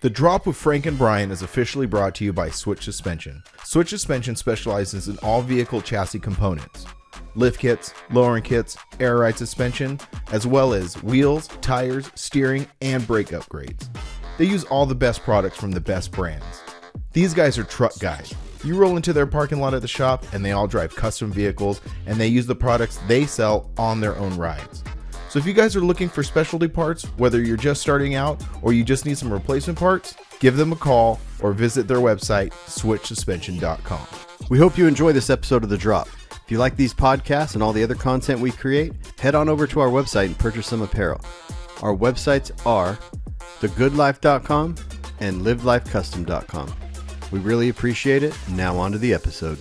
The Drop with Frank and Brian is officially brought to you by Switch Suspension. Switch Suspension specializes in all vehicle chassis components. Lift kits, lowering kits, air ride suspension, as well as wheels, tires, steering, and brake upgrades. They use all the best products from the best brands. These guys are truck guys. You roll into their parking lot at the shop and they all drive custom vehicles and they use the products they sell on their own rides. So if you guys are looking for specialty parts, whether you're just starting out or you just need some replacement parts, give them a call or visit their website, switchsuspension.com. We hope you enjoy this episode of The Drop. If you like these podcasts and all the other content we create, head on over to our website and purchase some apparel. Our websites are thegoodlife.com and livelifecustom.com. We really appreciate it. Now on to the episode.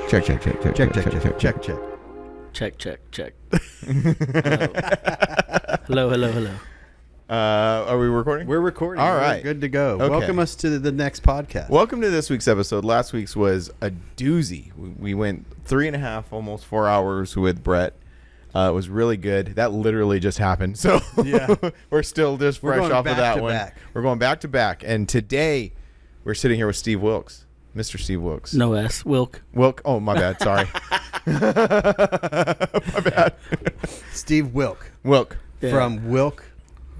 Check. Check. Hello. Are we recording? We're recording. All right. We're good to go. Okay. Welcome us to the next podcast. Welcome to this week's episode. Last week's was a doozy. We went 3.5, almost 4 hours with Brett. It was really good. That literally just happened. So Yeah. we're still just fresh off of that one. back. We're going back to back. And today we're sitting here with Steve Wilks. Mr. Steve Wilks. No S. Wilk. Wilk. Oh, my bad. Sorry. My bad. Steve Wilk Wilk. Yeah. from Wilk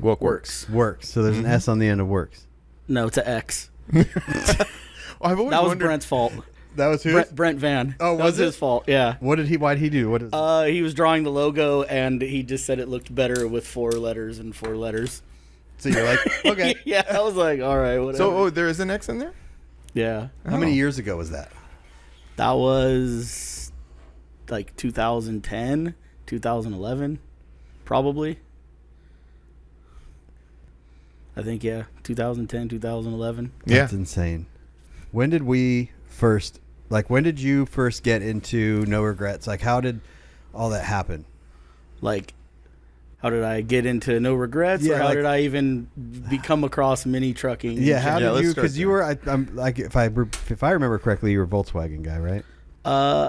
Workx. Works. So there's an S on the end of Works. No, it's an X. Well, I've always That was wondered. Brent's fault. That was who? Brent Van. Oh, that was it? his fault. Yeah. Why'd he do? What is He was drawing the logo, and he just said it looked better with 4 letters and 4 letters. So you're like, okay. Yeah, I was like, all right, whatever. So, there is an X in there? yeah, How many years ago was that? that was like 2010, 2011, probably. I think, yeah, 2010, 2011. Yeah. That's insane. When did you first get into No Regrets? Like, how did all that happen? Like, how did I get into No Regrets, Yeah, or how like- did I even become across mini trucking? Yeah, how Yeah, did let's you? start Because you were, I'm like, if I remember correctly, you were a Volkswagen guy, right?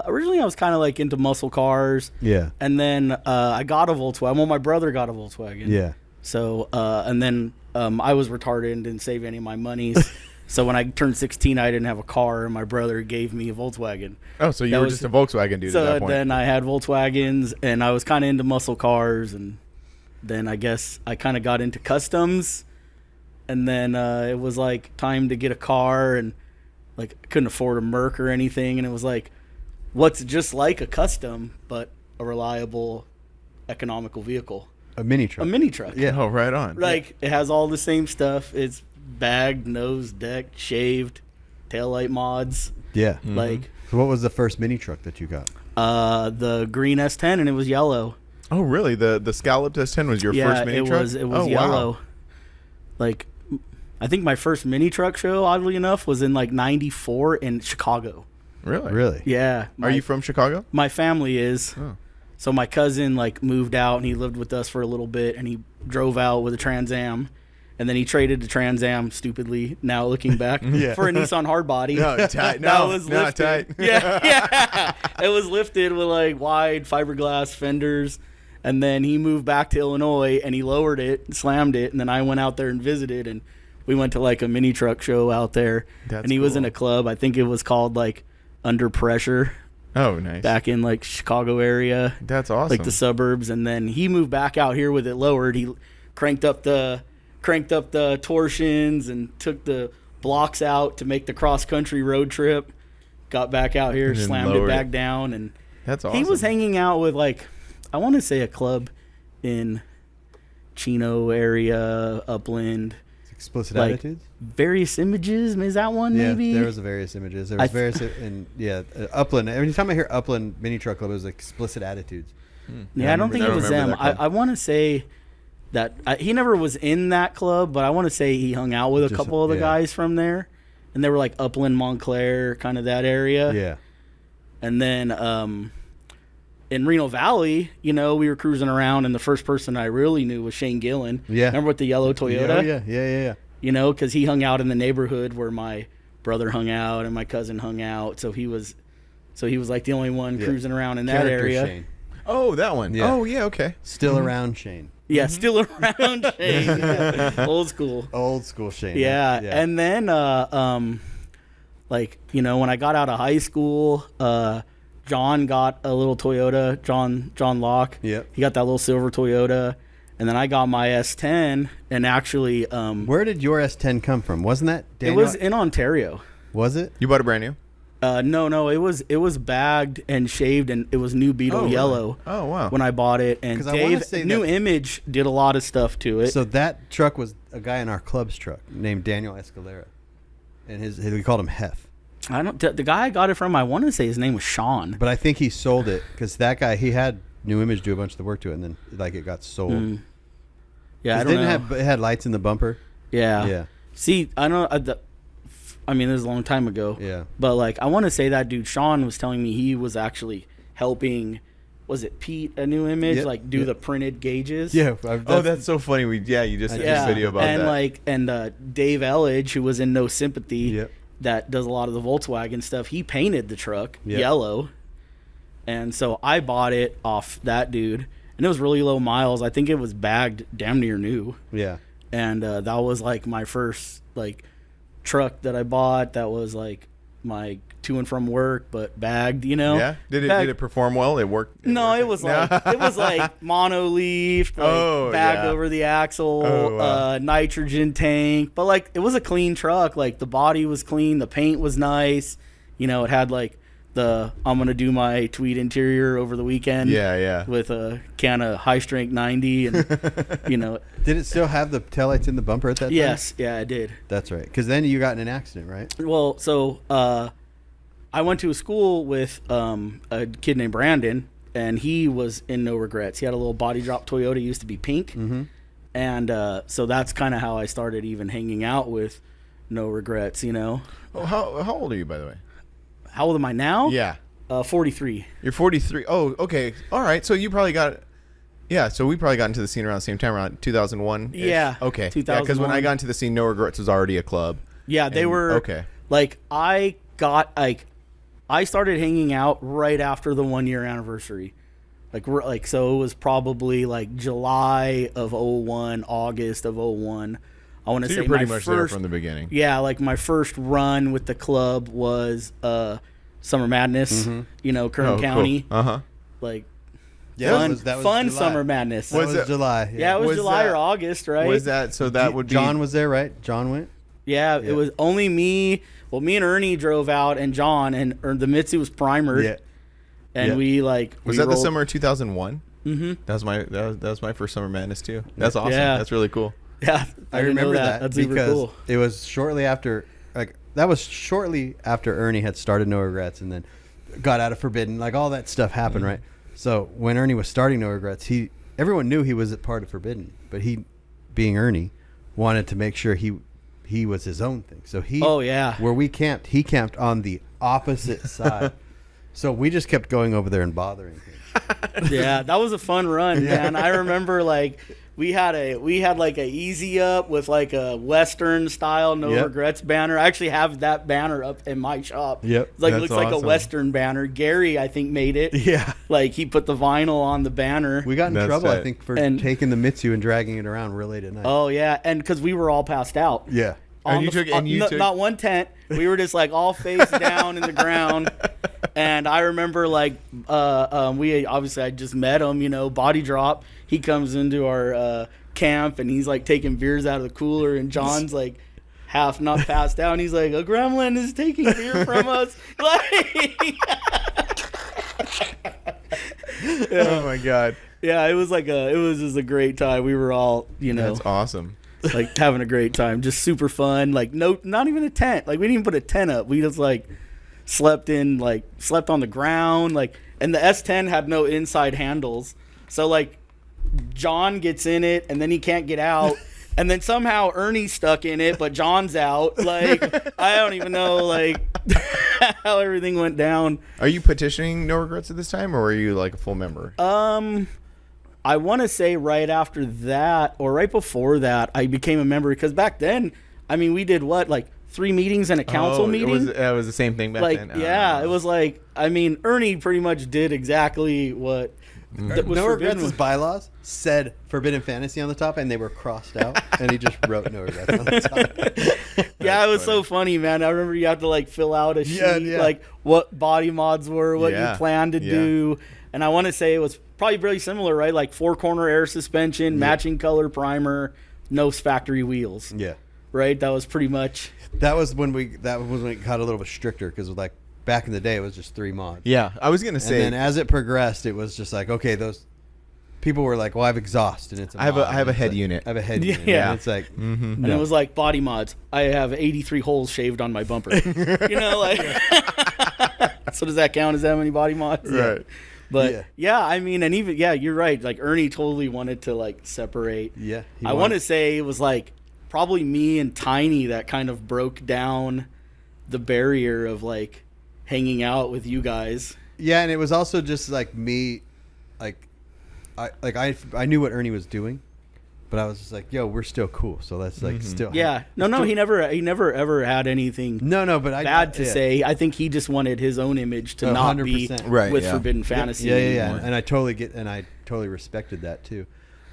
Originally, I was kind of like into muscle cars, Yeah. and then I got a Volkswagen. Well, my brother got a Volkswagen. Yeah. So, and then I was retarded and didn't save any of my monies. So when I turned 16, I didn't have a car, and my brother gave me a Volkswagen. Oh, so you That were was- just a Volkswagen dude at So that point. then I had Volkswagens, and I was kind of into muscle cars, and then I guess I kind of got into customs, and then it was like time to get a car, and like I couldn't afford a Merc or anything, and it was like, what's just like a custom but a reliable, economical vehicle? A mini truck. A mini truck. Yeah. Oh, right on. Like, it has all the same stuff. It's bagged, nose, decked, shaved, taillight mods. Yeah. Like, So what was the first mini truck that you got? the green S10, and it was yellow. Oh, really? The scalloped S10 was your first mini it truck? was Oh, wow. yellow. Like, I think my first mini truck show, oddly enough, was in like '94 in Chicago. Really? Really? Yeah. Are you from Chicago? My family is. Oh. So my cousin like moved out, and he lived with us for a little bit, and he drove out with a Trans Am, and then he traded the Trans Am stupidly. Now looking back, Yeah. for a Nissan hardbody. No, tight. That No, was not lifted. tight. Yeah. It was lifted with like wide fiberglass fenders, and then he moved back to Illinois, and he lowered it, slammed it, and then I went out there and visited, and we went to like a mini truck show out there, That's and he was in cool. a club. I think it was called like Under Pressure, Oh, nice. back in like Chicago area. That's awesome. Like the suburbs, and then he moved back out here with it lowered. He cranked up the torsions and took the blocks out to make the cross country road trip. Got back out here, And then slammed it lowered back it. down, and That's awesome. he was hanging out with like, I want to say a club in Chino area, Upland. Explicit Like, Attitudes? Various Images, is that one maybe? Yeah, there was various images. There was various, and Upland. Every time I hear Upland Mini Truck Club, it was Explicit Attitudes. Yeah, I don't think it was them. remember that club. I want to say that he never was in that club, but I want to say he hung out with a Just- couple of the yeah. guys from there, and they were like Upland, Montclair, kind of that area. Yeah. And then in Reno Valley, we were cruising around, and the first person I really knew was Shane Gillen. Yeah. Remember with the yellow Toyota? Oh, yeah. Because he hung out in the neighborhood where my brother hung out and my cousin hung out, so he was like the only one Yeah. cruising around in that Character area. Shane. Oh, that one. Yeah. Oh, yeah, okay. Still around Shane. Yeah, still around Shane. Yeah. Old school. Old school Shane. Yeah. And then like, you know, when I got out of high school, John got a little Toyota, John Locke. Yep. He got that little silver Toyota. And then I got my S10, and actually where did your S10 come from? Wasn't that Daniel? It was in Ontario. Was it? You bought a brand new? No, it was bagged and shaved, and it was new Beetle yellow. Really? Oh, wow. When I bought it, and 'Cause I wanna Dave, say New that- Image did a lot of stuff to it. So that truck was a guy in our club's truck named Daniel Escalera, and we called him Hef. I don't. The guy I got it from, I want to say his name was Sean. But I think he sold it because that guy, he had New Image do a bunch of the work to it, and then like it got sold. Yeah, I It don't didn't know. it had lights in the bumper. Yeah. Yeah. See, I don't. I mean, this is a long time ago. Yeah. But like, I want to say that dude Sean was telling me he was actually helping. Was it Pete at New Image? Yep. Like do the printed gauges. Yeah. Oh, that's so funny. You just did Yeah. this video about and that. like, and Dave Elledge, who was in No Sympathy, Yep. that does a lot of the Volkswagen stuff. He painted the truck Yep. yellow, and so I bought it off that dude, and it was really low miles. I think it was bagged damn near new. Yeah. And that was like my first like truck that I bought. That was like my to and from work, but bagged, you know. Yeah. Did it perform well? It worked. No, it was like mono leaf, like bagged over the axle, nitrogen tank. But like it was a clean truck. Like the body was clean, the paint was nice. You know, it had like I'm gonna do my tweed interior over the weekend. Yeah. With a can of high strength 90, and you know. Did it still have the taillights in the bumper at that time? Yes, yeah, I did. That's right. Because then you got in an accident, right? Well, so I went to a school with a kid named Brandon, and he was in No Regrets. He had a little body drop Toyota, used to be pink. Mm-hmm. And so that's kind of how I started even hanging out with No Regrets, you know. Oh, how old are you, by the way? How old am I now? Yeah. 43. You're 43. Oh, okay. All right. So you probably got... Yeah, so we probably got into the scene around the same time, around 2001. Yeah. Okay. 2001. Yeah, because when I got into the scene, No Regrets was already a club. Yeah, they were... Okay. Like, I started hanging out right after the 1 year anniversary. Like so it was probably like July of 01, August of 01. I want to say you're pretty my much there first, from the beginning. Yeah, like my first run with the club was Summer Madness, you know, Kern County. Cool. Uh-huh. Like Yeah, that was fun July. Summer Madness. That was July. Yeah, it was July that- or August, right? Was that... So that would be... John was there, right? John went? Yeah, it was only me. Well, me and Ernie drove out, and John, and the Mitsu was primered. Yeah. And Yeah. we like... Was we that the rolled- summer of 2001? Mm-hmm. That was my first Summer Madness, too. That's awesome. Yeah. That's really cool. Yeah, I didn't know remember that That's super because cool. it was shortly after, that was shortly after Ernie had started No Regrets and then got out of Forbidden. Like all that stuff happened, right? So when Ernie was starting No Regrets, everyone knew he was a part of Forbidden, but he, being Ernie, wanted to make sure he was his own thing. So where we camped, he camped on the opposite side. So we just kept going over there and bothering him. Yeah, that was a fun run, man. I remember like we had like a Easy Up with like a Western style No Regrets banner. I actually have that banner up in my shop. Yep. It's like That's looks like a awesome. Western banner. Gary, I think, made it. Yeah. Like he put the vinyl on the banner. We got in That's trouble, I tight. think, for And- taking the Mitsu and dragging it around real late at night. Oh yeah, and because we were all passed out. Yeah. And you took not one tent. We were just like all face down in the ground. And I remember like we obviously I just met him, you know, body drop. He comes into our camp and he's like taking beers out of the cooler, and John's like half not passed out. And he's like, a gremlin is taking beer from us. Like, Oh, my God. yeah, it was just a great time. We were all, you know, That's awesome. like having a great time, just super fun. Like not even a tent. Like we didn't even put a tent up. We just like slept on the ground. Like, and the S10 had no inside handles, so like John gets in it and then he can't get out. And then somehow Ernie's stuck in it, but John's out. Like, I don't even know, like, how everything went down. Are you petitioning No Regrets at this time, or are you like a full member? I want to say right after that, or right before that, I became a member. Because back then, I mean, we did what, like 3 meetings and a council meeting? It was the same thing back Like, then. yeah, it was like, I mean, Ernie pretty much did exactly what That was No forbidden. Regrets' bylaws said Forbidden Fantasy on the top, and they were crossed out, and he just wrote No Regrets on the top. Yeah, it was so funny, man. I remember you had to like fill out a sheet, like what body mods were, what you planned to do, and I want to say it was probably really similar, right? Like 4-corner air suspension, matching color primer, no factory wheels. Yeah, right. That was pretty much. that was when it got a little bit stricter because like back in the day it was just 3 mods. Yeah, I was gonna say. And then as it progressed, it was just like, okay, those people were like, well, I have exhaust, and it's I have a head like, unit. I have a head unit. Yeah. And it's like, And it was like body mods. I have 83 holes shaved on my bumper. You know, like. So does that count as that many body mods? Right. But I mean, and even you're right. Like Ernie totally wanted to like separate. Yeah. I want to say it was like probably me and Tiny that kind of broke down the barrier of like hanging out with you guys. Yeah, and it was also just like me, like I knew what Ernie was doing, but I was just like, yo, we're still cool, so let's like still. Yeah. No, he never ever had anything. No, but bad to say. I think he just wanted his own image to not be 100%. with Forbidden Fantasy. Yeah. anymore. And I totally respected that too.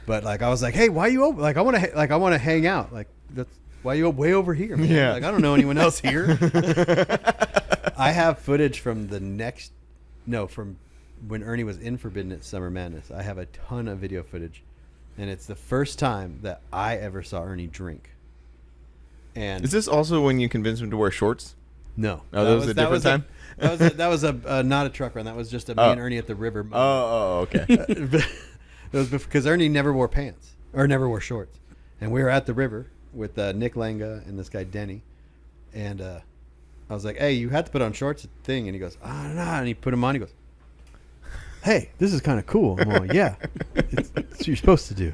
But like I was like, hey, why you over? Like I want to hang out. Like that's why you way over here, man. Yeah. Like I don't know anyone else here. I have footage from from when Ernie was in Forbidden at Summer Madness. I have a ton of video footage, and it's the first time that I ever saw Ernie drink. And Is this also when you convinced him to wear shorts? no, Oh, that was a different time? That was not a truck run. That was just me and Ernie at the river. Oh, okay. It was because Ernie never wore pants or never wore shorts, and we were at the river with Nick Langa and this guy Denny, and I was like, "Hey, you had to put on shorts at the thing," and he goes, "Ah, no," and he put them on. He goes, "Hey, this is kind of cool." I'm like, "Yeah, it's what you're supposed to do."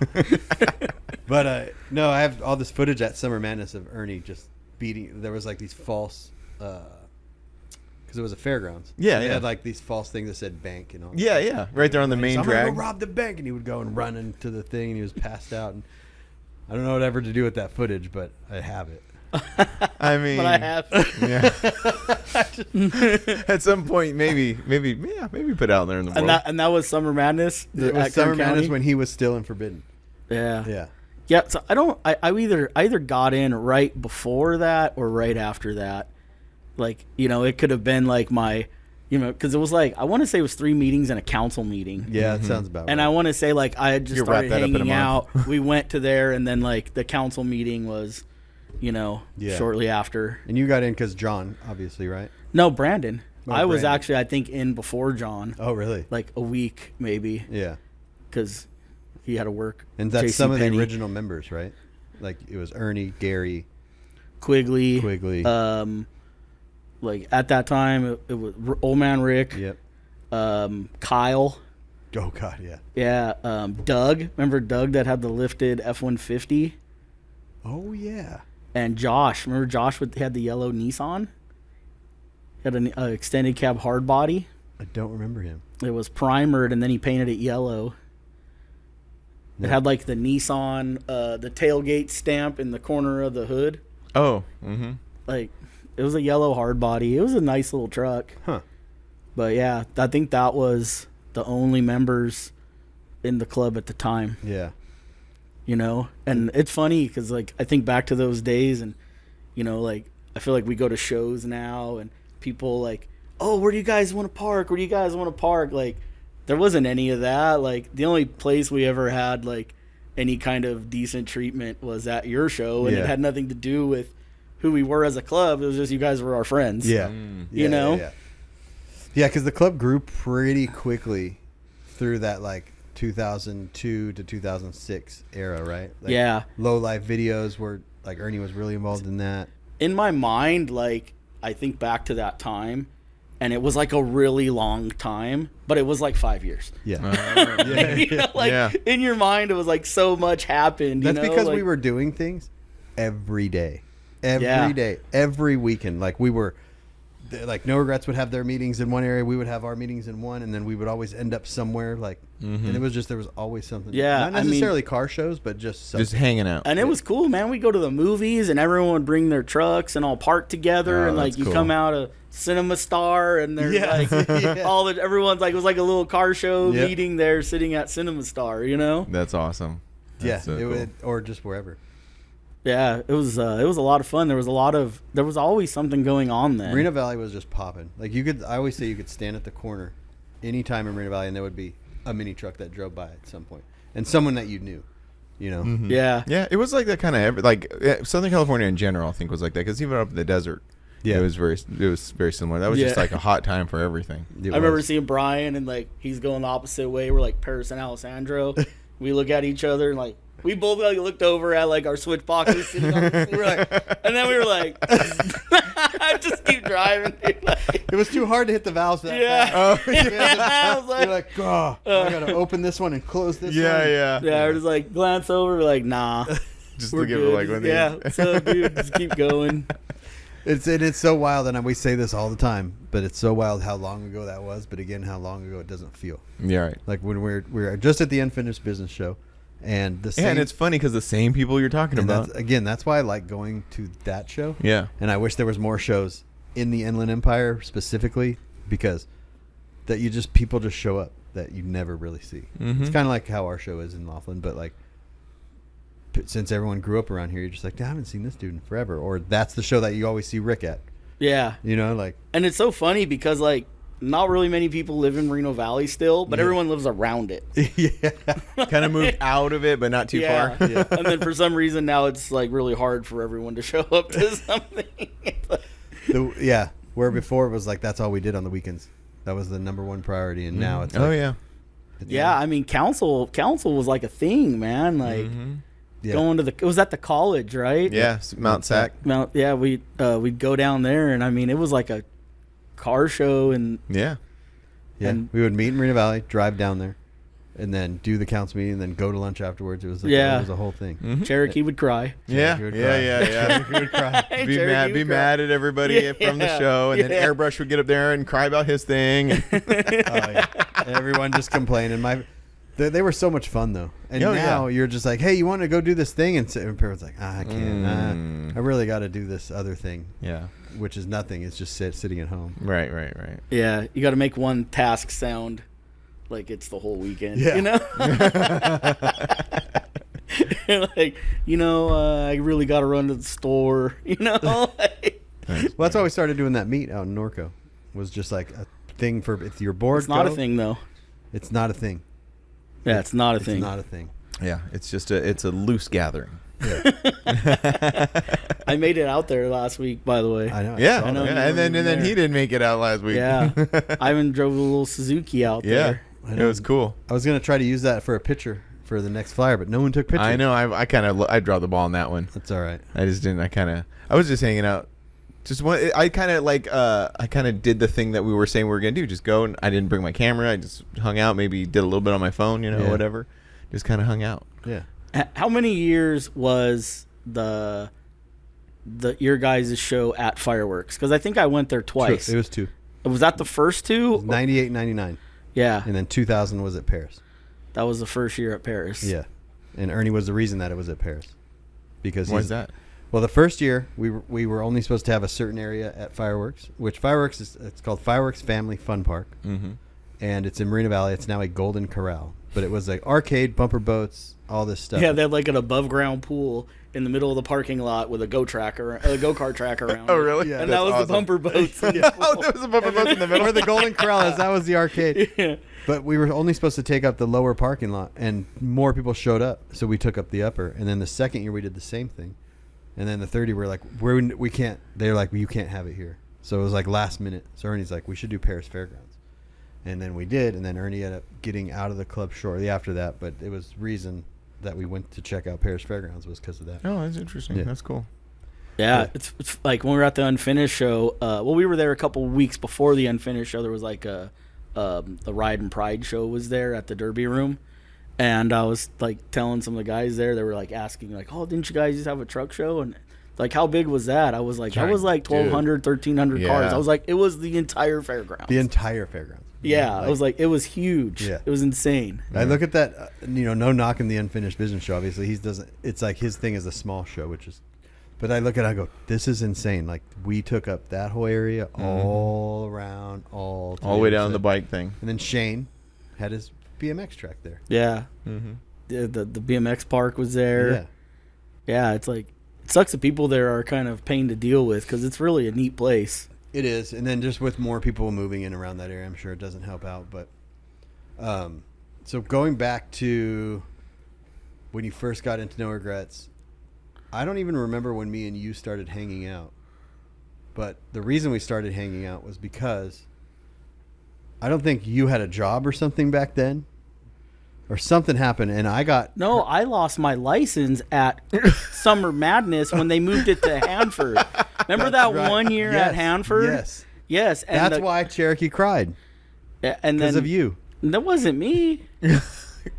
But no, I have all this footage at Summer Madness of Ernie just beating. There was like these false, because it was a fairgrounds. Yeah, They yeah. had like these false things that said bank and all. Yeah, right there on the main I'm gonna drag. go rob the bank, and he would go and run into the thing, and he was passed out. And I don't know whatever to do with that footage, but I have it. I mean, But I have. Yeah. At some point, maybe put out there in the world. And that was Summer Madness. It was at Summer Kern Madness County? when he was still in Forbidden. Yeah. Yeah. So I either got in right before that or right after that. Like, it could have been like my, because it was like, I want to say it was 3 meetings and a council meeting. Yeah, that sounds about right. And I want to say like I had just You wrap started that up in a hanging out. month. We went to there, and then like the council meeting was, shortly after. And you got in because John, obviously, right? No, Brandon. Oh, I was Brandon. actually, I think, in before John, Oh, really? like a week maybe, Yeah. because he had to work. And that's some of the JCPenney. original members, right? Like it was Ernie, Gary, Quigley. Like at that time, it was Old Man Rick. Yep. Kyle. Oh God, yeah. Yeah. Doug. Remember Doug that had the lifted F-150? Oh yeah. And Josh. Remember Josh had the yellow Nissan? Had an extended cab hard body. I don't remember him. It was primered, and then he painted it yellow. No. It had like the Nissan, the tailgate stamp in the corner of the hood. Oh, mm-hmm. Like, it was a yellow hard body. It was a nice little truck. Huh. But yeah, I think that was the only members in the club at the time. Yeah. And it's funny because like I think back to those days, and like I feel like we go to shows now, and people like, oh, where do you guys want to park? Where do you guys want to park? Like, there wasn't any of that. Like, the only place we ever had like any kind of decent treatment was at your show, and it had nothing to do with who we were as a club. It was just you guys were our friends. Yeah. Yeah, Yeah, because the club grew pretty quickly through that like 2002 to 2006 era, right? Like, Yeah. Low life videos were like Ernie was really involved in that. In my mind, like, I think back to that time, and it was like a really long time, but it was like 5 years. Yeah. Yeah. In your mind, it was like so much happened. That's because like, we were doing things every day. Every day. Every weekend. Like we were like No Regrets would have their meetings in one area, we would have our meetings in one, and then we would always end up somewhere like, and it was just, there was always something. Yeah, not necessarily car shows, but just something. Just hanging out. And it was cool, man. We go to the movies, and everyone would bring their trucks and all park together, Oh, and like that's you cool. come out of Cinema Star, and there's like Yeah. everyone's like, it was like a little car show Yep. meeting there, sitting at Cinema Star, you know? That's awesome. Yeah, That's so it cool. would, or just wherever. Yeah, it was a lot of fun. There was always something going on then. Marina Valley was just popping. Like I always say you could stand at the corner anytime in Marina Valley, and there would be a mini truck that drove by at some point, and someone that you knew, you know. Mhm. Yeah. Yeah, it was like that kind of Southern California in general. I think was like that because even up in the desert, Yeah. it was very similar. That was just Yeah. like a hot time for everything. It I remember was. seeing Brian, and like he's going the opposite way. We're like Paris and Alessandro. We look at each other, and like we both like looked over at like our switch boxes. Sitting on the seat. We're like, and then we were like, I just keep driving. Dude. Like, It was too hard to hit the valves that yeah. fast. I was You're like, oh, I gotta open this one and close this one. Yeah. yeah, we're just like glance over. We're like, nah, Just we're to give good. it like when yeah, so dude, just keep going. It's so wild, and we say this all the time, but it's so wild how long ago that was. But again, how long ago it doesn't feel. Yeah, right. Like when we're just at the Unfinished Business show, and the same. Yeah, and it's funny because the same people you're talking and about. that's why I like going to that show. Yeah. And I wish there was more shows in the Inland Empire specifically, because that people just show up that you never really see. Mhm. It's kind of like how our show is in Laughlin, but like since everyone grew up around here, you're just like, I haven't seen this dude in forever, or that's the show that you always see Rick at. Yeah, You know, like and it's so funny because like not really many people live in Reno Valley still, but everyone lives around it. yeah, Kind of moved out of it, but not too Yeah. far. Yeah. And then for some reason now it's like really hard for everyone to show up to something. yeah. Where before it was like that's all we did on the weekends. That was the number one priority, and now it's like, Oh yeah. Yeah, I mean council was like a thing, man. Like yeah. going to it was at the college, right? Yeah, Mount Sac. We'd go down there, and I mean it was like a car show, and Yeah. Yeah, And- we would meet in Marina Valley, drive down there, and then do the council meeting, and then go to lunch afterwards. It was like, Yeah. it was a whole thing. Mhm. Cherokee would cry. Yeah. Cherokee would Yeah. cry. He would cry. Be Cherokee mad, would be cry. mad at everybody Yeah. from the show, and then Yeah. Airbrush would get up there and cry about his thing. Oh, yeah. Everyone just complaining. They were so much fun though, and Oh, now yeah. you're just like, hey, you want to go do this thing? And parents like, I can't. I really got to do this other thing, Yeah. which is nothing. It's just sitting at home. Right. Yeah, you got to make one task sound like it's the whole weekend. Yeah. You know. Like, I really got to run to the store. You know. Like, Well, that's why we started doing that meet out in Norco. Was just like a thing for if you're bored. it's not go. a thing though. It's not a thing. Yeah, it's not a It's thing. not a thing. Yeah. It's just it's a loose gathering. I made it out there last week, by the way. I know. Yeah. saw I know that. you And then were there. he didn't make it out last week. Yeah, Ivan drove a little Suzuki out Yeah. there. It was cool. I was gonna try to use that for a picture for the next flyer, but no one took pictures. I know. I dropped the ball on that one. That's all right. I just didn't. I was just hanging out. I kind of did the thing that we were saying we were gonna do. Just go, and I didn't bring my camera. I just hung out. Maybe did a little bit on my phone, Yeah. whatever. Just kind of hung out. Yeah. How many years was your guys' show at Fireworks? Because I think I went there twice. It was two. Was that the first two? 98, 99. Yeah, And then 2000 was at Paris. that was the first year at Paris. Yeah. And Ernie was the reason that it was at Paris. Because Why's that? Well, the first year we were only supposed to have a certain area at Fireworks, which it's called Fireworks Family Fun Park, Mm-hmm. and it's in Marina Valley. It's now a Golden Corral, but it was like arcade, bumper boats, all this stuff. Yeah, they had like an above ground pool in the middle of the parking lot with a go kart track around. Oh, it. really? Yeah, And That's that was awesome. the bumper boats. in the Yeah. pool. There was a bumper boat in the middle. Where the Golden Corral is, that was the arcade. Yeah. But we were only supposed to take up the lower parking lot, and more people showed up, so we took up the upper. And then the second year we did the same thing, and then the third year we're like, we can't. They're like, you can't have it here. So it was like last minute. So Ernie's like, we should do Paris Fairgrounds, and then we did. And then Ernie ended up getting out of the club shortly after that. But it was reason that we went to check out Paris Fairgrounds was because of that. Oh, that's interesting. Yeah. That's cool. Yeah, it's like when we were at the Unfinished show. We were there a couple weeks before the Unfinished show. There was like the Ride and Pride show was there at the Derby Room, and I was like telling some of the guys there. They were like asking like, "Oh, didn't you guys just have a truck show?" And Like, how big was that? I was like, that was like 1,200, 1,300 cars. I was like, it was the entire fairgrounds. The entire fairgrounds. Yeah, I was like, it was huge. Yeah. It was insane. I look at that, no knock in the Unfinished Business show. Obviously, it's like his thing is a small show, but I look at it, I go, this is insane. Like, we took up that whole area all around, all the way down the bike thing. And then Shane had his BMX track there. Yeah. The BMX park was there. Yeah. Yeah, it's like, it sucks that people there are kind of pain to deal with because it's really a neat place. It is. And then just with more people moving in around that area, I'm sure it doesn't help out. But so going back to when you first got into No Regrets, I don't even remember when me and you started hanging out. But the reason we started hanging out was because I don't think you had a job or something back then. Or something happened, and I lost my license at Summer Madness when they moved it to Hanford. Remember that right. 1 year at Hanford? Yes. And that's why Cherokee cried. And because of you. That wasn't me.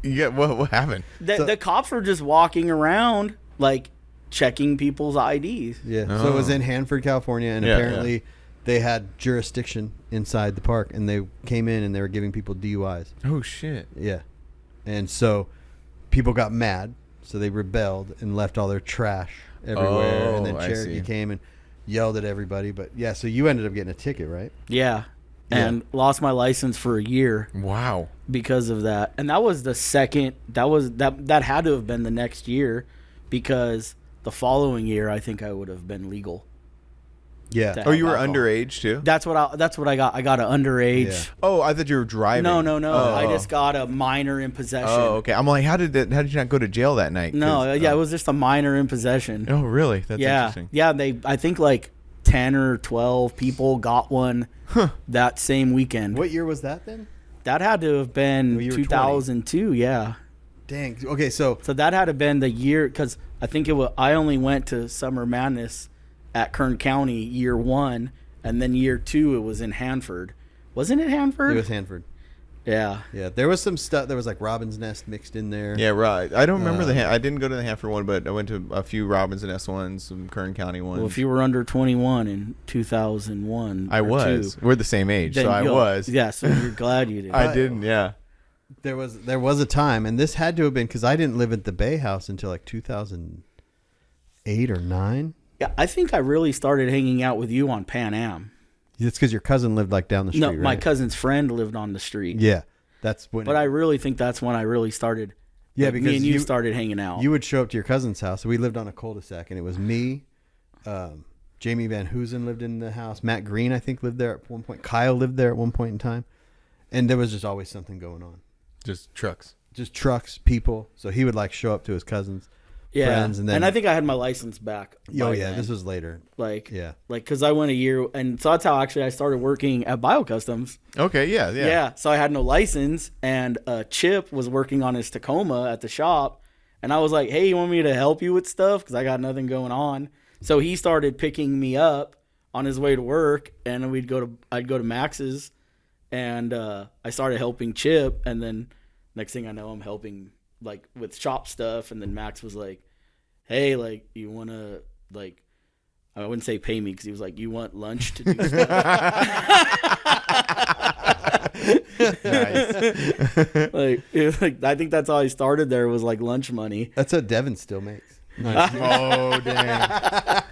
Yeah, what happened? The cops were just walking around, like, checking people's IDs. Yeah, so it was in Hanford, California, and apparently they had jurisdiction inside the park, and they came in and they were giving people DUIs. Oh, shit. Yeah. And so people got mad, so they rebelled and left all their trash everywhere. And then Cherokee came and yelled at everybody. But yeah, so you ended up getting a ticket, right? Yeah. And lost my license for a year. Wow. Because of that. And that was the second, that had to have been the next year, because the following year I think I would have been legal. Yeah. Oh, you were underage too? That's what I got. I got an underage. Yeah. Oh, I thought you were driving. No. Oh. I just got a minor in possession. Oh, okay. I'm like, how did you not go to jail that night? No, it was just a minor in possession. Oh, really? That's interesting. Yeah, I think like 10 or 12 people got one that same weekend. What year was that then? That had to have been 2002. 20. Yeah. Dang. Okay, so that had to have been the year, because I think I only went to Summer Madness at Kern County year 1, and then year 2 it was in Hanford. Wasn't it Hanford? It was Hanford. Yeah. Yeah. There was some stuff. There was like Robin's Nest mixed in there. Yeah, right. I don't remember I didn't go to the Hanford one, but I went to a few Robin's Nest ones, some Kern County ones. Well, if you were under 21 in 2001, I was. 2, we're the same age, so I was. Yeah. So you're glad you did. I didn't. Yeah. There was a time, and this had to have been because I didn't live at the Bay House until like 2008 or 9. Yeah, I think I really started hanging out with you on Pan Am. It's because your cousin lived like down the street. No, my cousin's friend lived on the street. Yeah, that's when. But I really think that's when I really started. Yeah, because me and you started hanging out. You would show up to your cousin's house. We lived on a cul-de-sac, and it was me, Jamie Van Hoosen lived in the house. Matt Green, I think, lived there at one point. Kyle lived there at one point in time, and there was just always something going on. Just trucks, people. So he would like show up to his cousins. Yeah, friends, and I think I had my license back. Oh yeah, this was later. Because I went a year, and so that's how actually I started working at BioCustoms. Okay, yeah. Yeah, so I had no license, and Chip was working on his Tacoma at the shop, and I was like, "Hey, you want me to help you with stuff? Because I got nothing going on." So he started picking me up on his way to work, and I'd go to Max's, and I started helping Chip, and then next thing I know, I'm helping like with shop stuff, and then Max was like, "Hey, like, you want to, like," I wouldn't say pay me, because he was like, "You want lunch to do stuff?" Nice. I think that's how I started there, was like lunch money. That's what Devin still makes. Nice. Oh, dang.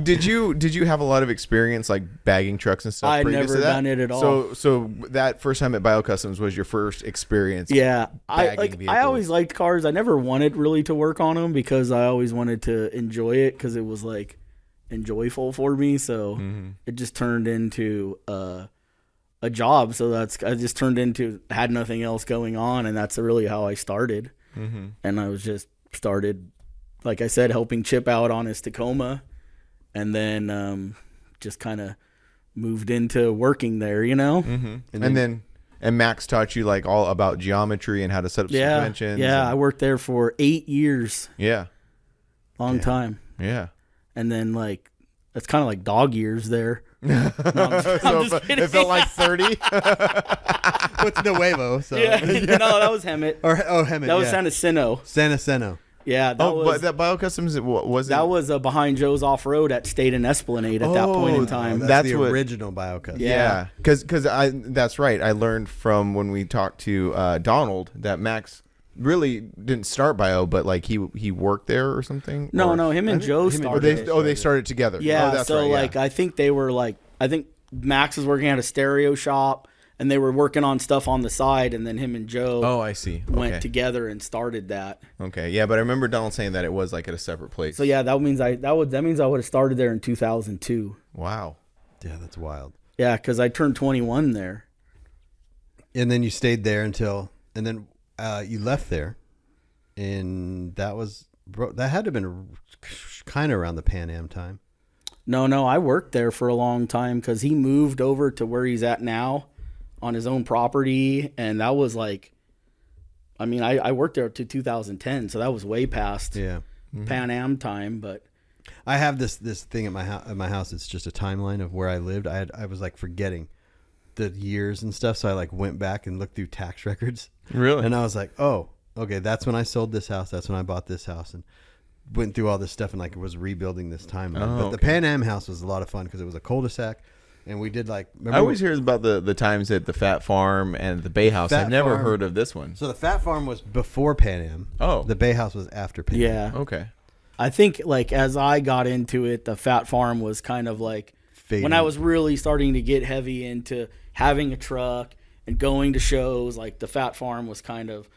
Did you have a lot of experience like bagging trucks and stuff? I never done it at all. So that first time at BioCustoms was your first experience. Yeah, I always liked cars. I never wanted really to work on them because I always wanted to enjoy it, because it was like enjoyable for me. So it just turned into a job. So I just turned into, had nothing else going on, and that's really how I started. And I was just started, like I said, helping Chip out on his Tacoma, and then just kind of moved into working there, you know? And Max taught you like all about geometry and how to set up suspensions. Yeah, I worked there for 8 years. Yeah. Long time. Yeah. And then like, that's kind of like dog years there. No, I'm just kidding. It felt like 30. What's Nuevo? So. Yeah. No, that was Hemet. Hemet. That was San Jacinto. San Jacinto. Yeah, but that Bio Customs wasn't. That was behind Joe's Off Road at State and Esplanade at that point in time. That's the what, original BioCustom. Yeah, because that's right. I learned from when we talked to Donald that Max really didn't start Bio, but like he worked there or something. No, him and Joe started. They started together. Yeah, that's so right, like I think they were like Max was working at a stereo shop. And they were working on stuff on the side, and then him and Joe I see. went together and started that. Okay, yeah, but I remember Donald saying that it was like at a separate place. So yeah, that means I would have started there in 2002. Wow. Yeah, that's wild. Yeah, because I turned 21 there. And then you stayed there and then you left there, and that had to have been kind of around the Pan Am time. No, I worked there for a long time because he moved over to where he's at now on his own property, and that was like, I mean, I worked there to 2010, so that was way past Pan Am time. But I have this thing at my house. It's just a timeline of where I lived. I was like forgetting the years and stuff, so I like went back and looked through tax records. Really? And I was like, oh, okay, that's when I sold this house. That's when I bought this house, and went through all this stuff and like was rebuilding this timeline. But the Pan Am house was a lot of fun because it was a cul-de-sac. And we did I always hear about the times at the Fat Farm and the Bay House. I've never heard of this one. So the Fat Farm was before Pan Am. Oh. The Bay House was after Pan Am. yeah, Okay. I think like as I got into it, the Fat Farm was kind of like Fading. when I was really starting to get heavy into having a truck and going to shows. Like the Fat Farm was kind of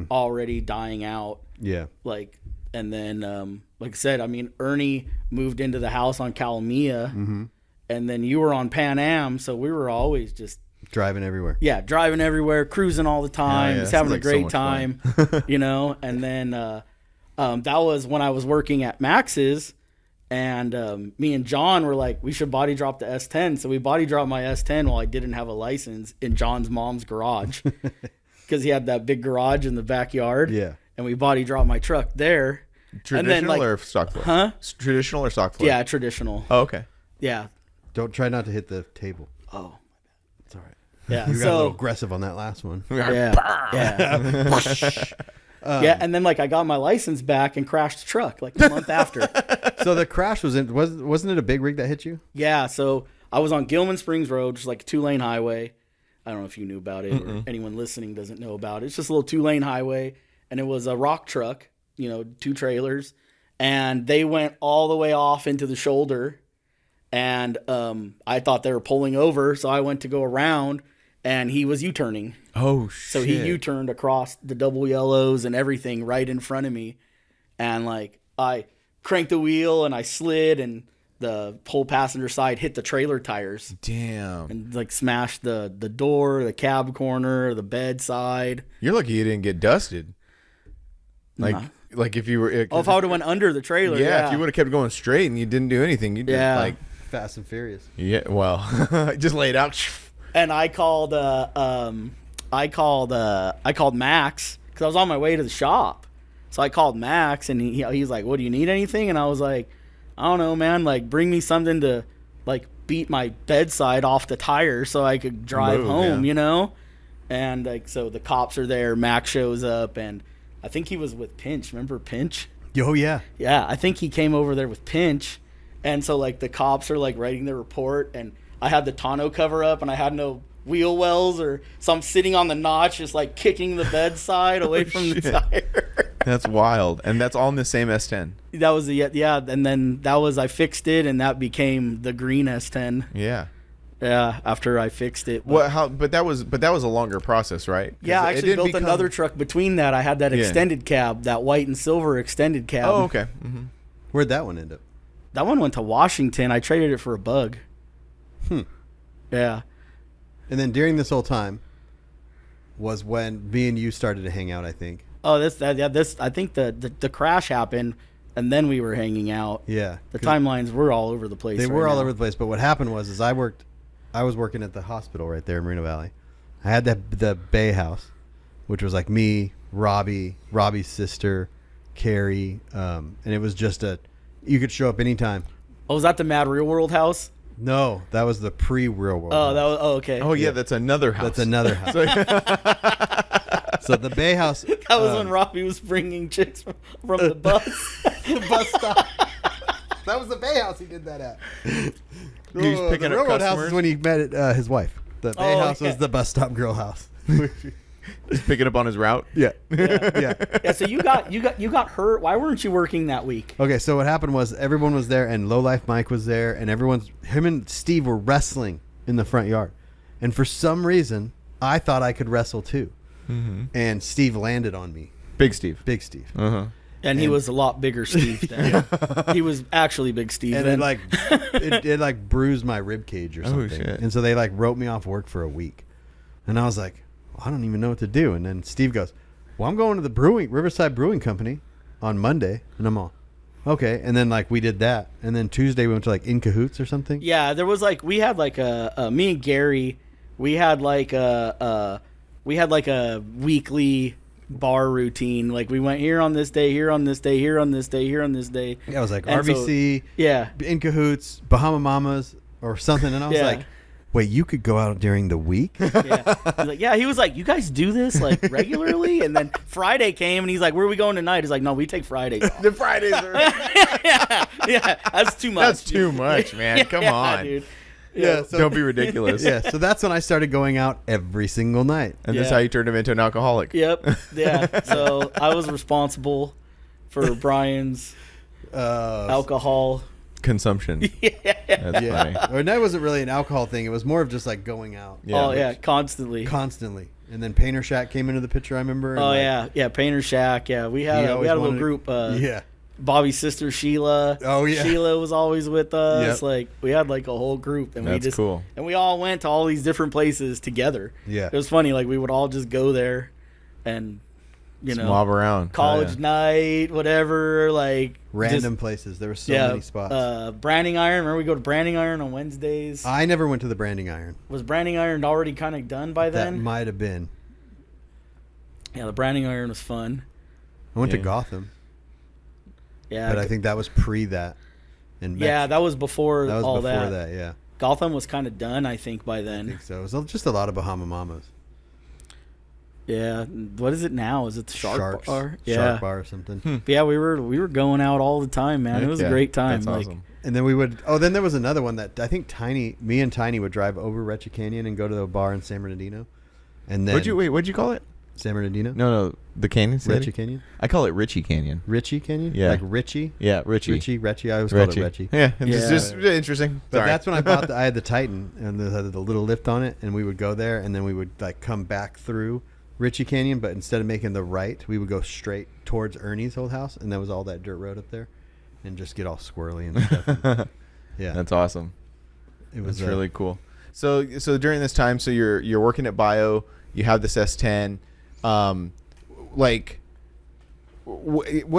already dying out. Yeah. Like, and then like I said, I mean, Ernie moved into the house on Calamia. And then you were on Pan Am, so we were always just driving everywhere. Yeah, driving everywhere, cruising all the time, just having a great time, you know. And then that was when I was working at Max's, and me and John were like, we should body drop the S10. So we body dropped my S10 while I didn't have a license in John's mom's garage because he had that big garage in the backyard. Yeah, and we body dropped my truck there. Traditional or stock floor? Huh? Traditional or stock floor? Yeah, traditional. Oh, okay. Yeah. Don't try not to hit the table. Oh, it's all right. Yeah, you got a little aggressive on that last one. Yeah. Yeah, and then like I got my license back and crashed the truck like a month after. So the crash wasn't it a big rig that hit you? Yeah, so I was on Gilman Springs Road, just like a 2-lane highway. I don't know if you knew about it or anyone listening doesn't know about it. It's just a little 2-lane highway, and it was a rock truck, 2 trailers, and they went all the way off into the shoulder. And I thought they were pulling over, so I went to go around, and he was U-turning. Oh, shit. So he U-turned across the double yellows and everything right in front of me. And, like, I cranked the wheel, and I slid, and the whole passenger side hit the trailer tires. Damn. And, like, smashed the door, the cab corner, the bed side. You're lucky you didn't get dusted. Like if you were... if I would have went under the trailer, if you would have kept going straight and you didn't do anything, you'd just, like... Fast and Furious. Yeah, well, just lay it out. And I called Max because I was on my way to the shop. So I called Max, and he's like, "What, do you need anything?" And I was like, "I don't know, man. Like, bring me something to like beat my bedside off the tire so I could drive home, And like, so the cops are there. Max shows up, and I think he was with Pinch. Remember Pinch? Oh yeah, yeah. I think he came over there with Pinch. And so, like, the cops are, like, writing their report, and I had the tonneau cover up, and I had no wheel wells, so I'm sitting on the notch, just, like, kicking the bedside away from the tire. That's wild. And that's all in the same S10. That was and then I fixed it, and that became the green S10. Yeah. Yeah, after I fixed it. But that was a longer process, right? Yeah, I actually built another truck between that. I had that extended cab, that white and silver extended cab. Oh, okay. Mm-hmm. Where'd that one end up? That one went to Washington. I traded it for a Bug. Yeah. And then during this whole time was when me and you started to hang out, I think. Oh, I think the crash happened, and then we were hanging out. Yeah. The timelines were all over the place. They were all over the place. But what happened was I was working at the hospital right there in Moreno Valley. I had the Bay House, which was like me, Robbie's sister, Carrie, and it was just you could show up anytime. Oh, was that the Mad Real World house? No, that was the pre-Real World. Oh, that was okay. Oh yeah, that's another house. That's another house. So the Bay House. That was when Robbie was bringing chicks from the bus. The bus stop. That was the Bay House he did that at. He was picking the up Railroad House customers? is when he met his wife. The Bay House was the bus stop girl house. Just picking up on his route. Yeah. Yeah. So you got hurt. Why weren't you working that week? Okay, so what happened was everyone was there, and Low Life Mike was there, and him and Steve were wrestling in the front yard. And for some reason, I thought I could wrestle too. Mm-hmm. And Steve landed on me. Big Steve. Big Steve. Uh-huh. And he was a lot bigger Steve then. He was actually Big Steve. And then. it like bruised my rib cage or something. Shit. And so they like wrote me off work for a week. And I was like, I don't even know what to do. And then Steve goes, well, I'm going to the Riverside Brewing Company on Monday. And I'm all, okay. And then like we did that. And then Tuesday we went to like In Cahoots or something. Yeah, there was like, we had like me and Gary, we had like a weekly bar routine. Like we went here on this day, here on this day, here on this day, here on this day. Yeah, it was like And RBC, yeah. In Cahoots, Bahama Mamas or something. And I was like, wait, you could go out during the week? Yeah. He was like, you guys do this like regularly? And then Friday came and he's like, where are we going tonight? He's like, no, we take Fridays off. The Fridays are... yeah, that's too much. That's too much, man. Come on. Dude. Yeah, so, Don't be ridiculous. yeah, so that's when I started going out every single night. And that's how you turned him into an alcoholic. Yep. Yeah. So I was responsible for Brian's alcohol Consumption. That's funny. Or that wasn't really an alcohol thing. It was more of just like going out. Constantly. And then Painter Shack came into the picture, I remember. Yeah, Painter Shack. Yeah, we had a little group. Bobby's sister Sheila. Oh yeah, Sheila was always with us. Yep. Like we had like a whole group, and That's cool. And we all went to all these different places together. Yeah, it was funny. Like we would all just go there, and just mob around. College night, whatever. Like random places. There were so many spots. Branding Iron. Remember we go to Branding Iron on Wednesdays. I never went to the Branding Iron. Was Branding Iron already kind of done by then? That might have been. Yeah, the Branding Iron was fun. I went to Gotham. Yeah, but I think that was pre that. That was before that. all that. Yeah. Gotham was kind of done, I think, by then. I think so. It was just a lot of Bahama Mamas. Yeah. What is it now? Is it the Shark Bar? Yeah. Shark Bar or something. Yeah, we were going out all the time, man. It was a great time. That's awesome. And then we would. Oh, then there was another one that I think me and Tiny would drive over Retchie Canyon and go to the bar in San Bernardino. And then What'd you call it? San Bernardino? No, the canyon. Retchie Canyon. I call it Richie Canyon. Richie Canyon? Yeah. Like Richie? Yeah, Richie. Retchie. I always called it Retchie. Yeah, it's just interesting. But Sorry. that's when I had the Titan and it had the little lift on it, and we would go there, and then we would like come back through Richie Canyon, but instead of making the right, we would go straight towards Ernie's old house, and there was all that dirt road up there, and just get all squirrely and stuff. Yeah, that's awesome. It was really cool. So during this time, so you're working at Bio, you have this S10. What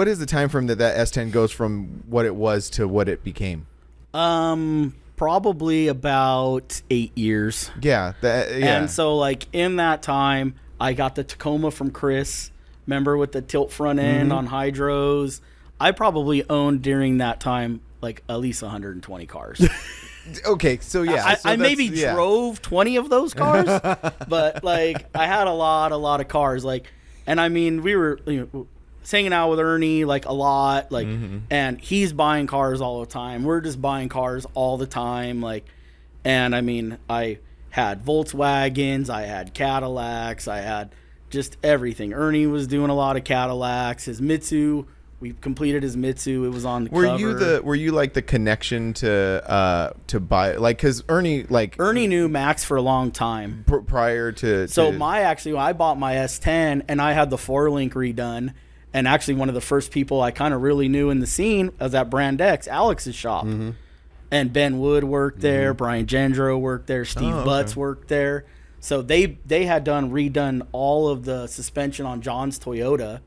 is the time frame that S10 goes from what it was to what it became? Probably about 8 years. Yeah. And so like in that time, I got the Tacoma from Chris. Remember with the tilt front end on hydros? I probably owned during that time like at least 120 cars. Okay, so yeah. I maybe drove 20 of those cars, but like I had a lot of cars. Like, and I mean, we were hanging out with Ernie like a lot, like, and he's buying cars all the time. We're just buying cars all the time, like, and I mean, I had Volkswagens, I had Cadillacs, I had just everything. Ernie was doing a lot of Cadillacs. His Mitsu. We completed his Mitsu. It was on the cover. Were you like the connection to buy, like, because Ernie knew Max for a long time prior to. So I bought my S10 and I had the 4-link redone, and actually one of the first people I kind of really knew in the scene was at Brand X, Alex's shop, and Ben Wood worked there, Brian Gendro worked there, Steve Butts worked there. So they had redone all of the suspension on John's Toyota.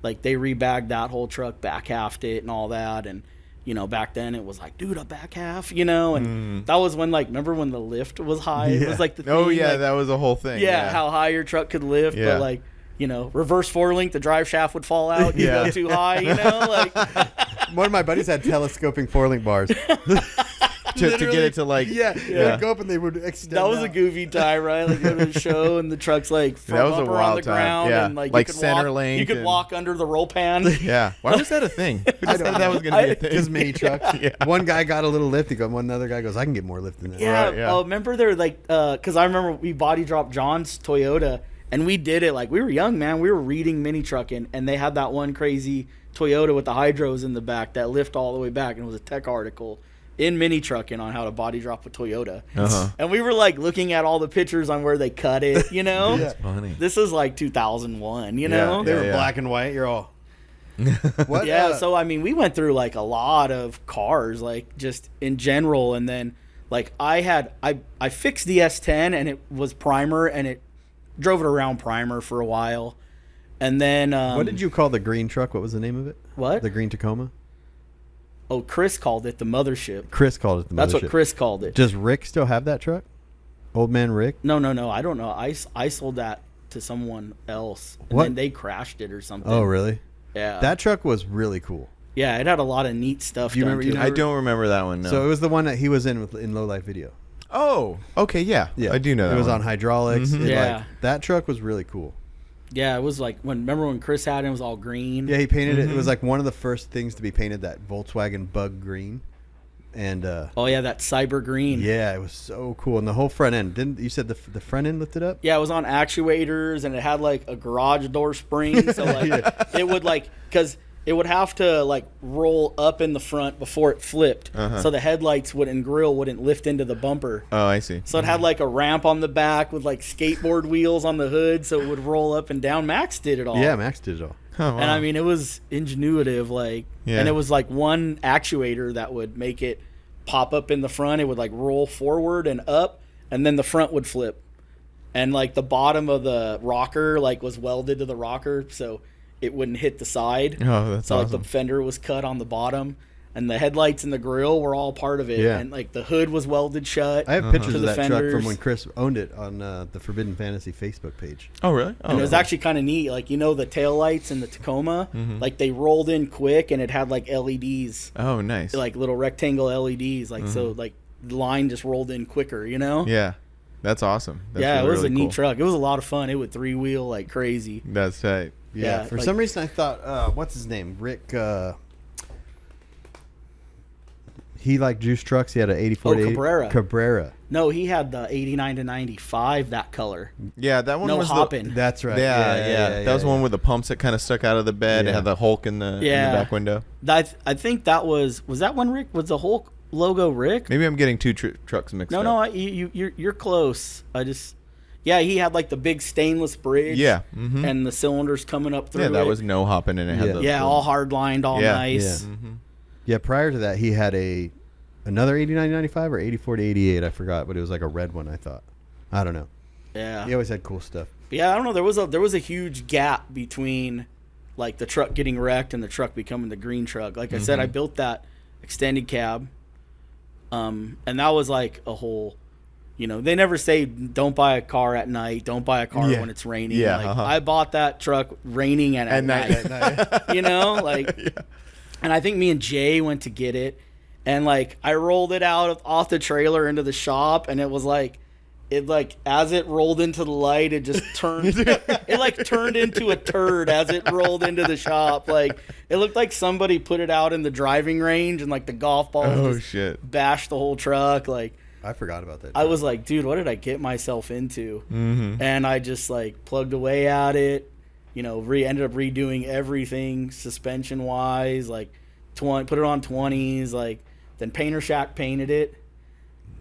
Like they rebagged that whole truck, back halved it and all that, and back then it was like, dude, a back half, and that was when, like, remember when the lift was high? It was like the thing, like, that was a whole thing. Yeah, how high your truck could lift, but like reverse 4-link, the drive shaft would fall out, you go too high, like. One of my buddies had telescoping 4-link bars. to get it to like yeah. They'd go up and they would extend. That was a out. goofy tie, right? Like go to the show and the truck's like That was a bumper wild on the time. ground, Yeah. and like Like you could center walk, link You could and- walk under the roll pan. Yeah. Why was that a thing? Who decided that was going to be a thing? Because mini trucks. Yeah. One guy got a little lift. One other guy goes, I can get more lift than that. Yeah, Right, yeah. remember there like because I remember we body dropped John's Toyota and we did it like we were young, man. We were reading mini trucking and they had that one crazy Toyota with the hydros in the back that lift all the way back, and it was a tech article in mini trucking on how to body drop a Toyota. Uh-huh. And we were like looking at all the pictures on where they cut it, you know. Yeah. Funny. This is like 2001, you know. They were Yeah. black and white. You're all. What? Yeah, so I mean, we went through like a lot of cars, like just in general, and then like I fixed the S10 and it was primer, and it drove it around primer for a while, and then What did you call the green truck? What was the name of it? What? The green Tacoma? Oh, Chris called it the mothership. Chris called it the That's mothership. what Chris called it. Does Rick still have that truck? Old man Rick? No, I don't know. I sold that to someone else, and What? then they crashed it or something. Oh, really? Yeah. That truck was really cool. Yeah, it had a lot of neat stuff. Do you done remember- to you it. I don't remember that one. No. So it was the one that he was in in Low Life Video. Oh, okay, yeah. I do know that. It was one. on hydraulics. Mhm. It, Yeah. like, that truck was really cool. Yeah, it was like remember when Chris had it, it was all green. Yeah, he painted it. It was like one of the first things to be painted, that Volkswagen Bug Green. And Oh yeah, that cyber green. yeah, it was so cool. And the whole front end, didn't you said the front end lifted up? Yeah, it was on actuators and it had like a garage door spring, so like it would like because it would have to like roll up in the front before it flipped, so the headlights and grill wouldn't lift into the bumper. Oh, I see. So it had like a ramp on the back with like skateboard wheels on the hood, so it would roll up and down. Max did it all. Yeah, Max did it all. Oh, wow. And I mean, it was ingenuitive, like, Yeah. and it was like one actuator that would make it pop up in the front. It would like roll forward and up, and then the front would flip. And like the bottom of the rocker like was welded to the rocker, so it wouldn't hit the side. Oh, that's so like awesome. the fender was cut on the bottom, and the headlights and the grill were all part of it. Yeah. And like the hood was welded shut. I have pictures to of the that truck fenders. from when Chris owned it on the Forbidden Fantasy Facebook page. Oh, really? Oh, And it was cool. actually kind of neat. Like, you know, the taillights in the Tacoma, Mm-hmm. like they rolled in quick and it had like LEDs, Oh, nice. like little rectangle LEDs. Like, so like the line just rolled in quicker, you know? Mm-hmm. Yeah, that's awesome. That's Yeah, really, it was really a neat cool. truck. It was a lot of fun. It would 3-wheel like crazy. That's tight. Yeah, For like- some reason, I thought, what's his name? Rick. He liked juice trucks. He had an 84 to 80 Cabrera. Cabrera. No, he had the 89 to 95, that color. Yeah, that one No was hopping. That's right. Yeah. That was the one with the pumps that kind of stuck out of the bed. Yeah. It had the Hulk in the Yeah. back window. I think that was that one Rick? Was the Hulk logo Rick? Maybe I'm getting two trucks mixed No, up. no, you're close. Yeah, he had like the big stainless bridge. Yeah, mhm. And the cylinders coming up through Yeah, that it. was no hopping, and it had Yeah. the Yeah, all hard lined, all Yeah. nice. Yeah. Yeah, prior to that, he had another 89 to 95 or 84 to 88. I forgot, but it was like a red one, I thought. I don't know. Yeah. He always had cool stuff. Yeah, I don't know. There was a huge gap between like the truck getting wrecked and the truck becoming the green truck. Like I said, I built that extended cab. And that was like a whole, you know, they never say don't buy a car at night, don't buy a car Yeah. when it's raining. Yeah, Like uh-huh. I bought that truck raining and at night. You know, like and I think me and Jay went to get it, and like I rolled it out off the trailer into the shop, and it was like as it rolled into the light, it just turned it like turned into a turd as it rolled into the shop. Like it looked like somebody put it out in the driving range and like the golf ball Oh, just shit. bashed the whole truck. Like I forgot about that. I was like, dude, what did I get myself into? Mm-hmm. And I just like plugged away at it, you know, ended up redoing everything suspension wise, like put it on 20s, like then Painter Shack painted it.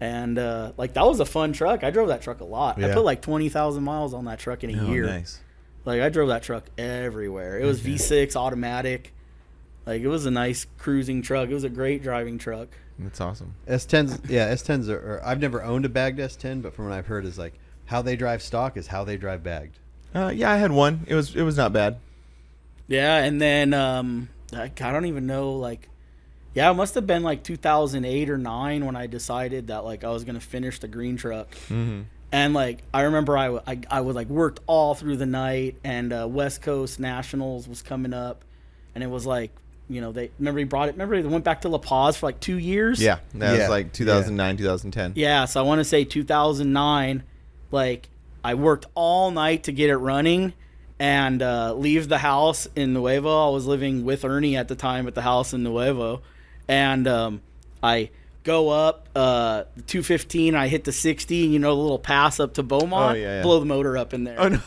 And like that was a fun truck. I drove that truck a lot. I Yeah. put like 20,000 miles on that truck in a year. Oh, nice. Like I drove that truck everywhere. It was V6 automatic. Like it was a nice cruising truck. It was a great driving truck. That's awesome. S10s, yeah, S10s are I've never owned a bagged S10, but from what I've heard is like how they drive stock is how they drive bagged. Yeah, I had one. It was not bad. Yeah, and then I don't even know, like, yeah, it must have been like 2008 or 9 when I decided that like I was gonna finish the green truck. Mm-hmm. And like I remember I was like worked all through the night, and West Coast Nationals was coming up, and it was like they remember he brought it. Remember they went back to La Paz for like 2 years. Yeah, that Yeah. was like 2009, 2010. Yeah, so I want to say 2009. Like I worked all night to get it running, and leave the house in Nuevo. I was living with Ernie at the time at the house in Nuevo, and I go up 215. I hit the 60, and the little pass up to Beaumont. Oh, yeah. Blow the motor up in there. Oh no!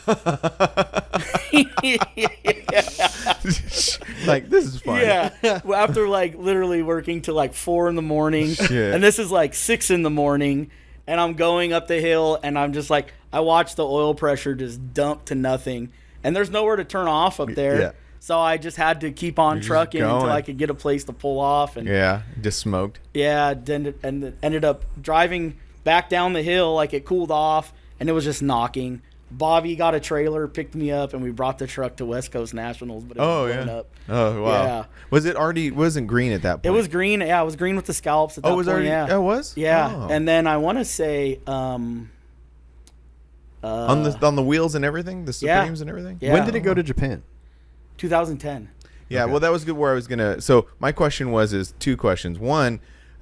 Like, this is fun. Yeah. Well, after like literally working till like 4 in the morning, Shit. and this is like 6 in the morning, and I'm going up the hill, and I'm just like, I watch the oil pressure just dump to nothing, and there's nowhere to turn off up there. Yeah. So I just had to keep on just trucking until going. I could get a place to pull off, and Yeah, just smoked. ended up driving back down the hill. Like it cooled off, and it was just knocking. Bobby got a trailer, picked me up, and we brought the truck to West Coast Nationals. But it was blown up. Oh wow. Yeah. Was it already? Wasn't green at that point? It was green. Yeah, it was green with the scallops at that Oh, it was point. already. Yeah. Oh, it was. Yeah, Oh. and then I want to say on the wheels and everything, the yeah. Supremes and everything. Yeah. When did it go to Japan? 2010. Yeah, Okay. well, that was good. Where I was gonna. So my question is 2 questions. One,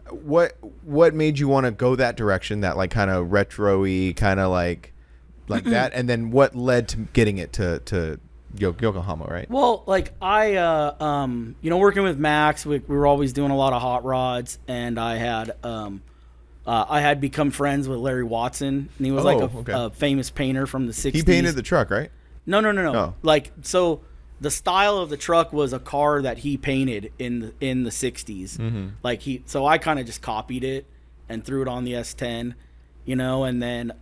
what made you want to go that direction? That like kind of retro-y, kind of like that, and then what led to getting it to Yokohama, right? Well, like I, working with Max, we were always doing a lot of hot rods, and I had become friends with Larry Watson, and he was a famous painter from the 60s. He painted the truck, right? No. Oh. Like so. The style of the truck was a car that he painted in the 60s. Mm-hmm. Like so I kind of just copied it and threw it on the S10, and then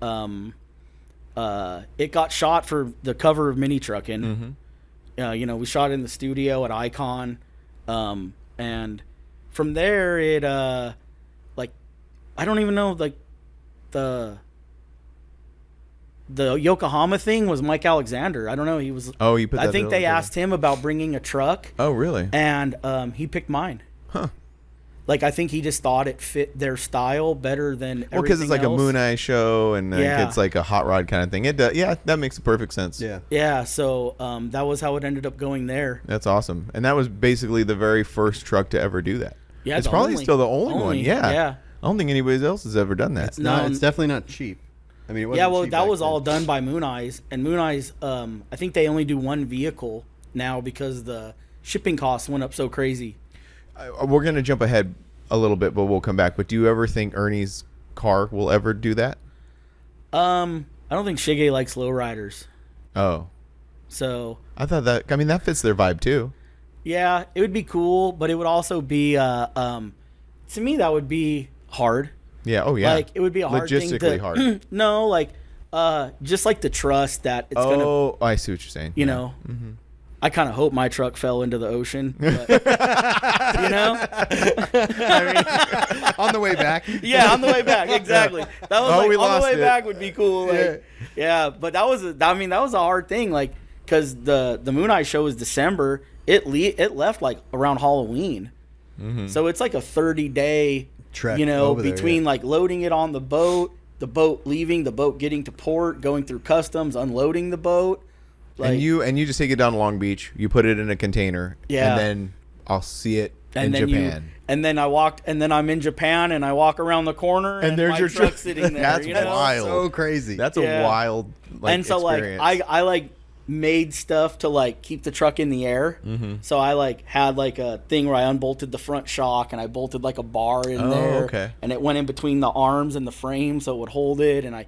it got shot for the cover of Mini Truckin'. Mm-hmm. We shot it in the studio at Icon, and from there it like I don't even know, like the Yokohama thing was Mike Alexander. I don't know. He was. Oh, you put that I think there, they okay. asked him about bringing a truck, Oh, really? and he picked mine. Huh. Like I think he just thought it fit their style better than Well, because it's like everything a else. Moon Eye show, and like, Yeah. it's like a hot rod kind of thing. It does, yeah, that makes perfect sense. Yeah. Yeah, so that was how it ended up going there. That's awesome. And that was basically the very first truck to ever do that. Yeah, it's the probably only- still the only one. only, Yeah. yeah. I don't think anybody else has ever done that. It's not. No. It's definitely not cheap. I mean, it wasn't Yeah, well, cheap that back was then. all done by Moon Eyes, and Moon Eyes, I think they only do one vehicle now because the shipping costs went up so crazy. We're going to jump ahead a little bit, but we'll come back. But do you ever think Ernie's car will ever do that? I don't think Shige likes lowriders, Oh. so I thought that fits their vibe too. yeah, it would be cool, but it would also be to me that would be hard. Yeah. Oh, yeah. Like it would be a hard thing logistically to, hard. No, like just like the trust that it's gonna, Oh, I see what you're saying. you Yeah. know. I kind of hope my truck fell into the ocean, but, on the way back. Yeah, on the way back, exactly. That was we like on lost the way it. back would be cool. Like, yeah, but that was a hard thing, like because the Moon Eye show is December. It left like around Halloween, so it's like a 30-day Trek over there, between yeah. like loading it on the boat leaving, the boat getting to port, going through customs, unloading the boat. Like, And you just take it down to Long Beach. You put it in a container. Yeah. And then I'll see it in then Japan. and then I'm in Japan and I walk around the corner and there's my your truck truck. sitting there. That's you know? wild. So crazy. That's Yeah. a wild And so experience. like I like made stuff to like keep the truck in the air. So I like had like a thing where I unbolted the front shock and I bolted like a bar in Oh, there. okay. And it went in between the arms and the frame so it would hold it. And I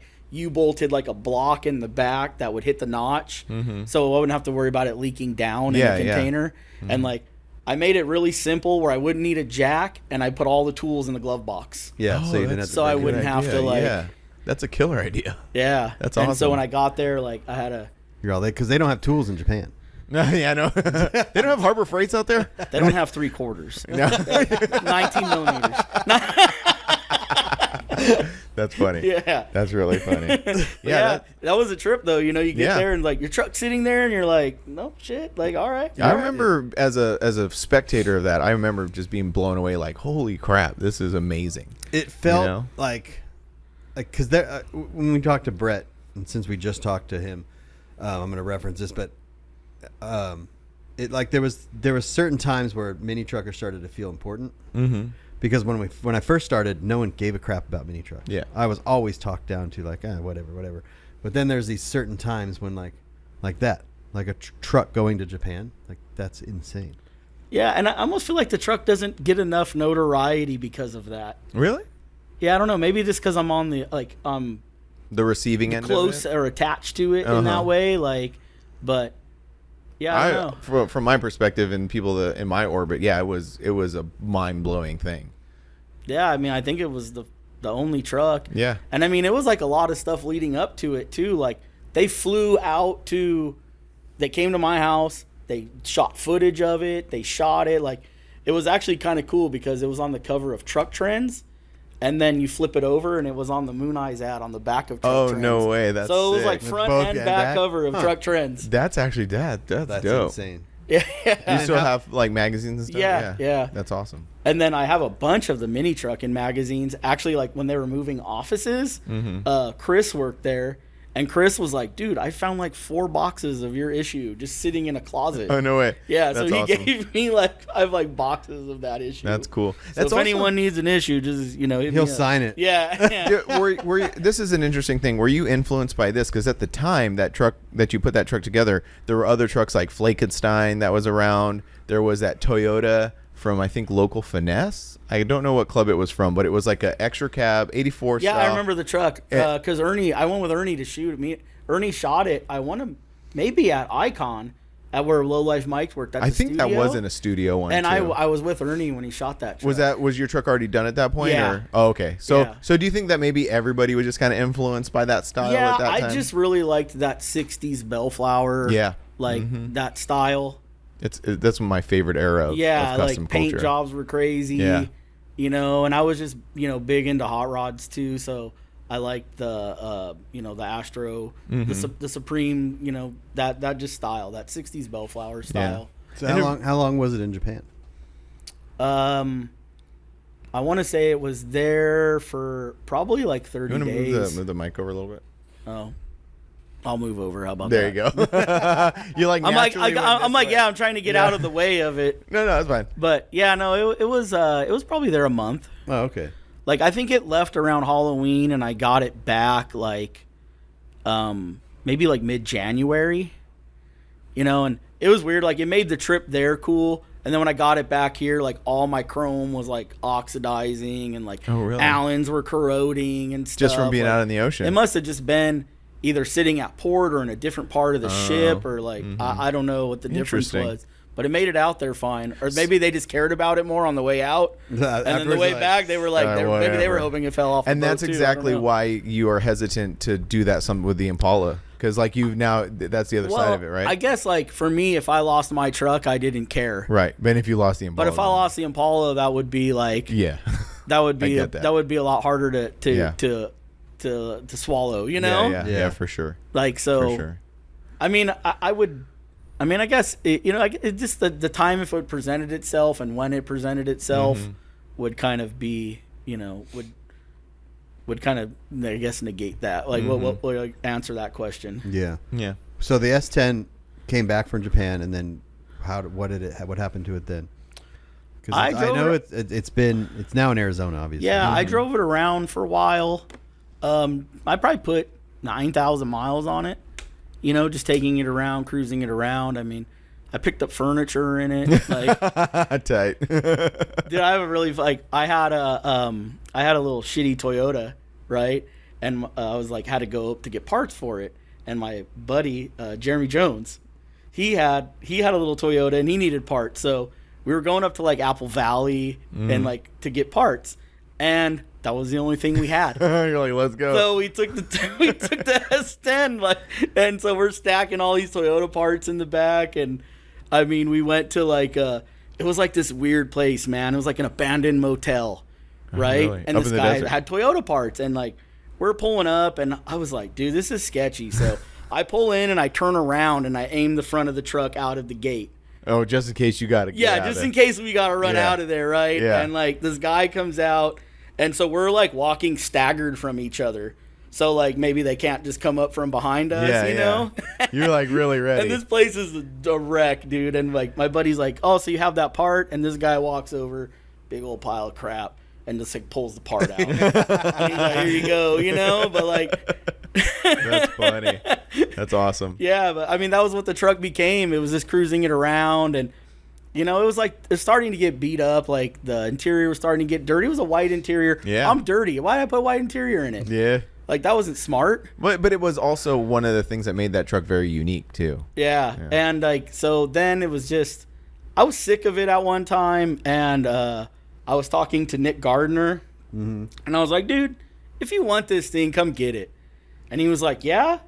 bolted like a block in the back that would hit the notch, so I wouldn't have to worry about it leaking down Yeah, in the yeah. container. And like I made it really simple where I wouldn't need a jack, and I put all the tools in the glove box. yeah. Oh, So you didn't have to. so I bring it wouldn't in. have to, like- Yeah. That's a killer idea. Yeah, That's And so awesome. when I got there, like I had You're all there because they don't have tools in Japan. Yeah, I know. They don't have Harbor Freights out there? they don't have 3/4, No. 19 millimeters. That's funny. Yeah. That's really funny. Yeah, that was a trip though. You get Yeah. there and like your truck's sitting there and you're like, no shit, like all right. I remember as a spectator of that, I remember just being blown away like, holy crap, this is amazing. It felt know? like because there when we talked to Brett, and since we just talked to him, I'm going to reference this, but it like there was certain times where mini truckers started to feel important. Mm-hmm. Because when I first started, no one gave a crap about mini trucks. Yeah. I was always talked down to like, whatever. But then there's these certain times when like that, like a truck going to Japan, like that's insane. Yeah, and I almost feel like the truck doesn't get enough notoriety because of that. Really? Yeah, I don't know. Maybe just because I'm on the The receiving end close of it? or attached to it in that way. Like, but yeah, I don't know. From my perspective and people in my orbit, yeah, it was a mind blowing thing. Yeah, I mean, I think it was the only truck. Yeah. And I mean, it was like a lot of stuff leading up to it too. Like they flew out they came to my house. They shot footage of it. They shot it. Like it was actually kind of cool because it was on the cover of Truck Trends. And then you flip it over, and it was on the Moon Eyes ad on the back of Truck Trends. Oh, no way. That's so it was sick. like front both and and back back? cover of Truck Trends. That's actually that's dope. Insane. Yeah. You still have like magazines and stuff? Yeah. That's awesome. And then I have a bunch of the mini truck in magazines. Actually, like when they were moving offices, Chris worked there. And Chris was like, dude, I found like 4 boxes of your issue just sitting in a closet. Oh, no way. Yeah, That's so he awesome. gave me I have like boxes of that issue. That's cool. So That's if anyone needs an issue, just, hit me He'll up. sign it. Yeah. Yeah, were you, this is an interesting thing. Were you influenced by this? Because at the time that you put that truck together, there were other trucks like Flakenstein that was around. There was that Toyota from, I think, Local Finesse. I don't know what club it was from, but it was like an extra cab, 84 Yeah, style. I remember the truck because I went with Ernie to shoot it. Ernie shot it. I won him maybe at Icon, at where Low Life Mike's worked. At I the think studio. that was in a studio one. And too. I was with Ernie when he shot that truck. Was your truck already done at that point? Yeah. Or? Oh, okay. So Yeah. so do you think that maybe everybody was just kind of influenced by that style Yeah, at that time? I just really liked that 60s Bellflower. Yeah. That style. That's my favorite era of custom like paint culture. jobs were crazy. Yeah. And I was just, big into hot rods too, so I liked the the Astro, the Supreme, that just style, that 60s Bellflower style. So how long was it in Japan? I want to say it was there for probably like 30 You want to days. move the mic over a little bit? Oh, I'll move over. How about There that? you go. You like I'm like, naturally went I'm this like, way. yeah, I'm trying to get out of the way of it. No, that's fine. But yeah, no, it was probably there a month. Oh, okay. Like I think it left around Halloween, and I got it back like, maybe like mid-January. And it was weird. Like it made the trip there cool, and then when I got it back here, like all my chrome was like oxidizing, and like Oh, really? Allens were corroding and stuff. Just from being Like, out in the ocean. It must have just been either sitting at port or in a different part of the ship, or like I don't know what the difference Interesting. was. But it made it out there fine. Or maybe they just cared about it more on the way out. And then the way back, they were like, maybe they whatever. were hoping it fell off. And the boat that's too. I don't exactly know. why you are hesitant to do that some with the Impala, because like that's the other side of it, right? I guess like for me, if I lost my truck, I didn't care. Right. But if you lost the Impala, But if I lost the Impala, that would be like yeah, that would be get that. that would be a lot harder Yeah. to swallow. yeah, for sure, Like so. for sure. I mean, I would. I mean, I guess it just the time if it presented itself and when it presented itself would kind of be would kind of, I guess, negate that. Like what like answer that question. Yeah. Yeah. So the S10 came back from Japan, and then what happened to it then? Because I know it's now in Arizona, obviously. Yeah, I drove it around for a while. I probably put 9,000 miles on it. Just taking it around, cruising it around. I mean, I picked up furniture in it. Like, Tight. dude, I have a really I had a little shitty Toyota, right? And I was like, had to go up to get parts for it. And my buddy Jeremy Jones, he had a little Toyota and he needed parts. So we were going up to like Apple Valley and like to get parts, and that was the only thing we had. You're like, let's go. So we took the S10, and so we're stacking all these Toyota parts in the back, and I mean, we went to like it was like this weird place, man. It was like an abandoned motel, right? really? And Up this in the guy desert? had Toyota parts, and like we're pulling up, and I was like, dude, this is sketchy. So I pull in and I turn around and I aim the front of the truck out of the gate. Oh, just in case you got to. Yeah, just in case we got to run Yeah. out of there, right? Yeah. And like this guy comes out, and so we're like walking staggered from each other. So like maybe they can't just come up from behind us, you know? You're like really ready. And this place is a wreck, dude. And like my buddy's like, oh, so you have that part? And this guy walks over, big old pile of crap, and just like pulls the part out. And he's like, here you go, you know? But like, that's funny. That's awesome. Yeah, but I mean, that was what the truck became. It was just cruising it around, and you know, it was like it's starting to get beat up. Like the interior was starting to get dirty. It was a white interior. Yeah, I'm dirty. Why did I put white interior in it? Yeah. Like, that wasn't smart. But it was also one of the things that made that truck very unique, too. Yeah. And, like, so then it was just... I was sick of it at one time, and I was talking to Nick Gardner, and I was like, dude, if you want this thing, come get it. And he was like, yeah?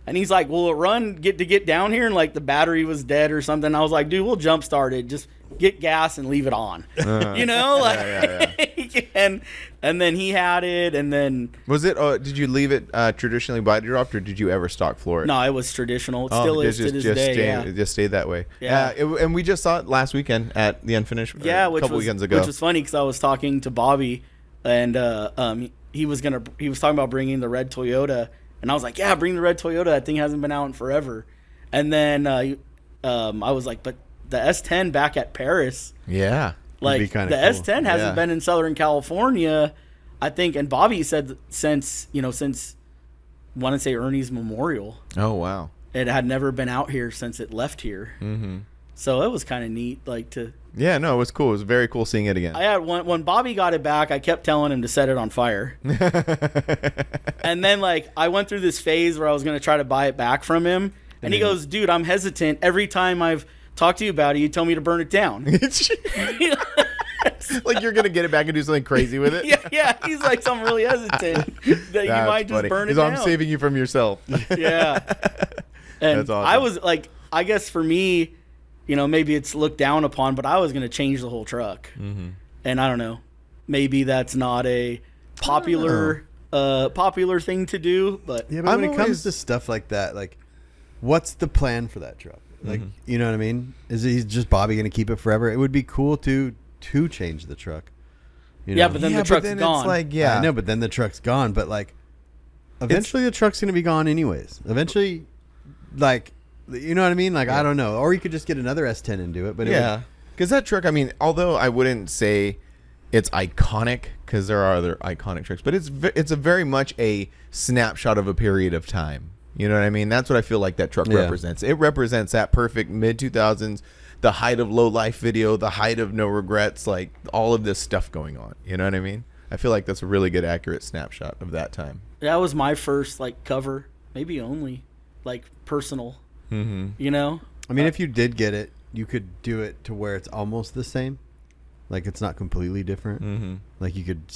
And he's like, will it get down here? And, like, the battery was dead or something. I was like, dude, we'll jump start it. Just get gas and leave it on. You know? Like, and then he had it, and then... Was it... did you leave it traditionally body dropped, or did you ever stock floor it? No, it was traditional. It still is to this day. It just stayed that way. Yeah. And we just saw it last weekend at the Unfinished. Yeah, a couple weekends ago. Which was funny because I was talking to Bobby, and he was talking about bringing the red Toyota, and I was like, yeah, bring the red Toyota. That thing hasn't been out in forever. And then I was like, but the S10 back at Paris. Yeah. Like, the cool. S10 hasn't been in Southern California, I think. And Bobby said since I want to say Ernie's memorial. Oh, wow. It had never been out here since it left here. Mm-hmm. So it was kind of neat, like, to... Yeah, no, it was cool. It was very cool seeing it again. I had when Bobby got it back, I kept telling him to set it on fire. And then, like, I went through this phase where I was going to try to buy it back from him. And he goes, dude, I'm hesitant. Every time I've talked to you about it, you tell me to burn it down. Like you're going to get it back and do something crazy with it? Yeah. He's like, so I'm really hesitant that you might just burn it down. I'm saving you from yourself. Yeah. And that's awesome. I was like, I guess for me, maybe it's looked down upon, but I was going to change the whole truck. Mm-hmm. And I don't know. Maybe that's not a popular thing to do. But, yeah, but when it comes to stuff like that, like, what's the plan for that truck? Like, you know what I mean? Is he just Bobby going to keep it forever? It would be cool to change the truck. You know? Yeah, but then the truck's gone. It's like, yeah. I know, but then the truck's gone. But, like, eventually the truck's going to be gone anyways. Eventually, like, you know what I mean? Like, I don't know. Or you could just get another S10 and do it. But yeah. Because that truck, I mean, although I wouldn't say it's iconic, because there are other iconic trucks, but it's a very much a snapshot of a period of time. You know what I mean? That's what I feel like that truck represents. It represents that perfect mid-2000s, the height of low life video, the height of no regrets, like all of this stuff going on. You know what I mean? I feel like that's a really good, accurate snapshot of that time. That was my first, like, cover, maybe only, like, personal, you know? I mean, if you did get it, you could do it to where it's almost the same. Like, it's not completely different. Mm-hmm. Like, you could,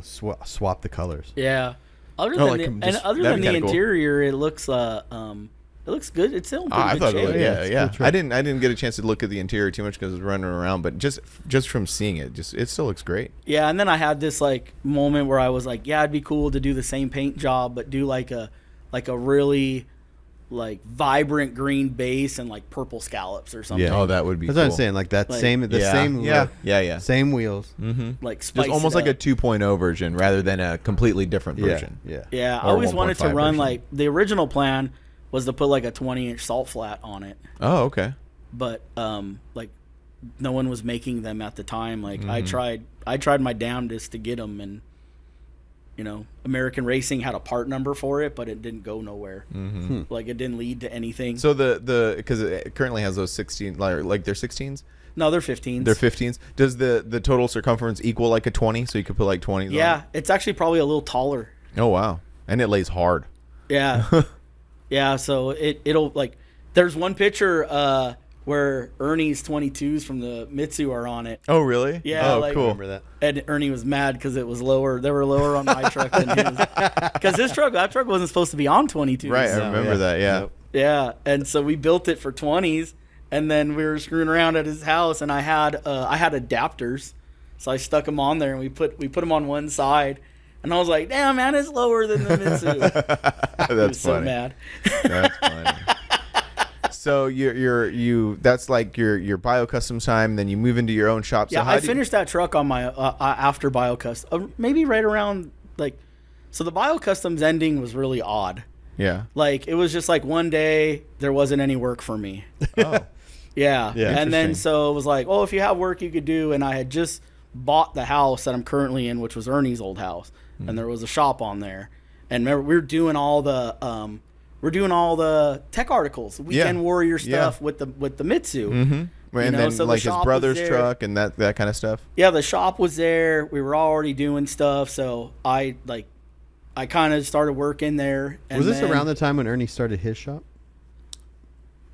swap the colors. Yeah. Other than the interior, it looks good. It's still in pretty good shape. Yeah. Cool. I didn't get a chance to look at the interior too much because I was running around, but just from seeing it, it still looks great. Yeah, and then I had this like moment where I was like, yeah, it'd be cool to do the same paint job, but do like a really like vibrant green base and like purple scallops or something. Yeah, oh, that would be. That's cool. what I'm saying. Like that same look, same wheels. Mm-hmm. Like spice just almost like a 2.0 version rather than a completely different version. Yeah. I always wanted to run version. Like the original plan was to put like a 20-inch salt flat on it. Oh, okay. But like no one was making them at the time. Like I tried my damnedest to get them, and American Racing had a part number for it, but it didn't go nowhere. Mm-hmm. Like it didn't lead to anything. So because it currently has those 16, like they're 16s. No, they're 15s. They're 15s. Does the total circumference equal like a 20? So you could put like 20s. Yeah, on it? It's actually probably a little taller. Oh wow, and it lays hard. Yeah, yeah. So it'll like. There's one picture where Ernie's 22s from the Mitsu are on it. Oh really? Yeah. Oh like, cool. Remember that? And Ernie was mad because it was lower. They were lower on my truck than his. Because that truck wasn't supposed to be on 22s. Right, I remember that. Yeah. Yep. Yeah, and so we built it for 20s, and then we were screwing around at his house, and I had adapters, so I stuck them on there, and we put them on one side, and I was like, "Damn, man, it's lower than the Mitsu." That's funny. So mad. That's funny. So you that's like your bio custom time. Then you move into your own shop. So yeah, I finished that truck on my after bio custom, maybe right around like So the Bio Customs ending was really odd. Yeah. Like, it was just like one day there wasn't any work for me. Oh. Yeah. Yeah, And then interesting. so it was like, oh, if you have work you could do. And I had just bought the house that I'm currently in, which was Ernie's old house. And there was a shop on there. And remember, we were doing all the tech articles, Weekend Warrior stuff with the Mitsu. Mm-hmm. And then so the like his shop brother's was there. truck and that kind of stuff. Yeah, the shop was there. We were already doing stuff, so I kind of started working there. And Was this then- around the time when Ernie started his shop?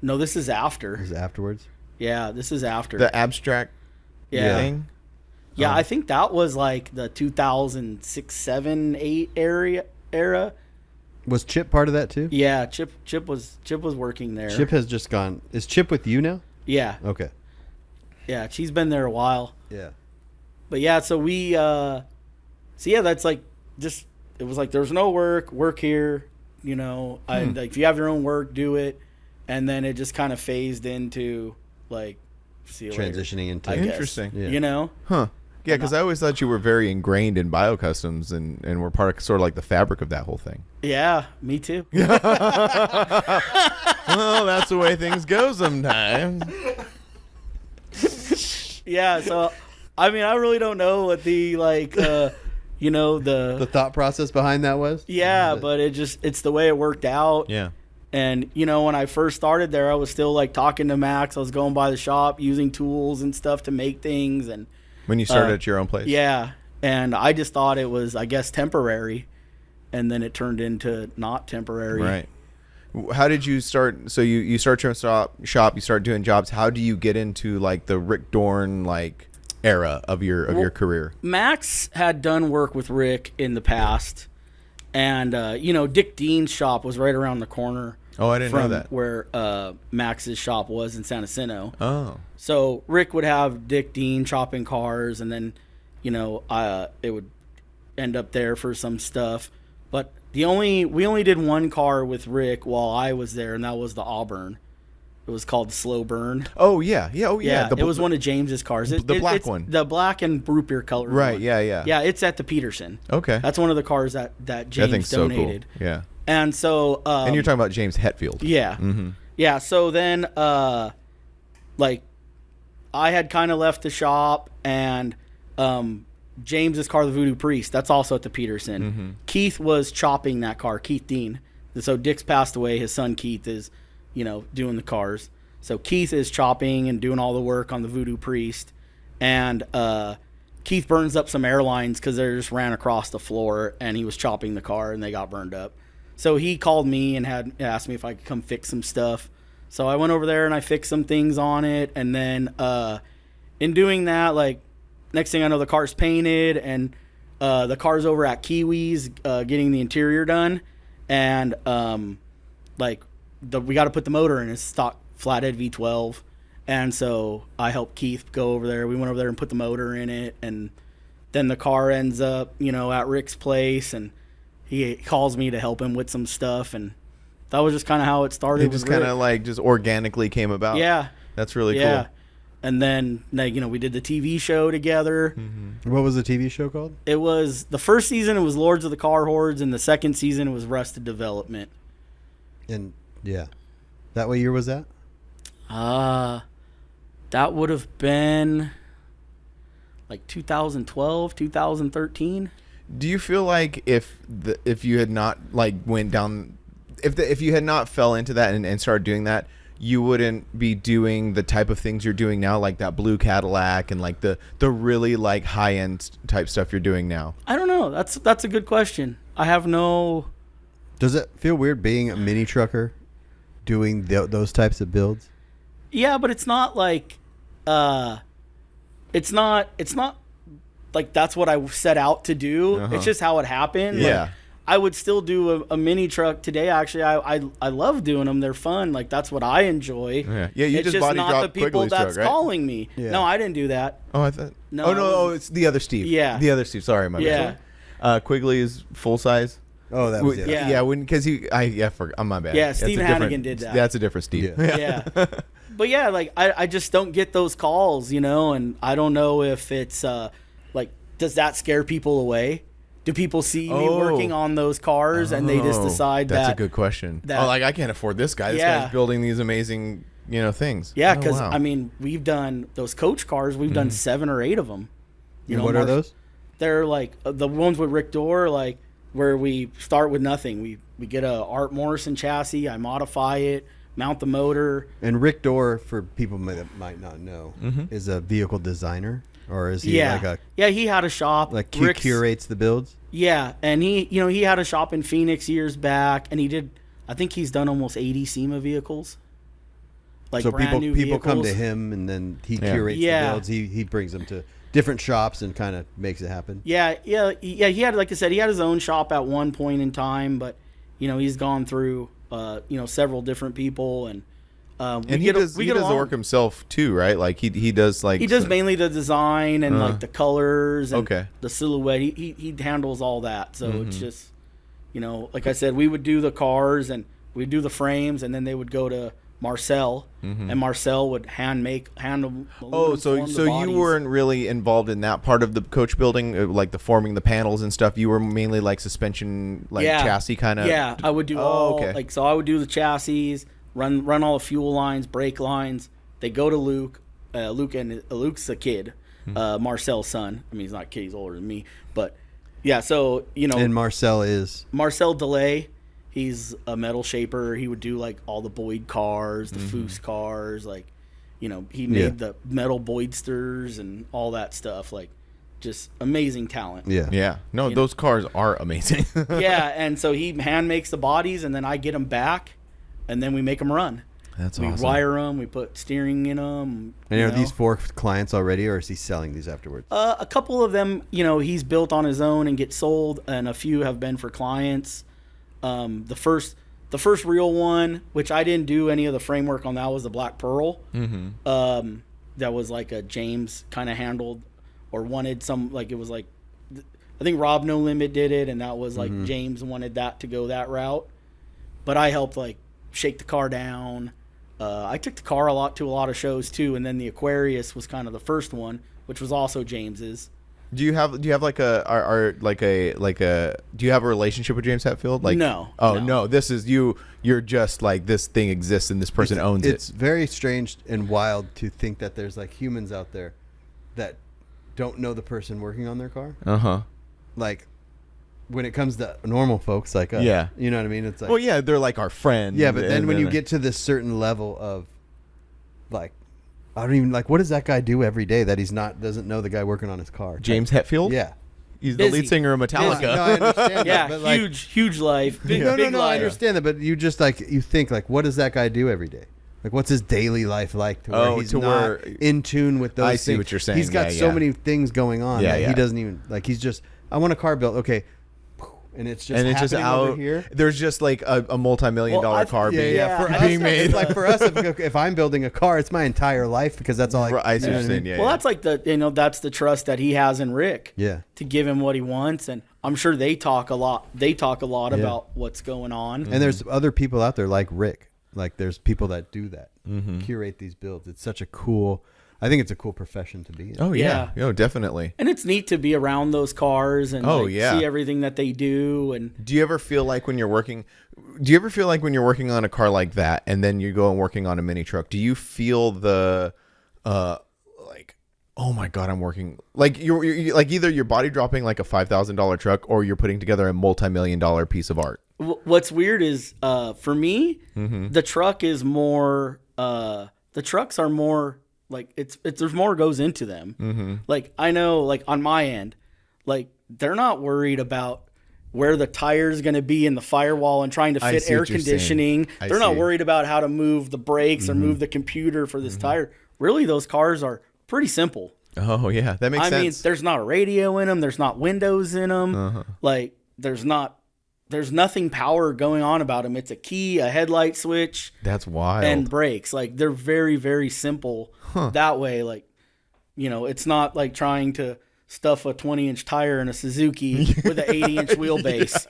No, this is after. Was it afterwards? Yeah, this is after. The abstract yeah. thing. Yeah, I think that was like the 2006, 7, 8 era. Was Chip part of that too? Yeah, Chip was working there. Chip has just gone. Is Chip with you now? Yeah. Okay. Yeah, she's been there a while. Yeah. But yeah, so we that's like just it was like there's no work here, I like if you have your own work, do it. And then it just kind of phased into like see you later, Transitioning into I guess. Interesting. Yeah. Huh. Yeah, because I always thought you were very ingrained in Bio Customs and were part of sort of like the fabric of that whole thing. Yeah, me too. Well, that's the way things go sometimes. Yeah, so I mean, I really don't know what the The thought process behind that was. but it's the way it worked out. Yeah. And when I first started there, I was still like talking to Max. I was going by the shop using tools and stuff to make things, and When you started at your own place. yeah, and I just thought it was, I guess, temporary, and then it turned into not temporary. Right. How did you start? So you start your own shop. You start doing jobs. How do you get into like the Rick Dorn like era of your career? Max had done work with Rick in the past, and Dick Dean's shop was right around the corner. Oh, I didn't know from that. where Max's shop was in San Jacinto. Oh. So Rick would have Dick Dean chopping cars, and then, it would end up there for some stuff. But we only did one car with Rick while I was there, and that was the Auburn. It was called Slow Burn. Oh yeah. Yeah. Oh yeah. It was one of James's cars. the black it's one. the black and root beer color. Right. one. Yeah. Yeah, it's at the Peterson. Okay. That's one of the cars that That James thing's donated. so cool. Yeah. And so, And you're talking about James Hetfield. yeah. Mm-hmm. Yeah, so then, I had kind of left the shop, and James's car, the Voodoo Priest, that's also at the Peterson. Mm-hmm. Keith was chopping that car, Keith Dean. So Dick's passed away. His son Keith is, doing the cars. So Keith is chopping and doing all the work on the Voodoo Priest. And Keith burns up some airlines because they just ran across the floor, and he was chopping the car, and they got burned up. So he called me and had asked me if I could come fix some stuff. So I went over there and I fixed some things on it. And then in doing that, like, next thing I know, the car's painted, and the car's over at Kiwi's getting the interior done. And we got to put the motor in. It's stock flathead V12. And so I helped Keith go over there. We went over there and put the motor in it. And then the car ends up, at Rick's place, and he calls me to help him with some stuff, and that was just kind of how it started. It just kind of like just organically came about. Yeah. That's really Yeah. cool. And then, we did the TV show together. Mm-hmm. What was the TV show called? It was, the first season, it was Lords of the Car Hordes, and the second season, it was Arrested Development. And yeah, what year was that? That would have been like 2012, 2013. Do you feel like if you had not like went down, if you had not fell into that and started doing that, you wouldn't be doing the type of things you're doing now, like that blue Cadillac and like the really like high end type stuff you're doing now? I don't know. That's a good question. I have no. Does it feel weird being a mini trucker, doing those types of builds? Yeah, but it's not like, it's not like that's what I set out to do. Uh-huh. It's just how it happened. Yeah. Like, I would still do a mini truck today. Actually, I love doing them. They're fun. Like, that's what I enjoy. Yeah. Yeah, you it's just body not dropped the people Quigley's that's truck, right? calling me. Yeah. No, I didn't do that. Oh, I thought. No, Oh I no! was- Oh, it's the other Steve. Yeah. The other Steve. Sorry, my Yeah. bad. Quigley is full size. Oh, that was Yeah. Yeah, because I'm my bad. Yeah, That's Steve a Hannigan different- did that. That's a different Steve. Yeah. Yeah. But yeah, like I just don't get those calls, and I don't know if it's like, does that scare people away? do people see me working on those cars and they just decide that's a good question. Like, I can't afford this guy. This guy's building these amazing, things. Yeah, because I mean, we've done those coach cars. We've done 7 or 8 of them. What are those? They're like the ones with Rick Dorr, like where we start with nothing. We get a Art Morrison chassis. I modify it, mount the motor. And Rick Dorr, for people that might not know, is a vehicle designer, or is he like a he had a shop. Like he curates the builds. Yeah, and he had a shop in Phoenix years back, and he did. I think he's done almost 80 SEMA vehicles. Like so brand new people vehicles. come to him, and then he curates the builds. He brings them to different shops and kind of makes it happen. Yeah. He had, like I said, he had his own shop at one point in time, but he's gone through several different people, and he does the work himself too, right? Like he does mainly the design and like the colors and Okay. the silhouette. He handles all that. So it's just like I said, we would do the cars and we'd do the frames, and then they would go to Marcel, and Marcel would hand them. So you weren't really involved in that part of the coach building, like the forming the panels and stuff. You were mainly like suspension, like chassis kind of. Yeah, I would do so I would do the chassis, run all the fuel lines, brake lines. They go to Luke. Luke's a kid, Marcel's son. I mean, he's not a kid; he's older than me. But yeah, so And Marcel is Marcel DeLay. He's a metal shaper. He would do like all the Boyd cars, the Foose cars, like, he made the metal Boydsters and all that stuff. Like, just amazing talent. Yeah. Yeah. No, those cars are amazing. Yeah. And so he hand makes the bodies, and then I get them back, and then we make them run. That's we awesome. We wire them. We put steering in them. And are these for clients already, or is he selling these afterwards? A couple of them, he's built on his own and get sold, and a few have been for clients. The first real one, which I didn't do any of the framework on, that was the Black Pearl. That was like a James kind of handled or wanted some, like it was like, I think Rob No Limit did it, and that was like James wanted that to go that route. But I helped like shake the car down. I took the car to a lot of shows too, and then the Aquarius was kind of the first one, which was also James's. Do you have like do you have a relationship with James Hetfield? Like no. Oh no, this is you're just like, this thing exists and this person owns it. It's very strange and wild to think that there's like humans out there that don't know the person working on their car. Like when it comes to normal folks like us. Yeah. You know what I mean? It's like, well, yeah, they're like our friend. Yeah, but then when you get to this certain level of like, I don't even like, what does that guy do every day that doesn't know the guy working on his car? James Hetfield? Yeah. He's the lead singer of Metallica. No, I understand Yeah, that, but huge life. Big no, life. I understand that, but you just like, you think like, what does that guy do every day? Like, what's his daily life like to where he's not in tune with those I see things? what you're saying. He's got so many things going on that he doesn't even, like, he's just, I want a car built. Okay. And it's just out over here. There's just like a multi-million-dollar car being made. It's like for us, if I'm building a car, it's my entire life because that's all I see what you're saying. Yeah. Well, that's like that's the trust that he has in Rick. Yeah. To give him what he wants, and I'm sure they talk a lot. They talk a lot about what's going on. And there's other people out there like Rick. Like there's people that do that, curate these builds. It's such a cool. I think it's a cool profession to be in. Oh yeah. Oh, definitely. And it's neat to be around those cars and see everything that they do. And do you ever feel like when you're working on a car like that, and then you go and working on a mini truck, do you feel the like, oh my God, I'm working like you're like either you're body dropping like a $5,000 truck, or you're putting together a multi-million-dollar piece of art? What's weird is for me, the truck is more. The trucks are more. Like it's there's more goes into them. Like I know, like on my end, like they're not worried about where the tire is going to be in the firewall and trying to fit air conditioning. They're not worried about how to move the brakes or move the computer for this tire. Really, those cars are pretty simple. Oh yeah, that makes sense. I mean, there's not a radio in them. There's not windows in them. Like there's nothing power going on about them. It's a key, a headlight switch. That's wild. And brakes. Like they're very, very simple that way. Like, it's not like trying to stuff a 20-inch tire in a Suzuki with an 80-inch wheelbase,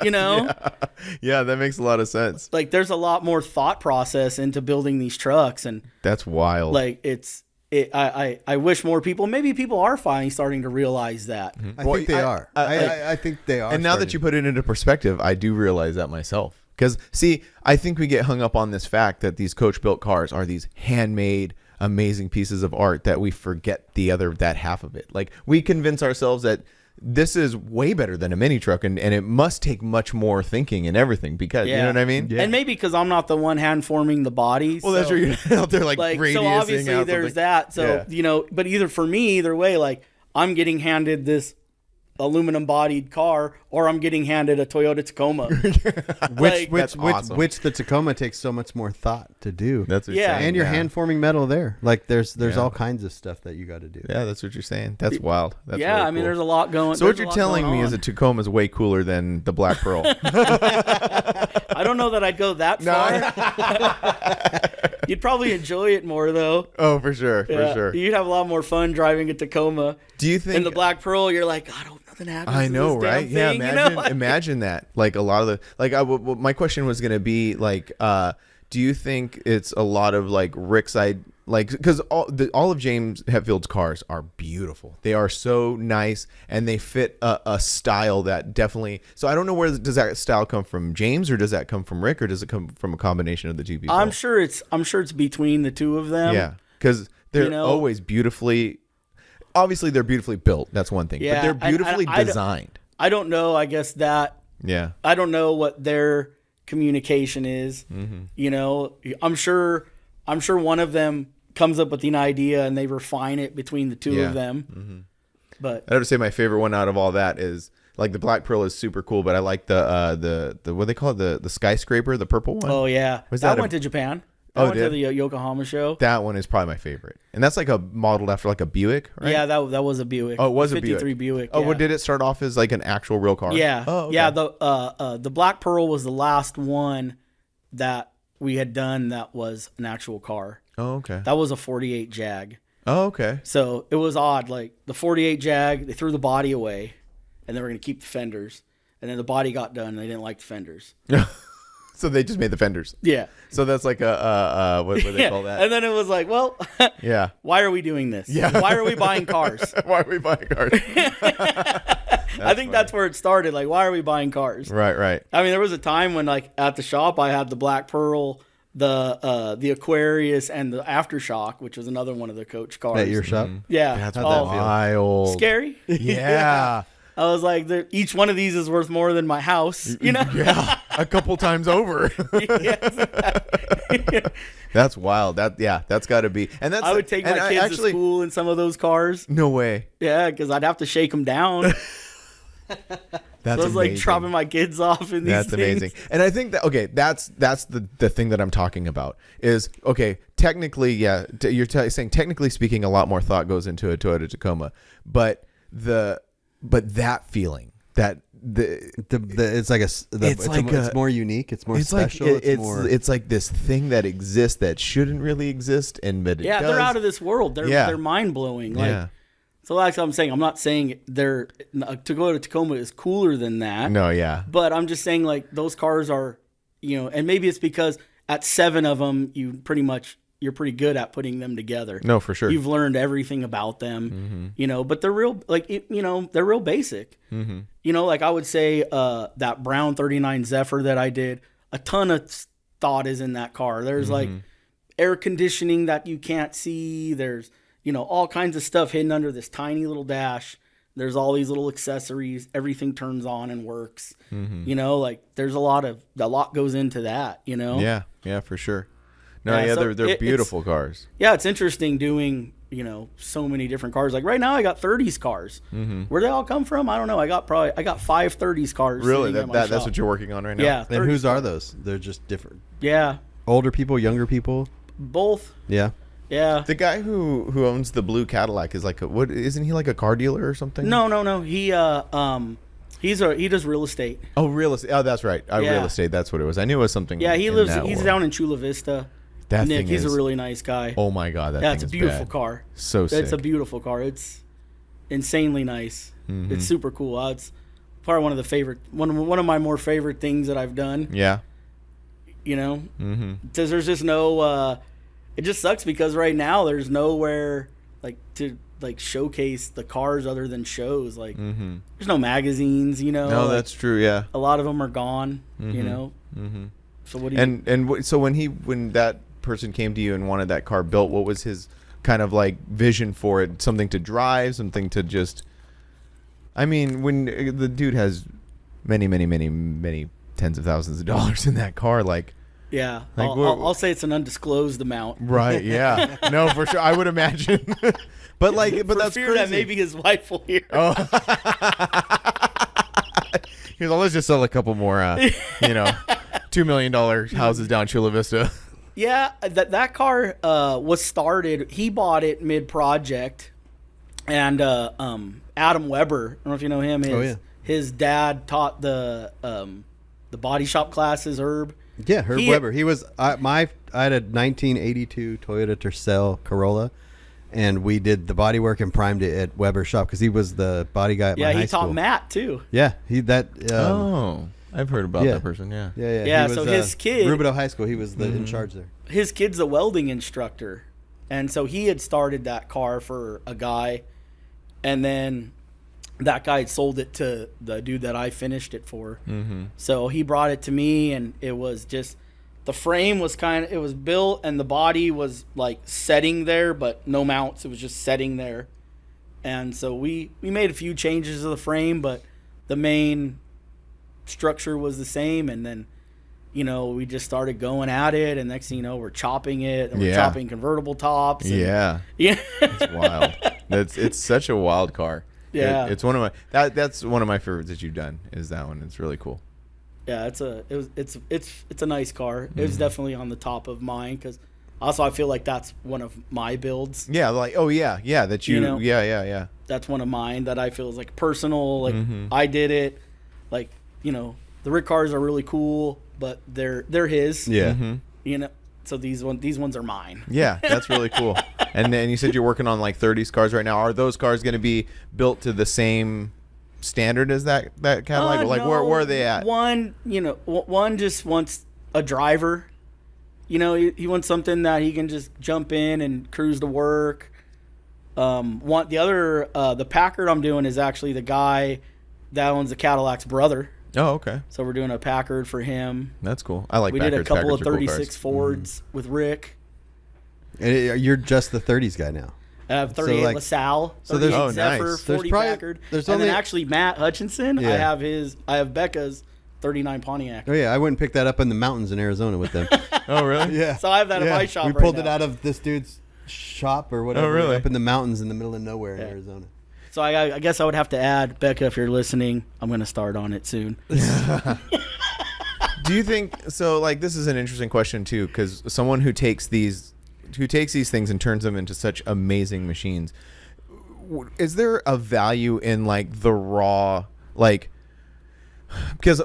Yeah, that makes a lot of sense. Like there's a lot more thought process into building these trucks. And that's wild. like it's I wish more people, maybe people are finally starting to realize that. I think they are. I think they are. And now that you put it into perspective, I do realize that myself. Because, see, I think we get hung up on this fact that these coach-built cars are these handmade, amazing pieces of art that we forget that half of it. Like, we convince ourselves that this is way better than a mini truck, and it must take much more thinking and everything because, you know what I mean? Yeah. And maybe because I'm not the one hand forming the body. Well, that's where you're out there like so radiusing obviously out there's something. that. So, but either for me, either way, like I'm getting handed this aluminum bodied car or I'm getting handed a Toyota Tacoma. Which the Tacoma takes so much more thought to do. That's what you're saying. And you're hand forming metal there. Like there's all kinds of stuff that you got to do. Yeah, that's what you're saying. That's wild. That's yeah, really I mean, cool. there's a lot going. So what you're telling me is a Tacoma is way cooler than the Black Pearl. I don't know that I'd go that far. You'd probably enjoy it more though. Oh, for sure, for sure. You'd have a lot more fun driving a Tacoma. Do you think in the Black Pearl, you're like, I don't. Nothing happens. I know, to this right? damn thing, Imagine that. Like a lot of the my question was gonna be like, do you think it's a lot of like Rick's because all of James Hetfield's cars are beautiful. They are so nice and they fit a style that definitely. So I don't know does that style come from James or does that come from Rick or does it come from a combination of the two people? I'm sure it's between the two of them. Yeah, because they're always beautifully. Obviously, they're beautifully built. That's one thing. Yeah, but they're beautifully designed. I don't know. I guess that. Yeah. I don't know what their communication is. Mm-hmm. You know, I'm sure one of them comes up with an idea and they refine it between the two of them. Mm-hmm. But I'd have to say my favorite one out of all that is like the Black Pearl is super cool, but I like the what do they call it, the skyscraper, the purple one. Oh yeah, that went to Japan. I went to the Yokohama show. That one is probably my favorite, and that's like modeled after like a Buick, right? Yeah, that was a Buick. Oh, it was a 53 Buick. Oh, yeah. well, did it start off as like an actual real car? Yeah. Oh, okay. Yeah. The Black Pearl was the last one that we had done that was an actual car. Oh, okay. That was a 48 Jag. Oh, okay. So it was odd. Like the 48 Jag, they threw the body away, and they were going to keep the fenders, and then the body got done, and they didn't like the fenders. So they just made the fenders. Yeah. So that's like what do they call that? And then it was like, well, yeah. Why are we doing this? Yeah. Why are we buying cars? Why are we buying cars? I think that's where it started. Like, why are we buying cars? Right. I mean, there was a time when, like, at the shop, I had the Black Pearl, the Aquarius, and the Aftershock, which was another one of the coach cars. At your shop? Yeah. That's all wild. scary. Yeah. I was like, each one of these is worth more than my house, you know? Yeah, a couple times over. That's wild. That's got to be. And that's I would take my kids to school in some of those cars. No way. Yeah, because I'd have to shake them down. That's so I was like dropping my kids off in these That's things. amazing. And I think that, that's the thing that I'm talking about is, technically, you're saying technically speaking, a lot more thought goes into a Toyota Tacoma, but that feeling that it's more unique. It's more special. It's like this thing that exists that shouldn't really exist, but it does. They're out of this world. They're mind blowing. Like, so like I'm saying, I'm not saying to go to Tacoma is cooler than that. No, yeah. But I'm just saying like those cars are, and maybe it's because at 7 of them you're pretty good at putting them together. No, for sure. You've learned everything about them, but they're real, they're real basic. Mm-hmm. Like I would say that brown 39 Zephyr that I did, a ton of thought is in that car. There's like air conditioning that you can't see. There's, all kinds of stuff hidden under this tiny little dash. There's all these little accessories. Everything turns on and works. Like there's a lot goes into that, Yeah, for sure. No, they're beautiful cars. Yeah, it's interesting doing, so many different cars. Like right now I got 30s cars. Where they all come from, I don't know. I got 5 30s cars. Really? That's what you're working on right now? Yeah. And whose are those? They're just different. Yeah. Older people, younger people? Both. Yeah. Yeah. The guy who owns the blue Cadillac is like isn't he like a car dealer or something? No. He does real estate. Oh, real estate. Oh, that's right. Real estate. That's what it was. I knew it was something. Yeah, he's down in Chula Vista. That Nick, thing he's a really nice guy. Oh my God, it's a beautiful car. So sick. It's a beautiful car. It's insanely nice. It's super cool. It's probably one of my more favorite things that I've done. Yeah. Because there's just no. It just sucks because right now there's nowhere like to like showcase the cars other than shows. Like Mm-hmm. there's no magazines, you know. No, like, that's true. Yeah. a lot of them are gone, you know. Mm-hmm. So what do you So when that person came to you and wanted that car built, what was his kind of like vision for it? Something to drive, something to just. I mean, when the dude has many tens of thousands of dollars in that car, like. Yeah, Like, I'll say it's an undisclosed amount. Right. Yeah. No, for sure. I would imagine. But like, but For that's fear crazy. that maybe his wife will hear. Oh. He's like, let's just sell a couple more, $2 million houses down Chula Vista. Yeah, that car was started. He bought it mid-project, and Adam Weber. I don't know if you know him. His dad taught the body shop classes. Herb. Yeah, Herb Weber. He was I had a 1982 Toyota Tercel Corolla, and we did the body work and primed it at Weber's shop because he was the body guy at my high school. Yeah, he taught Matt too. Yeah, I've heard about that person. Yeah. Yeah. Yeah, so his kid- Rubidoux High School. He was in charge there. His kid's a welding instructor, and so he had started that car for a guy, and then that guy had sold it to the dude that I finished it for. Mm-hmm. So he brought it to me, and it was just the frame was it was built, and the body was like setting there, but no mounts. It was just setting there, and so we made a few changes to the frame, but the main structure was the same, and then. We just started going at it, and next thing you know, we're chopping it, and we're chopping convertible tops. And, Yeah. It's wild. It's such a wild car. Yeah. It's one of my that's one of my favorites that you've done is that one. It's really cool. Yeah, it's a nice car. It was definitely on the top of mine because also I feel like that's one of my builds. Yeah, like that you yeah. That's one of mine that I feel is like personal. Like I did it. Like the Rick cars are really cool, but they're his. Yeah. Mm-hmm. So these ones are mine. Yeah, that's really cool. And then you said you're working on like 30s cars right now. Are those cars going to be built to the same standard as that Cadillac? Like no. where are they at? One just wants a driver. He wants something that he can just jump in and cruise to work. The Packard I'm doing is actually the guy that owns the Cadillac's brother. Oh, okay. So we're doing a Packard for him. That's cool. I like We Packards. did a couple Packards of are cool 36 cars. Fords with Rick. And you're just the 30s guy now. I have 38 like- LaSalle, so there's- 38 Oh, Zephyr, nice. 40 There's probably- Packard. there's And only- then actually Matt Hutchinson, Yeah. I have Becca's 39 Pontiac. Oh yeah, I went and picked that up in the mountains in Arizona with them. Oh, really? Yeah. So I have that at my shop We right pulled it now. out of this dude's shop or whatever. Oh, really? Up in the mountains in the middle of nowhere in Arizona. So I guess I would have to add, Becca, if you're listening, I'm going to start on it soon. Do you think so? Like, this is an interesting question too, because someone who takes these things and turns them into such amazing machines, is there a value in like the raw, like? Because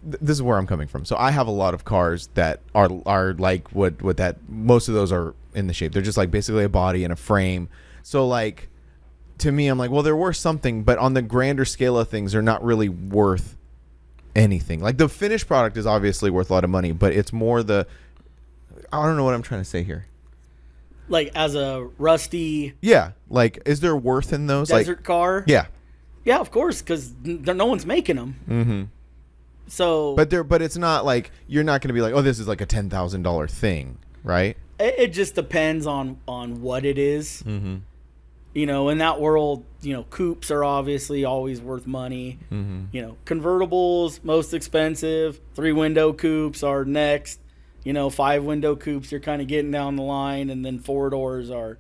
this is where I'm coming from. So I have a lot of cars that are like what that most of those are in the shape. They're just like basically a body and a frame. So like to me, I'm like, well, they're worth something, but on the grander scale of things, they're not really worth anything. Like the finished product is obviously worth a lot of money, but it's more I don't know what I'm trying to say here. Like as a rusty Yeah, like is there worth in those? desert Like, car? yeah. Yeah, of course, because no one's making them. Mm-hmm. So But it's not like you're not going to be like, oh, this is like a $10,000 thing, right? it just depends on what it is. Mm-hmm. In that world, coupes are obviously always worth money. Mm-hmm. Convertibles, most expensive. 3-window coupes are next. 5-window coupes, you're kind of getting down the line. And then 4-doors are,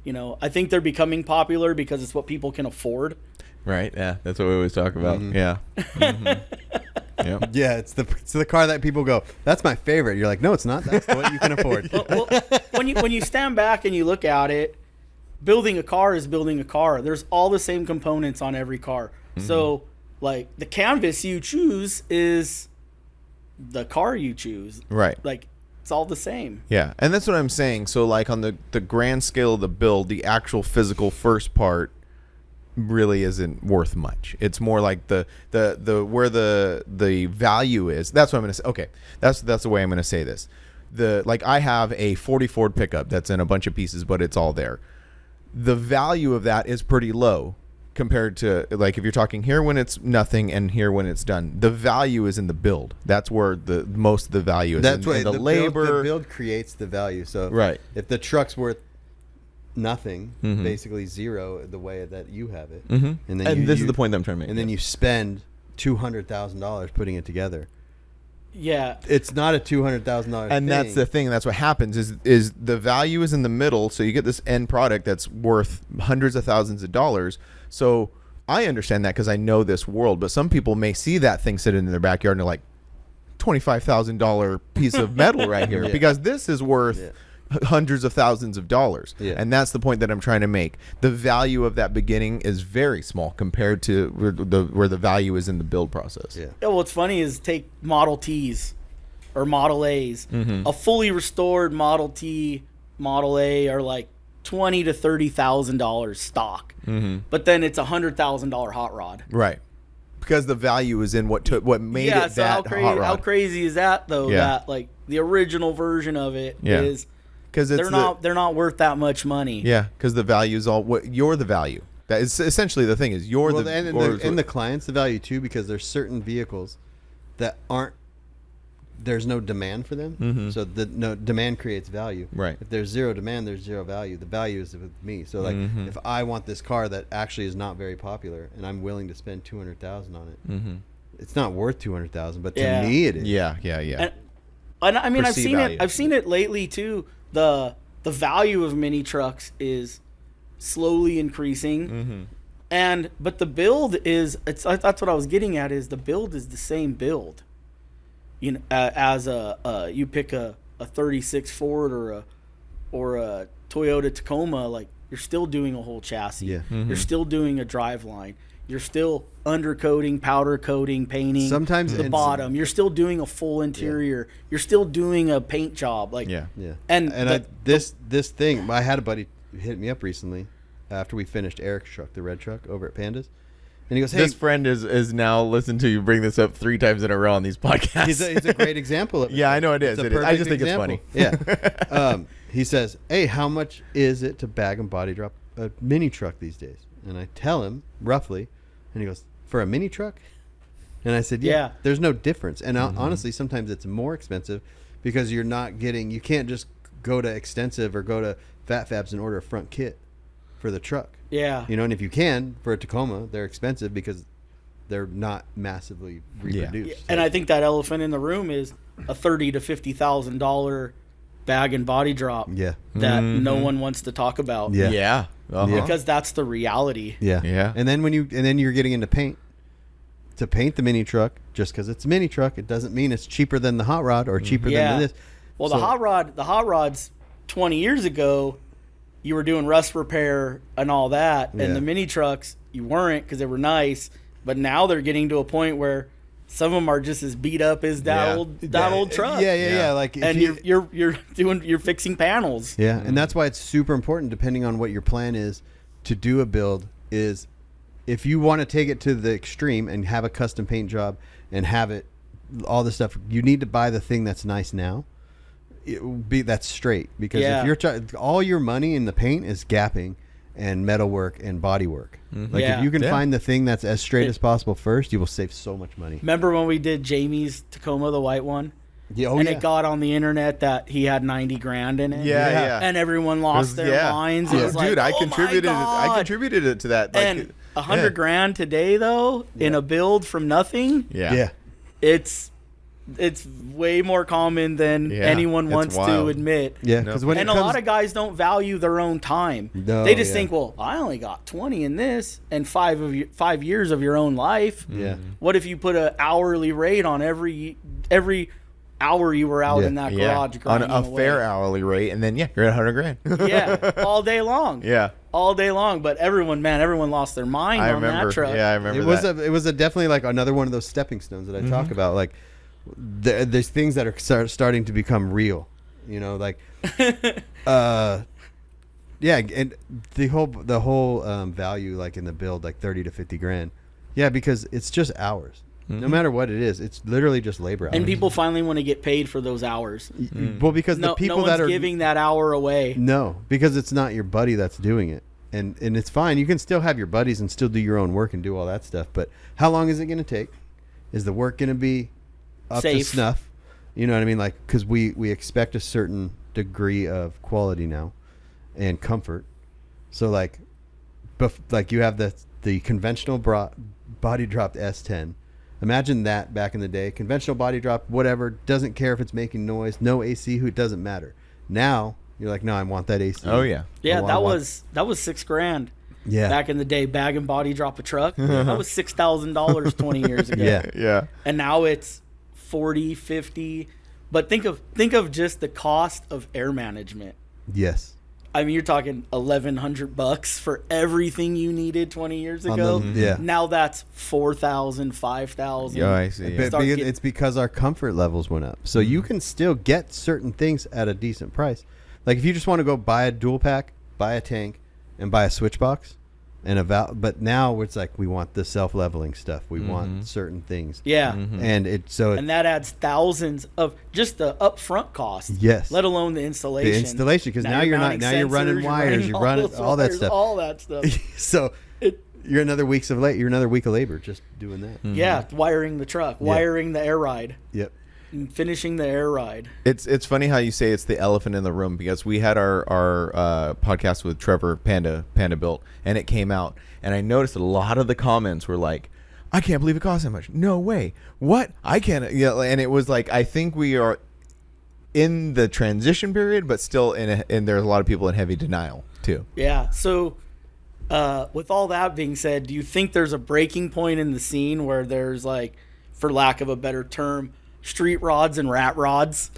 I think they're becoming popular because it's what people can afford. Right. Yeah. That's what we always talk about. Mm-hmm. Yeah. Mm-hmm. Yep. Yeah, it's the car that people go, that's my favorite. You're like, no, it's not. That's what you can afford. Well, when you stand back and you look at it, building a car is building a car. There's all the same components on every car. Mm-hmm. So, like, the canvas you choose is the car you choose. Right. Like, it's all the same. Yeah. And that's what I'm saying. So, like, on the grand scale of the build, the actual physical first part really isn't worth much. It's more like the where the value is. That's what I'm going to say. Okay. That's the way I'm going to say this. I have a 40 Ford pickup that's in a bunch of pieces, but it's all there. the value of that is pretty low compared to, like, if you're talking here when it's nothing and here when it's done. The value is in the build. That's where the most of the value is. That's in why the labor. The build creates the value. So Right. if the truck's worth nothing, Mhm. basically zero, the way that you have it, Mm-hmm. and then And you, this you- is the point that I'm trying to make. and then you spend $200,000 putting it together. Yeah. It's not a $200,000 and that's the thing. That's what happens is the value is in the middle. So you get this end product that's worth hundreds of thousands of dollars. So I understand that because I know this world. But some people may see that thing sitting in their backyard and they're like, $25,000 piece of metal right here, Yeah. because this is worth hundreds of thousands of dollars. Yeah. And that's the point that I'm trying to make. The value of that beginning is very small compared to where the value is in the build process. Yeah. Yeah, what's funny is take Model Ts or Model A's. Mm-hmm. A fully restored Model T, Model A are like $20,000 to $30,000 stock. Mm-hmm. But then it's $100,000 hot rod. Right. Because the value is in what made Yeah, it so that hot rod. how crazy is that though? Yeah. That like the original version of it Yeah. is Because they're not worth that much money. Yeah, because the value is all what you're the value. That is essentially the thing is you're Well, the and the client's the value too, because there's certain vehicles that there's no demand for them. Mhm. So no demand creates value. Right. If there's zero demand, there's zero value. The value is with me. So like Mhm. if I want this car that actually is not very popular and I'm willing to spend $200,000 on it, Mm-hmm. it's not worth $200,000, but to Yeah. me it is. Yeah. And I mean, I've Perceived seen value. it. I've seen it lately too. The value of mini trucks is slowly increasing, Mm-hmm. but the build is. That's what I was getting at. Is the build is the same build. You know, as you pick a 36 Ford or a Toyota Tacoma, like you're still doing a whole chassis. Yeah. Mm-hmm. You're still doing a driveline. You're still undercoating, powder coating, painting. Sometimes the it's- bottom. You're still doing a full interior. You're still doing a paint job. Like Yeah. Yeah. And this thing, I had a buddy hit me up recently after we finished Eric's truck, the red truck over at Pandas. And he goes, "Hey, This friend is now listened to you bring this up 3 times in a row on these podcasts. he's a great example of it." Yeah, I know it is. It's a It is. I perfect just think example. it's funny. Yeah. He says, "Hey, how much is it to bag and body drop a mini truck these days?" And I tell him roughly, and he goes, "For a mini truck?" And I said, Yeah. There's no difference. And honestly, sometimes it's more expensive because you can't just go to Extensive or go to Fat Fabs and order a front kit for the truck. yeah. You know, and if you can, for a Tacoma, they're expensive because they're not massively reproduced. And I think that elephant in the room is a $30,000 to $50,000 bag and body drop. Yeah. That no one wants to talk about. Yeah. Yeah. Uh-huh. Because that's the reality. Yeah. Yeah. And then you're getting into paint. To paint the mini truck, just because it's a mini truck, it doesn't mean it's cheaper than the hot rod or cheaper Yeah. than this. Well, So- the hot rods 20 years ago, you were doing rust repair and all that, Yeah. and the mini trucks you weren't because they were nice. But now they're getting to a point where some of them are just as beat up as that Yeah. old truck. Yeah. Like, if And you're fixing panels. yeah, and that's why it's super important, depending on what your plan is, to do a build. Is if you want to take it to the extreme and have a custom paint job and have it all this stuff, you need to buy the thing that's nice now. That's straight, because Yeah. if you're all your money in the paint is gapping and metal work and body work. Like Yeah. if you can Yeah. find the thing that's as straight as possible first, you will save so much money. Remember when we did Jamie's Tacoma, the white one? Yeah, and it got on the internet that he had 90 grand in it. Yeah. And everyone lost their minds. It was like, dude, I oh contributed. my God. I contributed it to that. Like, And 100 grand today, though, in a build from nothing, Yeah. it's way more common than Yeah, anyone it's wants to wild. admit. Yeah, because when And it a comes, lot of guys don't value their own time. No, They just yeah. think, well, I only got 20 in this and 5 years of your own life. Yeah. What if you put an hourly rate on every hour you were out Yeah. in that Yeah. garage On grinding a away? fair hourly rate, and then you're at 100 grand. Yeah, all day long. Yeah. All day long. But everyone lost their mind I on remember. that truck. Yeah, I remember it was that. it was definitely like another one of those stepping stones that I talk about. Like there's things that are starting to become real. You know, like yeah, and the whole value, like in the build, like 30 to 50 grand. Yeah, because it's just hours. No matter what it is, it's literally just labor hours. And people finally want to get paid for those hours. Well, because the No people one's that are giving that hour away. no, because it's not your buddy that's doing it. and it's fine. You can still have your buddies and still do your own work and do all that stuff. But how long is it going to take? Is the work going to be up to Safe. snuff? You know what I mean? Like, because we expect a certain degree of quality now and comfort. So like you have the conventional body dropped S10. Imagine that back in the day. Conventional body drop, whatever, doesn't care if it's making noise, no AC, who it doesn't matter. Now you're like, no, I want that AC. Oh yeah. Yeah, that was $6,000. Yeah. Back in the day, bag and body drop a truck. That was $6,000 20 years ago. Yeah. Yeah. And now it's 40, 50. But think of just the cost of air management. Yes. I mean, you're talking $1,100 for everything you needed 20 years ago. Yeah. Now that's $4,000, $5,000. Yeah, I see. Yeah. But it's because our comfort levels went up. So you can still get certain things at a decent price. Like if you just want to go buy a dual pack, buy a tank, and buy a switch box, and but now it's like we want the self-leveling stuff. We want certain things. Yeah. And And that adds thousands of just the upfront cost. Yes. Let alone the installation. The installation, because now you're running wires, you're running all that stuff. All that stuff. So you're another week of labor just doing that. Yeah, wiring the truck, wiring the air ride. Yep. And finishing the air ride. It's funny how you say it's the elephant in the room, because we had our podcast with Trevor Panda Built, and it came out, and I noticed a lot of the comments were like, I can't believe it costs that much. No way. What? I can't. Yeah. And it was like, I think we are in the transition period, but still and there's a lot of people in heavy denial too. Yeah. So with all that being said, do you think there's a breaking point in the scene where there's, like, for lack of a better term, street rods and rat rods?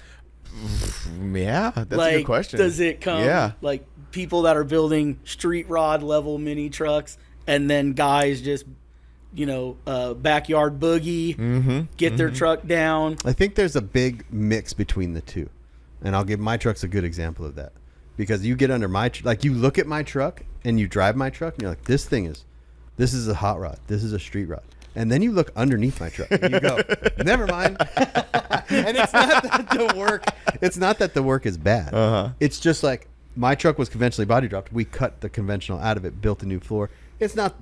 Yeah, that's like, a good question. Does it come like people that are building street rod level mini trucks, and then guys just, backyard boogie, get their truck down? I think there's a big mix between the two, and I'll give my truck's a good example of that, because you get under like you look at my truck and you drive my truck and you're like, this is a hot rod, this is a street rod. And then you look underneath my truck and you go, never mind. And it's not that the work is bad. It's just like, my truck was conventionally body dropped. We cut the conventional out of it, built a new floor. It's a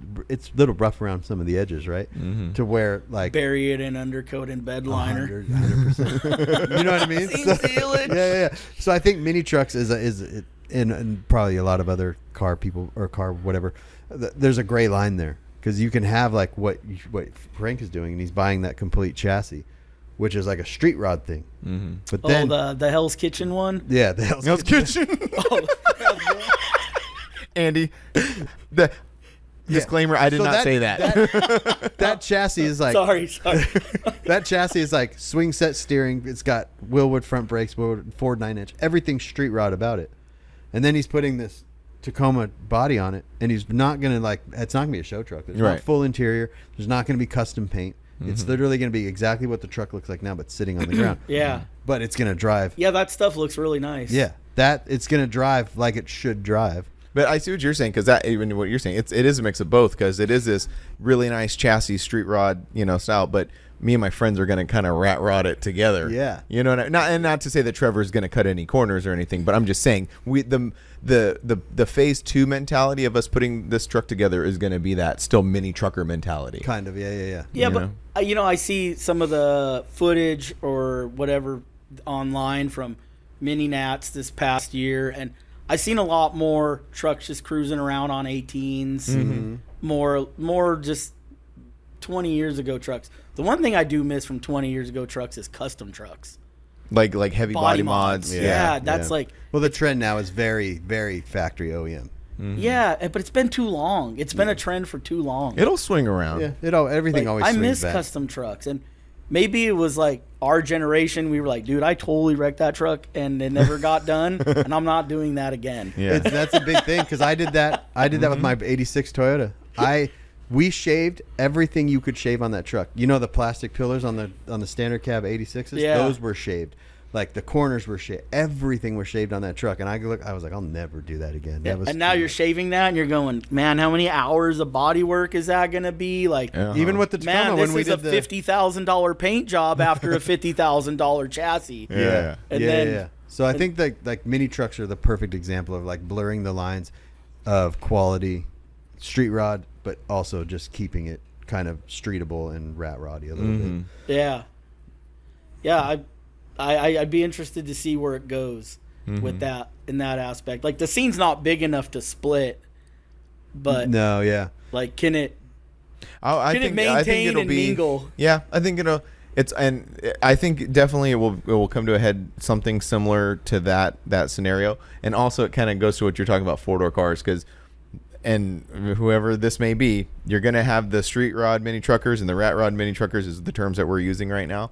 little rough around some of the edges, right? To where, like, bury it in undercoat and bed liner. 100%. You know what I mean? Seam sealage. Yeah. So I think mini trucks and probably a lot of other car people or car whatever. There's a gray line there. Because you can have, like, what Frank is doing, and he's buying that complete chassis, which is like a street rod thing. But then, the Hell's Kitchen one? Yeah, the Hell's Kitchen. Andy, the disclaimer, I did not say that. That chassis is like... Sorry. That chassis is like swing set steering. It's got Wilwood front brakes, Wilwood Ford 9-inch. Everything's street rod about it. And then he's putting this Tacoma body on it, and he's not gonna, like, it's not gonna be a show truck. There's not full interior. There's not gonna be custom paint. It's literally gonna be exactly what the truck looks like now, but sitting on the ground. Yeah. But it's gonna drive. Yeah, that stuff looks really nice. Yeah, it's gonna drive like it should drive. But I see what you're saying, because that, even what you're saying, it is a mix of both, because it is this really nice chassis street rod, style, but me and my friends are going to kind of rat rod it together. Yeah. You know, not to say that Trevor's going to cut any corners or anything, but I'm just saying the phase 2 mentality of us putting this truck together is going to be that still mini trucker mentality. Kind of, yeah. Yeah, but I see some of the footage or whatever online from mini nats this past year, and I've seen a lot more trucks just cruising around on 18s, more just 20 years ago trucks. The one thing I do miss from 20 years ago trucks is custom trucks. Like heavy body mods. Yeah, that's like... Well, the trend now is very, very factory OEM. Yeah, but it's been too long. It's been a trend for too long. It'll swing around. Yeah, everything always swings back. I miss custom trucks, and maybe it was like our generation. We were like, dude, I totally wrecked that truck, and it never got done, and I'm not doing that again. Yeah, that's a big thing, because I did that. I did that with my '86 Toyota. We shaved everything you could shave on that truck. You know the plastic pillars on the standard cab 86s? Yeah. Those were shaved. Like the corners were shaved. Everything was shaved on that truck. And I was like, I'll never do that again. Yeah. And now you're shaving that and you're going, man, how many hours of body work is that going to be? Like, even with the Tacoma, man, this when we is a $50,000 paint job after a $50,000 chassis. Yeah. So I think that, like, mini trucks are the perfect example of, like, blurring the lines. of quality street rod, but also just keeping it kind of streetable and rat roddy a little bit. Yeah. Yeah, I'd be interested to see where it goes with that in that aspect. Like the scene's not big enough to split, but No, yeah. like can it I think maintain it'll and be, mingle? Yeah, I think I think definitely it will come to a head something similar to that scenario. And also it kind of goes to what you're talking about, 4-door cars, and whoever this may be, you're going to have the street rod mini truckers and the rat rod mini truckers is the terms that we're using right now.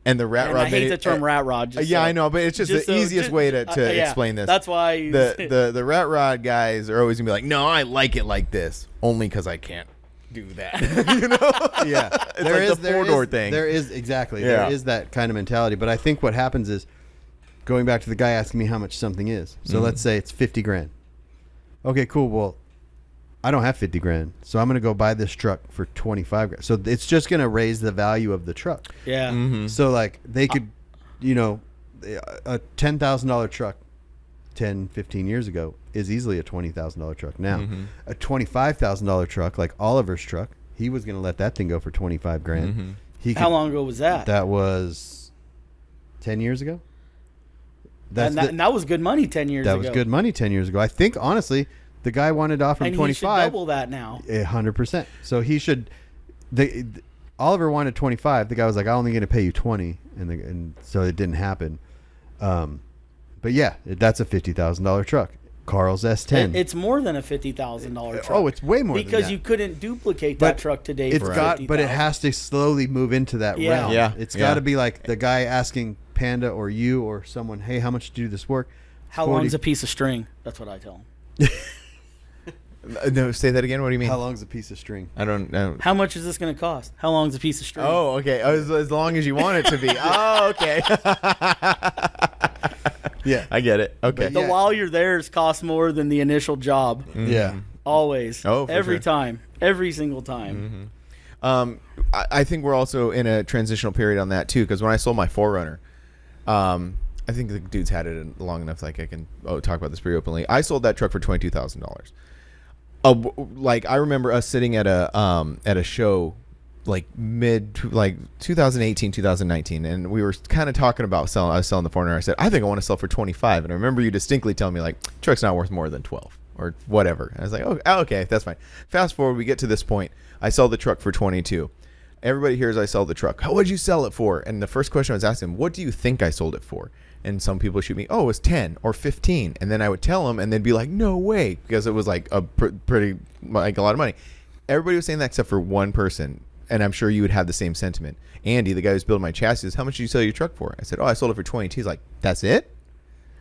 And the rat rod I hate the term rat rod. I know, but it's just the easiest way to explain this. That's why I use the rat rod guys are always gonna be like, no, I like it like this only because I can't do that. You know? Yeah, It's like the 4-door thing. There is exactly Yeah. there is that kind of mentality. But I think what happens is, going back to the guy asking me how much something is. So let's say it's $50,000. Okay, cool. Well, I don't have $50,000, so I'm gonna go buy this truck for $25,000. So it's just gonna raise the value of the truck. Yeah. So like they could, a $10,000 truck 10, 15 years ago is easily a $20,000 truck now. A $25,000 truck, like Oliver's truck, he was going to let that thing go for $25,000. How long ago was that? That was 10 years ago. And that was good money 10 years ago. That was good money 10 years ago. I think, honestly, the guy wanted to offer him 25. He should double that now. 100%. So he should. Oliver wanted 25. The guy was like, "I'm only going to pay you 20," and so it didn't happen. But yeah, that's a $50,000 truck. Carl's S10. It's more than a $50,000 truck. Oh, it's way more because than that. you couldn't duplicate that truck today. It's for got, but it $50,000. has to slowly move into that realm. Yeah. It's got to be like the guy asking Panda or you or someone, "Hey, how much to do this work?" How long's a piece of string? That's what I tell them. No, say that again. What do you mean? How long's a piece of string? I don't know. How much is this going to cost? How long's a piece of string? Oh, okay. As long as you want it to be. Oh, okay. Yeah, I get it. Okay. The while you're there's costs more than the initial job. Yeah. Always. Oh, for every sure. time. Every single time. I think we're also in a transitional period on that too, because when I sold my 4Runner, I think the dude's had it long enough like I can talk about this pretty openly. I sold that truck for $22,000. Like I remember us sitting at a show like 2018 2019, and we were kind of talking about selling. I was selling the 4Runner. I said I think I want to sell for 25, and I remember you distinctly telling me like truck's not worth more than 12 or whatever. And I was like, oh, okay, that's fine. Fast forward, we get to this point. I sell the truck for 22. Everybody hears I sell the truck. How would you sell it for? And the first question I was asking, what do you think I sold it for? And some people shoot me, oh, it was 10 or 15. And then I would tell them, and they'd be like, no way, because it was like a pretty, like a lot of money. Everybody was saying that except for one person, and I'm sure you would have the same sentiment. Andy, the guy who's building my chassis, how much did you sell your truck for? I said, oh, I sold it for 22. He's like, that's it?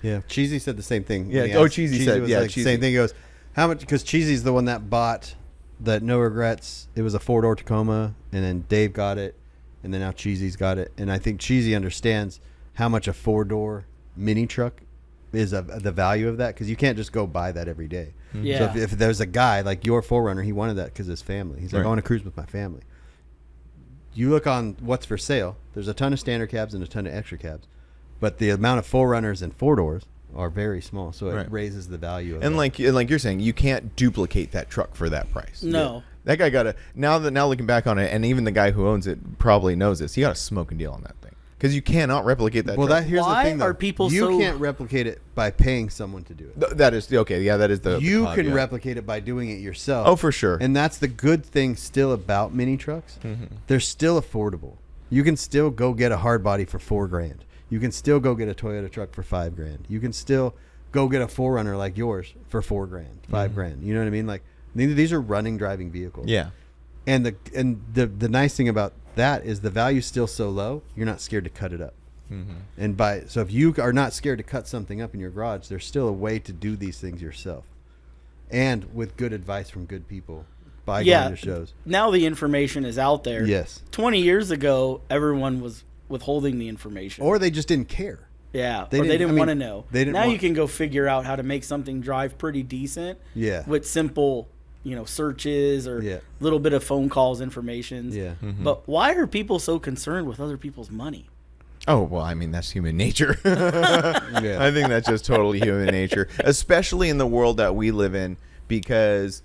Yeah. Cheesy said the same thing. Yeah. When he Oh, asked- Cheesy said, was yeah, like the same thing. He goes, how much? Because Cheesy's the one that bought that No Regrets. It was a 4-door Tacoma, and then Dave got it, and then now Cheesy's got it. And I think Cheesy understands how much a 4-door mini truck is the value of that, because you can't just go buy that every day. Yeah. So if there's a guy like your 4Runner, he wanted that because his family. He's like, Right. I want to cruise with my family. You look on what's for sale. There's a ton of standard cabs and a ton of extra cabs, but the amount of 4Runners and 4-doors are very small, so it Right. raises the value of And that. like you're saying, you can't duplicate that truck for that price. No. That guy got now looking back on it, and even the guy who owns it probably knows this. He got a smoking deal on that thing, because you cannot replicate that. Well, truck. here's Why the thing, though. are people you so- can't replicate it by paying someone to do it. That is okay. Yeah, that is the You caveat. can replicate it by doing it yourself. Oh, for sure. And that's the good thing still about mini trucks. Mm-hmm. They're still affordable. You can still go get a hard body for $4,000. You can still go get a Toyota truck for $5,000. You can still go get a 4Runner like yours for $4,000, $5,000. You know what I mean? Like these are running, driving vehicles. Yeah. And the nice thing about that is the value's still so low, you're not scared to cut it up. And so if you are not scared to cut something up in your garage, there's still a way to do these things yourself, and with good advice from good people by going to shows. Now the information is out there. Yes. 20 years ago, everyone was withholding the information. Or they just didn't care. Yeah, They or they didn't- didn't I mean, want to know. they didn't now want- you can go figure out how to make something drive pretty decent. Yeah. With simple, searches or Yeah. little bit of phone calls, informations. Yeah. But why are people so concerned with other people's money? Oh, well, I mean, that's human nature. Yeah. I think that's just totally human nature, especially in the world that we live in. because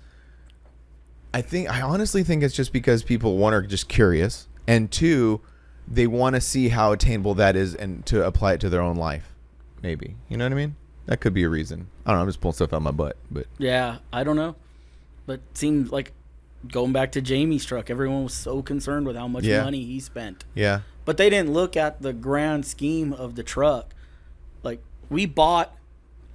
I honestly think it's just because people, one, are just curious, and two, they want to see how attainable that is and to apply it to their own life. Maybe. You know what I mean? That could be a reason. I don't know. I'm just pulling stuff out of my butt. But yeah, I don't know. But it seemed like going back to Jamie's truck, everyone was so concerned with how much money he spent. Yeah. But they didn't look at the grand scheme of the truck. Like, we bought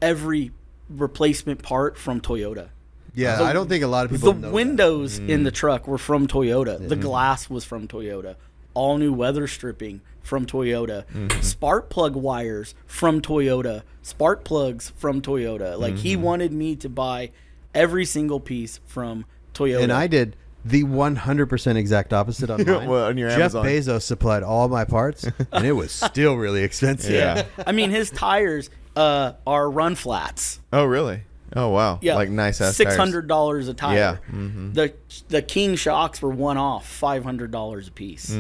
every replacement part from Toyota. Yeah, I don't think a lot of people know The that. windows in the truck were from Toyota. The glass was from Toyota. All new weather stripping from Toyota. Spark plug wires from Toyota. Spark plugs from Toyota. Like, he wanted me to buy every single piece from Toyota. And I did the 100% exact opposite on mine. Well, on your Jeff Amazon. Bezos supplied all my parts, and it was still really expensive. Yeah. I mean, his tires are run flats. Oh, really? Oh, wow. Yeah, Like nice ass tires. $600 a tire. Yeah. The King shocks were one off, $500 a piece.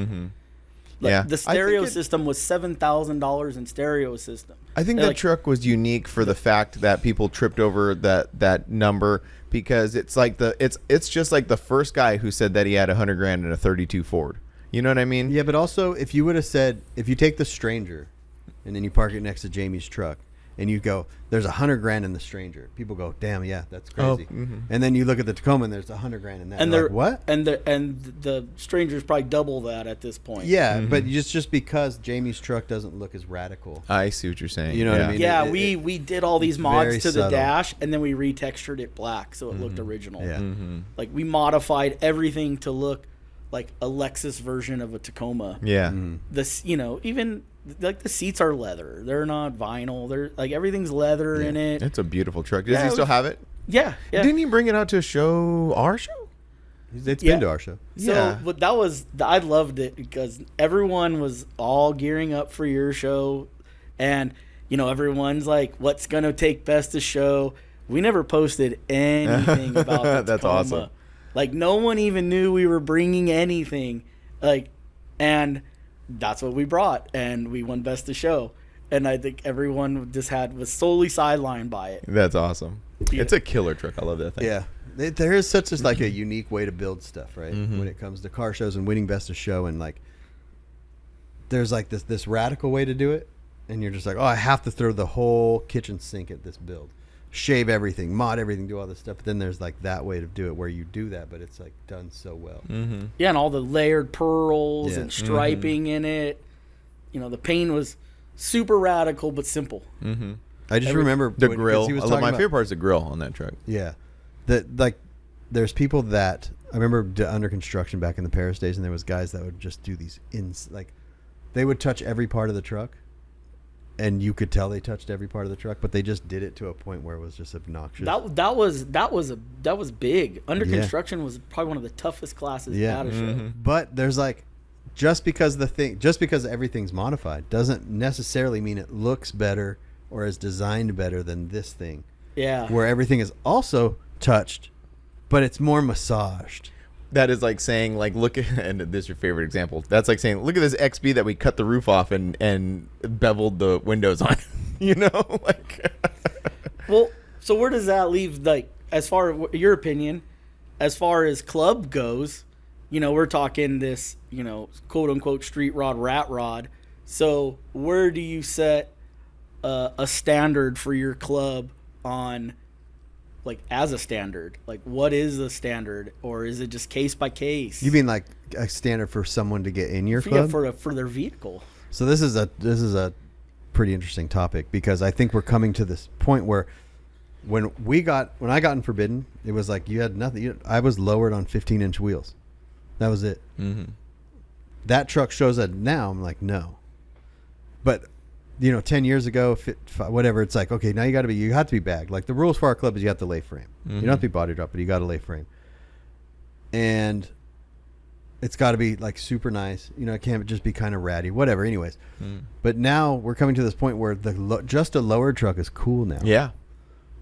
Like, Yeah. the I stereo think system was $7,000 in stereo system. I think They're that like, truck was unique for the fact that people tripped over that number, because it's like it's just like the first guy who said that he had $100,000 in a 32 Ford. You know what I mean? Yeah, but also, if you would have said, if you take the Stranger and then you park it next to Jamie's truck and you go, there's $100,000 in the Stranger, people go, damn, yeah, that's crazy. And then you look at the Tacoma and there's $100,000 in that. and You're they're like, what? And the Stranger's probably double that at this point. Yeah, but just because Jamie's truck doesn't look as radical. I see what you're saying. You know what I mean? Yeah, It- we did all these it's mods very to the subtle. dash, and then we retextured it black so it looked original. Yeah. Like, we modified everything to look like a Lexus version of a Tacoma. Yeah. This, even like the seats are leather; they're not vinyl. They're like, everything's leather in it. It's a beautiful truck. Does Yeah, he it still was- have it? Yeah. Didn't he bring it out to our show? It's Yeah. been to our show. So, Yeah. but I loved it because everyone was all gearing up for your show, and everyone's like, "What's gonna take best to show?" We never posted anything about the That's Tacoma. awesome. Like, no one even knew we were bringing anything. Like, and that's what we brought, and we won best of show. And I think everyone was solely sidelined by it. That's awesome. Yeah. It's a killer truck. I love that thing. Yeah. There is such as like a unique way to build stuff, right? When it comes to car shows and winning best of show, and like there's like this radical way to do it, and you're just like, oh, I have to throw the whole kitchen sink at this build, shave everything, mod everything, do all this stuff. But then there's like that way to do it where you do that, but it's like done so well. Yeah, and all the layered pearls Yeah. and striping in it. The paint was super radical but simple. I just remember The when- 'cause grill. he was I love talking my about- favorite part is the grill on that truck. Yeah, that like there's people that I remember under construction back in the Paris days, and there was guys that would just do these like they would touch every part of the truck, and you could tell they touched every part of the truck, but they just did it to a point where it was just obnoxious. That was big. Under Yeah. construction was probably one of the toughest classes Yeah. at a show. But there's like just because everything's modified doesn't necessarily mean it looks better or is designed better than this thing. Yeah. Where everything is also touched, but it's more massaged. That is like saying, like, look at, and this is your favorite example. That's like saying, look at this XB that we cut the roof off and beveled the windows on. Like. Well, so where does that leave, like, as far as your opinion, as far as club goes? We're talking this, quote unquote street rod, rat rod. So where do you set a standard for your club on, like, as a standard? Like, what is a standard, or is it just case by case? You mean like a standard for someone to get in your Yeah, club? for their vehicle? So this is a pretty interesting topic, because I think we're coming to this point where when I got in Forbidden, it was like you had nothing. I was lowered on 15-inch wheels. That was it. That truck shows that now. I'm like, no. But 10 years ago, whatever, it's like, okay, now you have to be bagged. Like, the rules for our club is you have to lay frame. You don't have to be body drop, but you got to lay frame. And it's got to be like super nice. It can't just be kind of ratty, whatever. Anyways, but now we're coming to this point where just a lower truck is cool now. Yeah.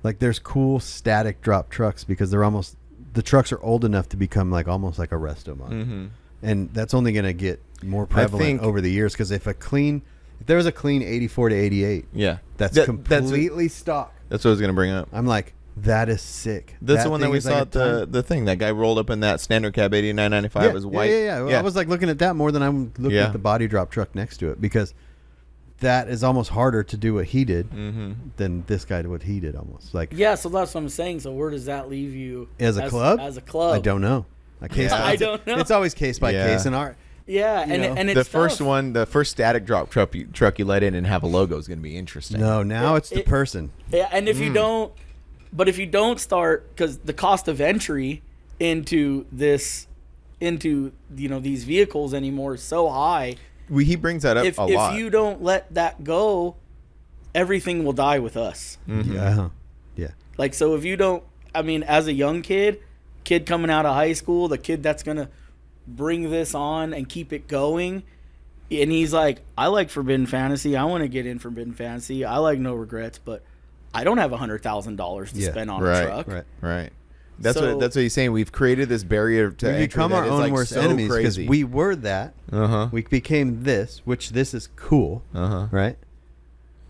Like, there's cool static drop trucks because the trucks are old enough to become like almost like a resto mod. And that's only going to get more prevalent over the years, because if there was a clean 84 to 88, Yeah. that's That's completely stock. what I was going to bring up. I'm like, That is sick. That's the one that thing we is saw like at a ton. the thing. That guy rolled up in that standard cab 8995. It was white. Yeah. I was like looking at that more than I'm looking Yeah. at the body drop truck next to it, because that is almost harder to do what he did than this guy did what he did almost. Like, Yeah, so that's what I'm saying. So where does that leave you as a club? As a club, I don't know. I don't know. It's always case by Yeah. case. And our Yeah, You know. and it's the first static drop truck you let in and have a logo is going to be interesting. now it's the person. Yeah, and if you don't, but if you don't start, because the cost of entry into these vehicles anymore is so high. He brings that up If a lot. if you don't let that go, everything will die with us. Yeah. Like, so if you don't, I mean, as a young kid coming out of high school, the kid that's gonna bring this on and keep it going, and he's like, I like Forbidden Fantasy, I want to get in Forbidden Fantasy, I like No Regrets, but I don't have $100,000 to spend on a truck. Right. That's what he's saying. We've created this barrier to We entry become that our is, own like, worst so enemies, because crazy. we were that. We became this, which this is cool, right?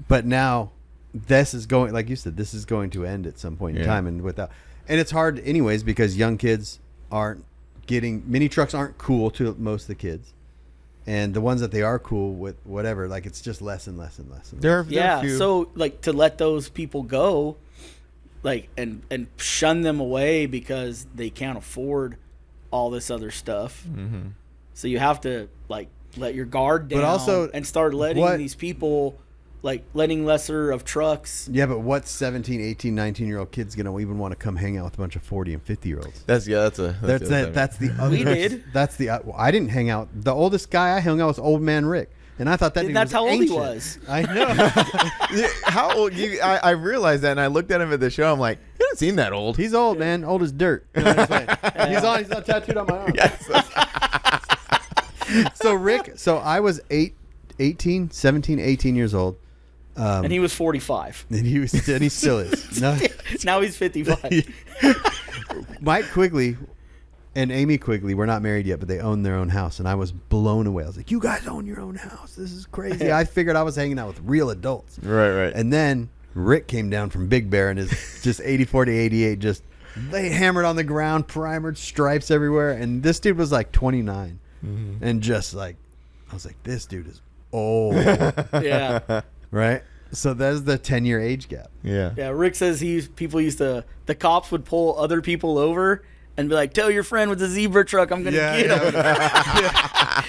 But now this is going, like you said, this is going to end at some point in time, and it's hard anyways, because young kids aren't getting, mini trucks aren't cool to most of the kids, and the ones that they are cool with, whatever, like, it's just less and less and less. And There are Yeah, a few. so like to let those people go, like and shun them away because they can't afford all this other stuff. So you have to like let your guard down, But also, and start letting these people, like letting lesser of trucks. Yeah, but what 17, 18, 19-year-old kid's going to even want to come hang out with a bunch of 40 and 50-year-olds? That's the Other. We did. That's the. I didn't hang out. The oldest guy I hung out was old man Rick, and I thought that. And dude that's was how old he ancient. was. I know. Yeah, how old? I realized that, and I looked at him at the show. I'm like, he doesn't seem that old. He's old, man. Old as dirt. You know what I'm saying? He's on tattooed on my arm. So Rick. So I was 17, 18 years old. And he was 45. And he still is. No. Now he's 55. Mike Quigley and Amy Quigley were not married yet, but they owned their own house, and I was blown away. I was like, "You guys own your own house? This is crazy!" I figured I was hanging out with real adults. Right. And then Rick came down from Big Bear and is just 84 to 88, just they hammered on the ground, primered, stripes everywhere, and this dude was like 29, and just like, I was like, "This dude is old." Yeah. Right. So that's the 10-year age gap. Yeah, Rick says the cops would pull other people over and be like, tell your friend with the zebra truck I'm going to get him.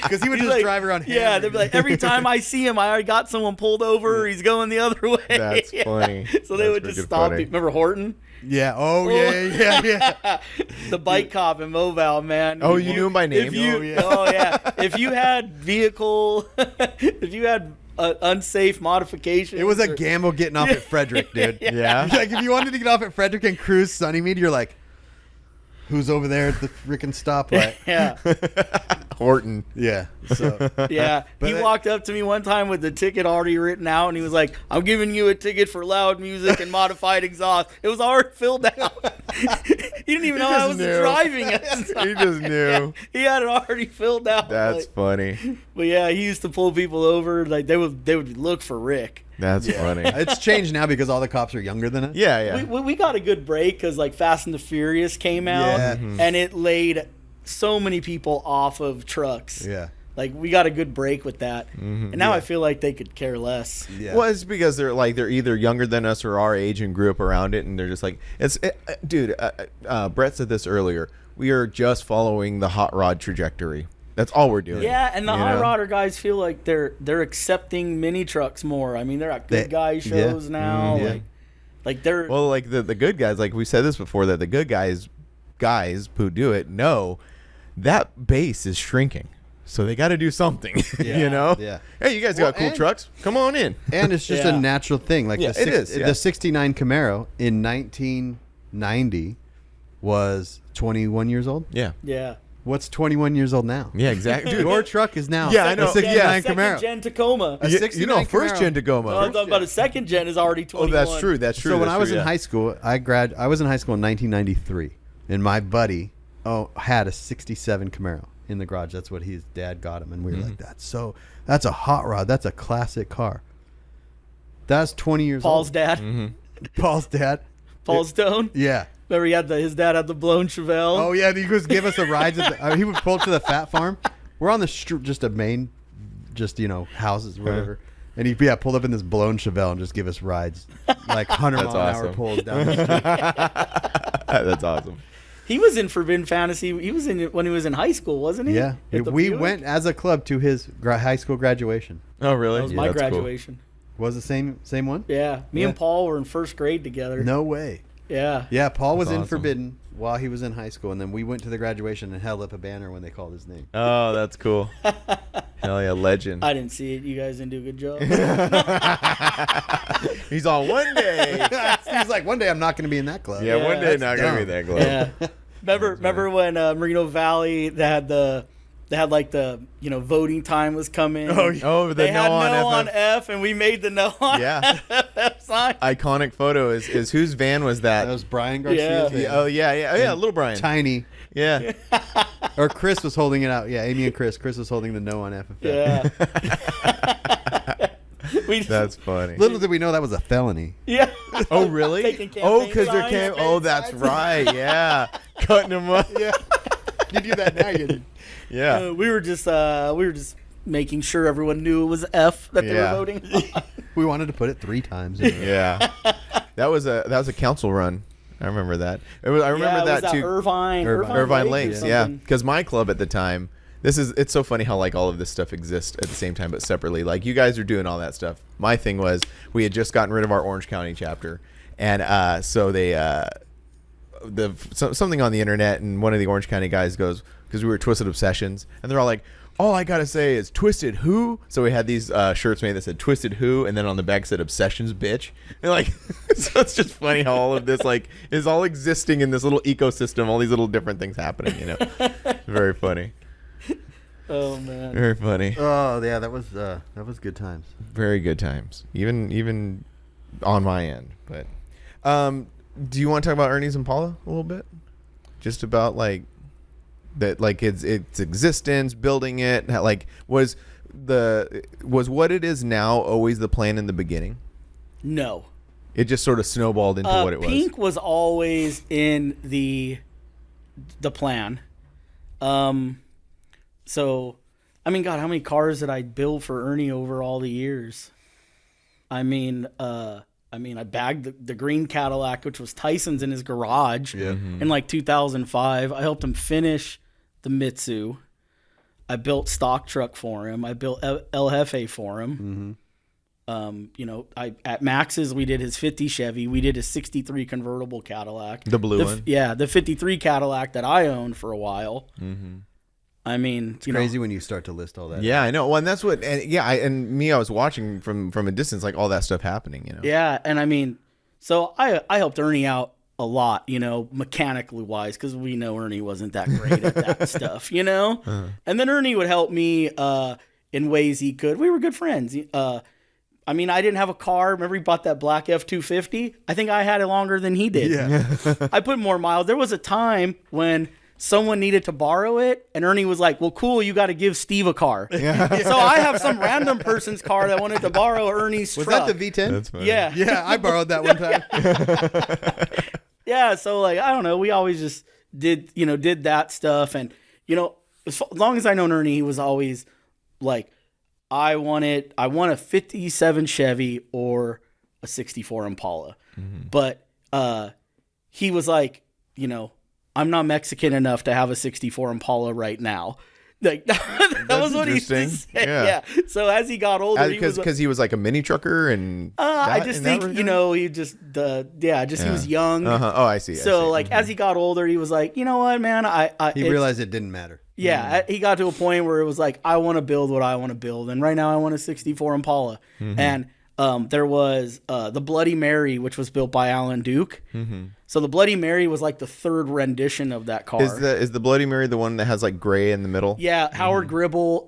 Because he would just drive around. Yeah, they'd be like, every time I see him, I already got someone pulled over. He's going the other way. That's funny. So they would just stop. Remember Horton? Yeah. Oh, yeah. The bike cop in Moval, man. Oh, you knew him by name? Oh, yeah. If you had unsafe modifications. It was a gamble getting off at Frederick, dude. Yeah. Like, if you wanted to get off at Frederick and cruise Sunnymead, you're like, who's over there at the freaking stoplight? Yeah. Horton. Yeah. So Yeah. He walked up to me one time with the ticket already written out, and he was like, I'm giving you a ticket for loud music and modified exhaust. It was already filled out. He didn't even know I was driving at the time. He just knew. Yeah, he had it already filled out. That's funny. But yeah, he used to pull people over. Like they would look for Rick. That's funny. it's changed now because all the cops are younger than us. Yeah. We got a good break because like Fast and the Furious came out, and it laid so many people off of trucks. Yeah. Like we got a good break with that, and now I feel like they could care less. Yeah. Well, it's because they're either younger than us or our age and grew up around it, and they're just like, dude. Brett said this earlier. We are just following the hot rod trajectory. That's all we're doing. Yeah, and the hot rodder guys feel like they're accepting mini trucks more. I mean, they're at good guy shows now. Like they're like the good guys. Like we said this before, that the good guys who do it know that base is shrinking. So they got to do something, you know? Yeah. Hey, you guys got cool trucks. Come on in. And it's just a natural thing. Like it is. The 69 Camaro in 1990 was 21 years old. Yeah. Yeah. What's 21 years old now? Yeah, exactly. Dude, Your truck is now Yeah, I know. a 69 second Camaro. gen Tacoma. A 69 first Camaro. gen Tacoma. I'm talking about a second gen is already 21. Oh, that's true. That's true. So when That's I was true, in high school, I was in high school in 1993, and my buddy had a 67 Camaro in the garage. That's what his dad got him, and we were like, that's a hot rod. That's a classic car. That's 20 years Paul's old. dad. Paul's dad. Paul Stone. Yeah. Remember, his dad had the blown Chevelle. Oh yeah, he goes give us a ride. He would pull up to the fat farm. We're on the just a main, houses, whatever. And he pulled up in this blown Chevelle and just give us rides, like 100-mile-an-hour pulls down the street. That's awesome. He was in Forbidden Fantasy. He was in it when he was in high school, wasn't he? Yeah, we went as a club to his high school graduation. Oh, really? That was my graduation. Cool. Was the same one? Yeah, me and Paul were in first grade together. No way. Yeah. Yeah, Paul was That's in awesome. Forbidden while he was in high school, and then we went to the graduation and held up a banner when they called his name. Oh, that's cool. Hell yeah, legend. I didn't see it. You guys didn't do a good job. He's on one day. He's like, one day I'm not going to be in that club. Yeah, one day not gonna be dumb. that close. Yeah. Remember when Merino Valley they had like the voting time was coming. Oh, the they had no on on F, and we made the no on Yeah. F sign. Iconic photo is whose van was that? That was Brian Garcia's Yeah. van. Oh yeah, little Brian. Tiny. Yeah. Or Chris was holding it out. Yeah, Amy and Chris. Chris was holding the no on FFF. Yeah. That's funny. Little did we know that was a felony. Yeah. Oh really? Taking campaign Oh, because there signs, came. campaign Oh, that's signs. right. Yeah, cutting them up. Yeah. You do that now, you Yeah. We were just making sure everyone knew it was F that they were Yeah. voting on. We wanted to put it 3 times. In a row. Yeah. That was a council run. I remember that. I remember was that too. Irvine Lakes. or Yeah. something. Because my club at the time. It's so funny how like all of this stuff exists at the same time but separately. Like you guys are doing all that stuff. My thing was we had just gotten rid of our Orange County chapter, and so they something on the internet, and one of the Orange County guys goes, because we were Twisted Obsessions, and they're all like, all I gotta say is Twisted Who. So we had these shirts made that said Twisted Who, and then on the back said Obsessions Bitch. And like, so it's just funny how all of this like is all existing in this little ecosystem, all these little different things happening. Very funny. Oh man. Very funny. Oh yeah, that was good times. Very good times. Even on my end. But do you want to talk about Ernie's Impala a little bit? Just about like that, like its existence, building it, like was what it is now always the plan in the beginning? No. It just sort of snowballed into what it was. Pink was always in the plan. So, I mean, God, how many cars did I build for Ernie over all the years? I bagged the green Cadillac, which was Tyson's in his garage in like 2005. I helped him finish the Mitsu. I built stock truck for him. I built El Jefe for him. At Max's, we did his 50 Chevy. We did his 63 convertible Cadillac. The blue one. Yeah, the 53 Cadillac that I owned for a while. Mm-hmm. I mean, It's crazy when you start to list all that. Yeah, I know. Well, and that's what. And I was watching from a distance, like all that stuff happening. Yeah, and I mean, so I helped Ernie out a lot, mechanically wise, because we know Ernie wasn't that great at that stuff, And then Ernie would help me in ways he could. We were good friends. I didn't have a car. Remember, he bought that black F-250? I think I had it longer than he did. Yeah. I put more miles. There was a time when someone needed to borrow it, and Ernie was like, well, cool, you got to give Steve a car. Yeah. So I have some random person's car that wanted to borrow Ernie's Was truck. that the V10? That's funny. Yeah. Yeah, I borrowed that one time. Yeah, so like, I don't know, we always just did that stuff. And, as long as I known Ernie, he was always like, I want a 57 Chevy or a 64 Impala. Mm-hmm. But he was like, I'm not Mexican enough to have a 64 Impala right now. Like that was what he used to say. Yeah. So as he got older, because he was like a mini trucker, and I just think he was young. Uh-huh. Oh, I see. So like as he got older, he was like, you know what, man, He realized it didn't matter. Yeah, he got to a point where it was like, I want to build what I want to build, and right now I want a 64 Impala. Mm-hmm. And there was the Bloody Mary, which was built by Alan Duke. Mm-hmm. So the Bloody Mary was like the third rendition of that car. Is the Bloody Mary the one that has like gray in the middle? Yeah, Howard Gribble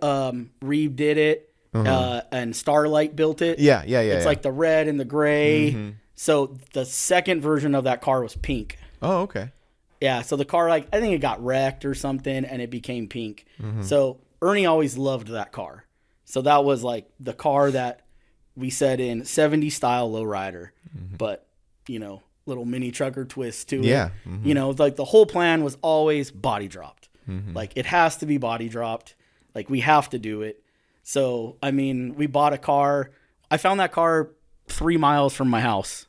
redid it, and Starlight built it. Yeah. It's like the red and the gray. Mm-hmm. So the second version of that car was pink. Oh, okay. Yeah, so the car, like, I think it got wrecked or something, and it became pink. Mm-hmm. So Ernie always loved that car. So that was like the car that we set in 70 style lowrider. Mm-hmm. But, little mini trucker twist to Yeah. it. Mhm. You know, like the whole plan was always body dropped. Mhm. Like it has to be body dropped. Like we have to do it. So, I mean, we bought a car. I found that car 3 miles from my house.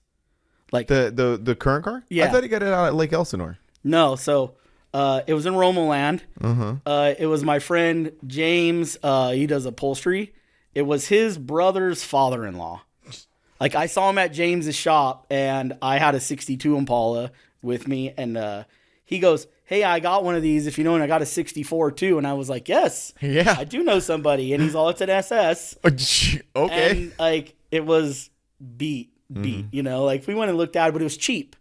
Like The current car? Yeah. I thought he got it out at Lake Elsinore. no, so it was in Romoland. Uh-huh. It was my friend James. He does upholstery. It was his brother's father-in-law. Like I saw him at James's shop, and I had a '62 Impala with me, and he goes, "Hey, I got one of these. If you know, and I got a '64 too." And I was like, "Yes, Yeah. I do know somebody." And he's all, "It's an SS." Okay. And like it was beat. You know, like we went and looked at it, but it was cheap,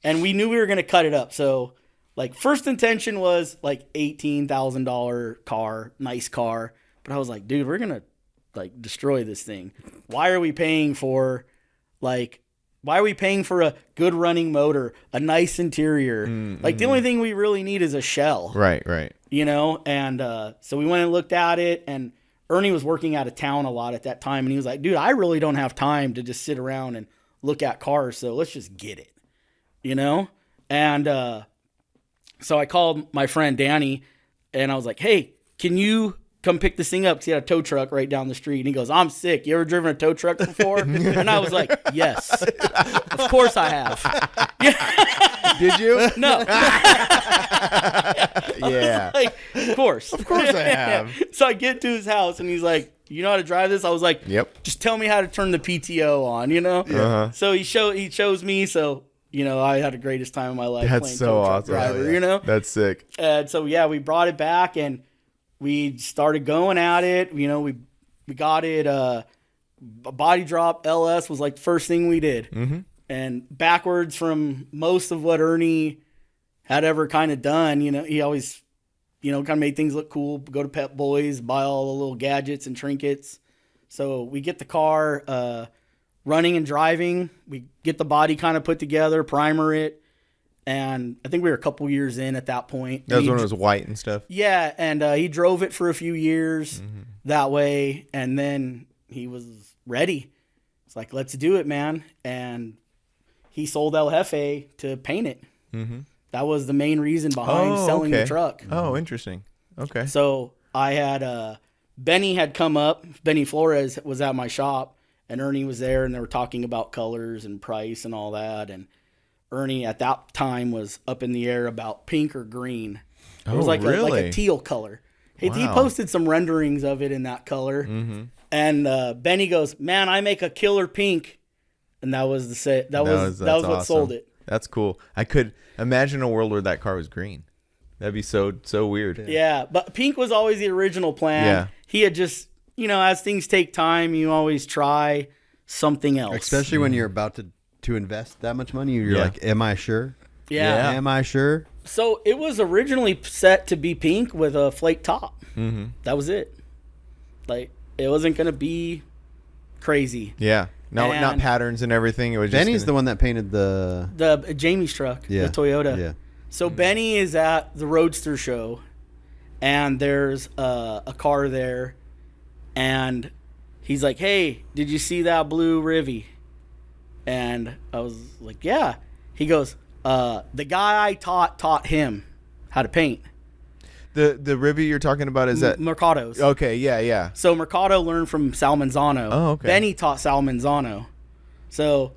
and we knew we were gonna cut it up. So, like, first intention was like $18,000 car, nice car. But I was like, dude, we're gonna like destroy this thing. Why are we paying for a good running motor, a nice interior? Like the only thing we really need is a shell, Right. you know? And so we went and looked at it, and Ernie was working out of town a lot at that time, and he was like, dude, I really don't have time to just sit around and look at cars, so let's just get it, you know? And so I called my friend Danny, and I was like, hey, can you come pick this thing up? Because he had a tow truck right down the street. And he goes, I'm sick. You ever driven a tow truck before? And I was like, yes. Of course I have. Did you? No. Yeah. Like, of course. Of course I have. So I get to his house, and he's like, you know how to drive this? I was like, Yep. just tell me how to turn the PTO on, you know? Uh-huh. So he shows me. So, you know, I had the greatest time of my life That's playing so tow truck awesome. driver, you know? That's sick. And so, yeah, we brought it back, and we started going at it. You know, we got it. A body drop LS was like the first thing we did. Mm-hmm. And backwards from most of what Ernie had ever kind of done, you know, he always, you know, kind of made things look cool. Go to Pep Boys, buy all the little gadgets and trinkets. So we get the car running and driving. We get the body kind of put together, primer it. And I think we were a couple years in at that point. That was when it was white and stuff. Yeah, and he drove it for a few years that way, and then he was ready. It's like, let's do it, man. And he sold El Jefe to paint it. Mm-hmm. That was the main reason behind selling the truck. Oh, interesting. Okay. So I had Benny had come up. Benny Flores was at my shop, and Ernie was there, and they were talking about colors and price and all that. And Ernie at that time was up in the air about pink or green. It was like a teal color. He posted some renderings of it in that color. Mm-hmm. And Benny goes, "Man, I make a killer pink," and that was that was awesome. what sold it. That's cool. I could imagine a world where that car was green. That'd be so weird. Yeah, but pink was always the original plan. Yeah. He had just, you know, as things take time, you always try something else. Especially when you're about to invest that much money, you're like, am I sure? Yeah. Am I sure? So it was originally set to be pink with a flake top. Mm-hmm. That was it. Like, it wasn't going to be crazy. Yeah. No, And not patterns and everything. It was Benny's just the one that painted the Jamie's truck, yeah. the Toyota. Yeah. So Benny is at the Roadster show, and there's a car there, and he's like, "Hey, did you see that blue Rivy?" And I was like, "Yeah." He goes, "The guy I taught him how to paint." the Rivy you're talking about is that Mercado's. okay? Yeah. So Mercado learned from Sal Manzano. Oh, okay. Benny taught Sal Manzano. So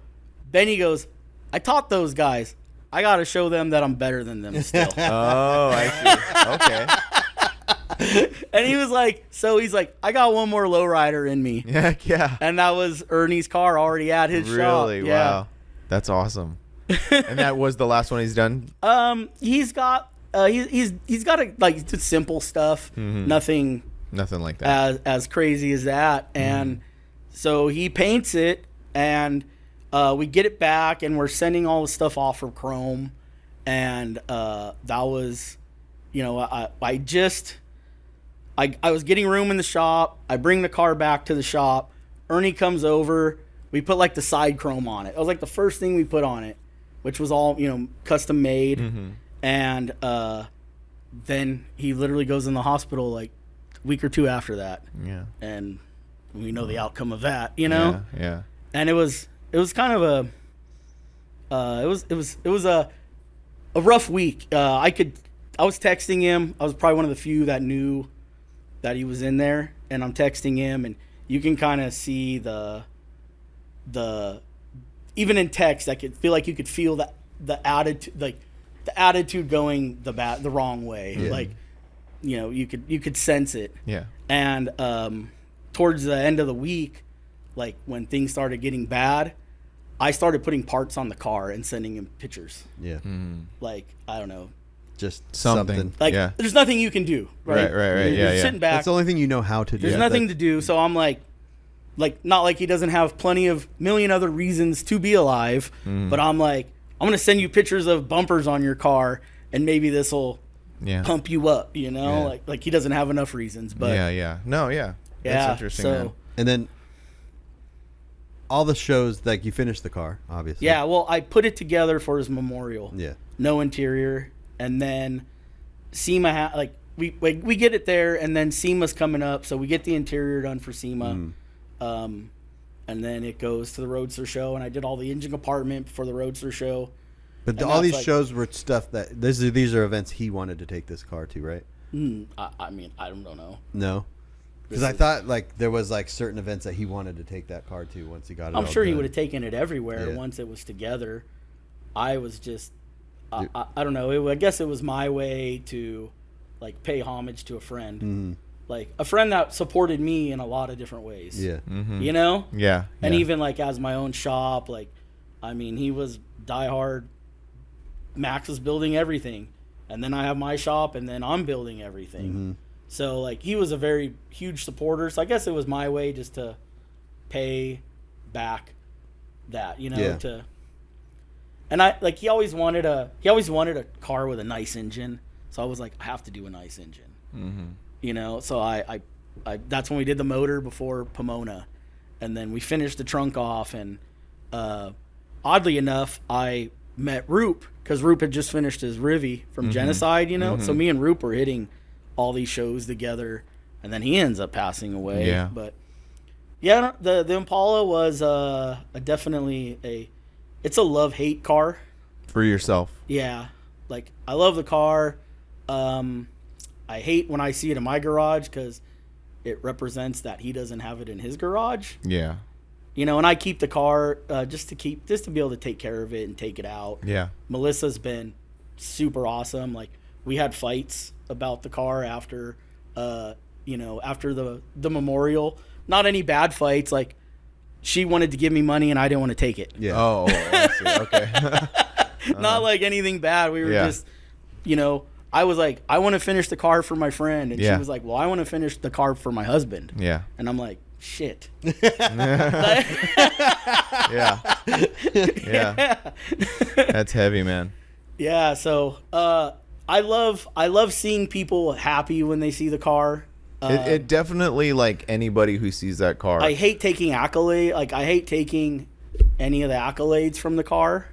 Benny goes, "I taught those guys. I got to show them that I'm better than them still." Oh, I see. Okay. And he was like, he's like, "I got one more lowrider in me." Yeah. And that was Ernie's car already at his shop. Really? Yeah. Wow. That's awesome. And that was the last one he's done? He's got he's got like just simple stuff. Mm-hmm. Nothing like that. as crazy as that. And so he paints it, and we get it back, and we're sending all the stuff off for chrome. And that was, you know, I was getting room in the shop. I bring the car back to the shop. Ernie comes over. We put like the side chrome on it. It was like the first thing we put on it, which was all, you know, custom made. Mm-hmm. And then he literally goes in the hospital like a week or two after that. Yeah. And we know the outcome of that, you know? Yeah. And it was kind of It was a rough week. I was texting him. I was probably one of the few that knew that he was in there, and I'm texting him, and you can kind of see the even in text, I could feel like you could feel the attitude, like the attitude going the wrong way. Yeah. Like, you know, you could sense it. Yeah. And towards the end of the week, like when things started getting bad, I started putting parts on the car and sending him pictures. Yeah. Like, I don't know. Just Something. something. Like, Yeah. there's nothing you can do. Right. Right. You're Yeah. sitting back. That's the only thing you know how to do. There's nothing to do. So I'm like, not like he doesn't have plenty of million other reasons to be alive. But I'm like, I'm going to send you pictures of bumpers on your car, and maybe this will pump you up, you know? Yeah. Like he doesn't have enough reasons. But No, yeah. That's interesting, so, man. And then all the shows, like you finished the car, obviously. Yeah, well, I put it together for his memorial. Yeah. No interior. And then SEMA, we get it there, and then SEMA's coming up, so we get the interior done for SEMA. And then it goes to the Roadster show, and I did all the engine compartment for the Roadster show. But all these shows were stuff that these are events he wanted to take this car to, right? I mean, I don't know. No. Because I thought like there was like certain events that he wanted to take that car to once he got it. I'm all sure he done. would have taken it everywhere Yeah. once it was together. I was just, I don't know. I guess it was my way to, like, pay homage to a friend. Like, a friend that supported me in a lot of different ways. Yeah. You know? Yeah. And even, like, as my own shop, like, I mean, he was diehard. Max was building everything. And then I have my shop, and then I'm building everything. So, like, he was a very huge supporter. So I guess it was my way just to pay back that, you know, Yeah. And I, like, he always wanted a car with a nice engine. So I was like, I have to do a nice engine. You know, so I that's when we did the motor before Pomona. And then we finished the trunk off, and oddly enough, I met Roop, because Roop had just finished his Rivy from Genocide, you know? So me and Roop were hitting all these shows together, and then he ends up passing away. Yeah. But yeah, the Impala was definitely it's a love-hate car. For yourself. Yeah. Like, I love the car. I hate when I see it in my garage, because it represents that he doesn't have it in his garage. Yeah. You know, and I keep the car just to be able to take care of it and take it out. Yeah. Melissa's been super awesome. Like, we had fights about the car after after the memorial. Not any bad fights. Like, she wanted to give me money and I didn't want to take it. Yeah. Oh, I see. Okay. Not like anything bad. We were just, you know, I was like, I want to finish the car for my friend. And she was like, well, I want to finish the car for my husband. Yeah. And I'm like, shit. Yeah. Yeah. That's heavy, man. Yeah. So I love seeing people happy when they see the car. It definitely, like, anybody who sees that car. I hate taking accolade. Like, I hate taking any of the accolades from the car.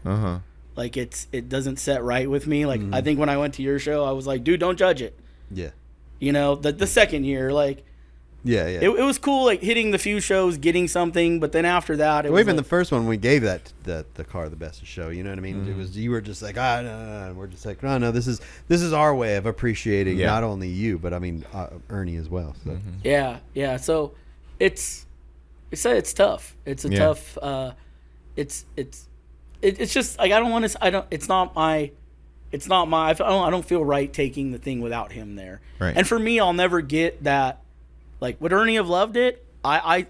Like, it doesn't set right with me. Like, I think when I went to your show, I was like, dude, don't judge it. Yeah. You know, the second year, like, Yeah. it was cool, like, hitting the few shows, getting something, but then after that, it was Even like, the first one, we gave the car the best of show. You know what I mean? It was, you were just like, no, and we're just like, no, this is our way of appreciating not only you, but I mean Ernie as well. So. Yeah. So it's tough. It's a tough. It's just like, I don't want to. It's not my. I don't feel right taking the thing without him there. Right. And for me, I'll never get that. Like, would Ernie have loved it? I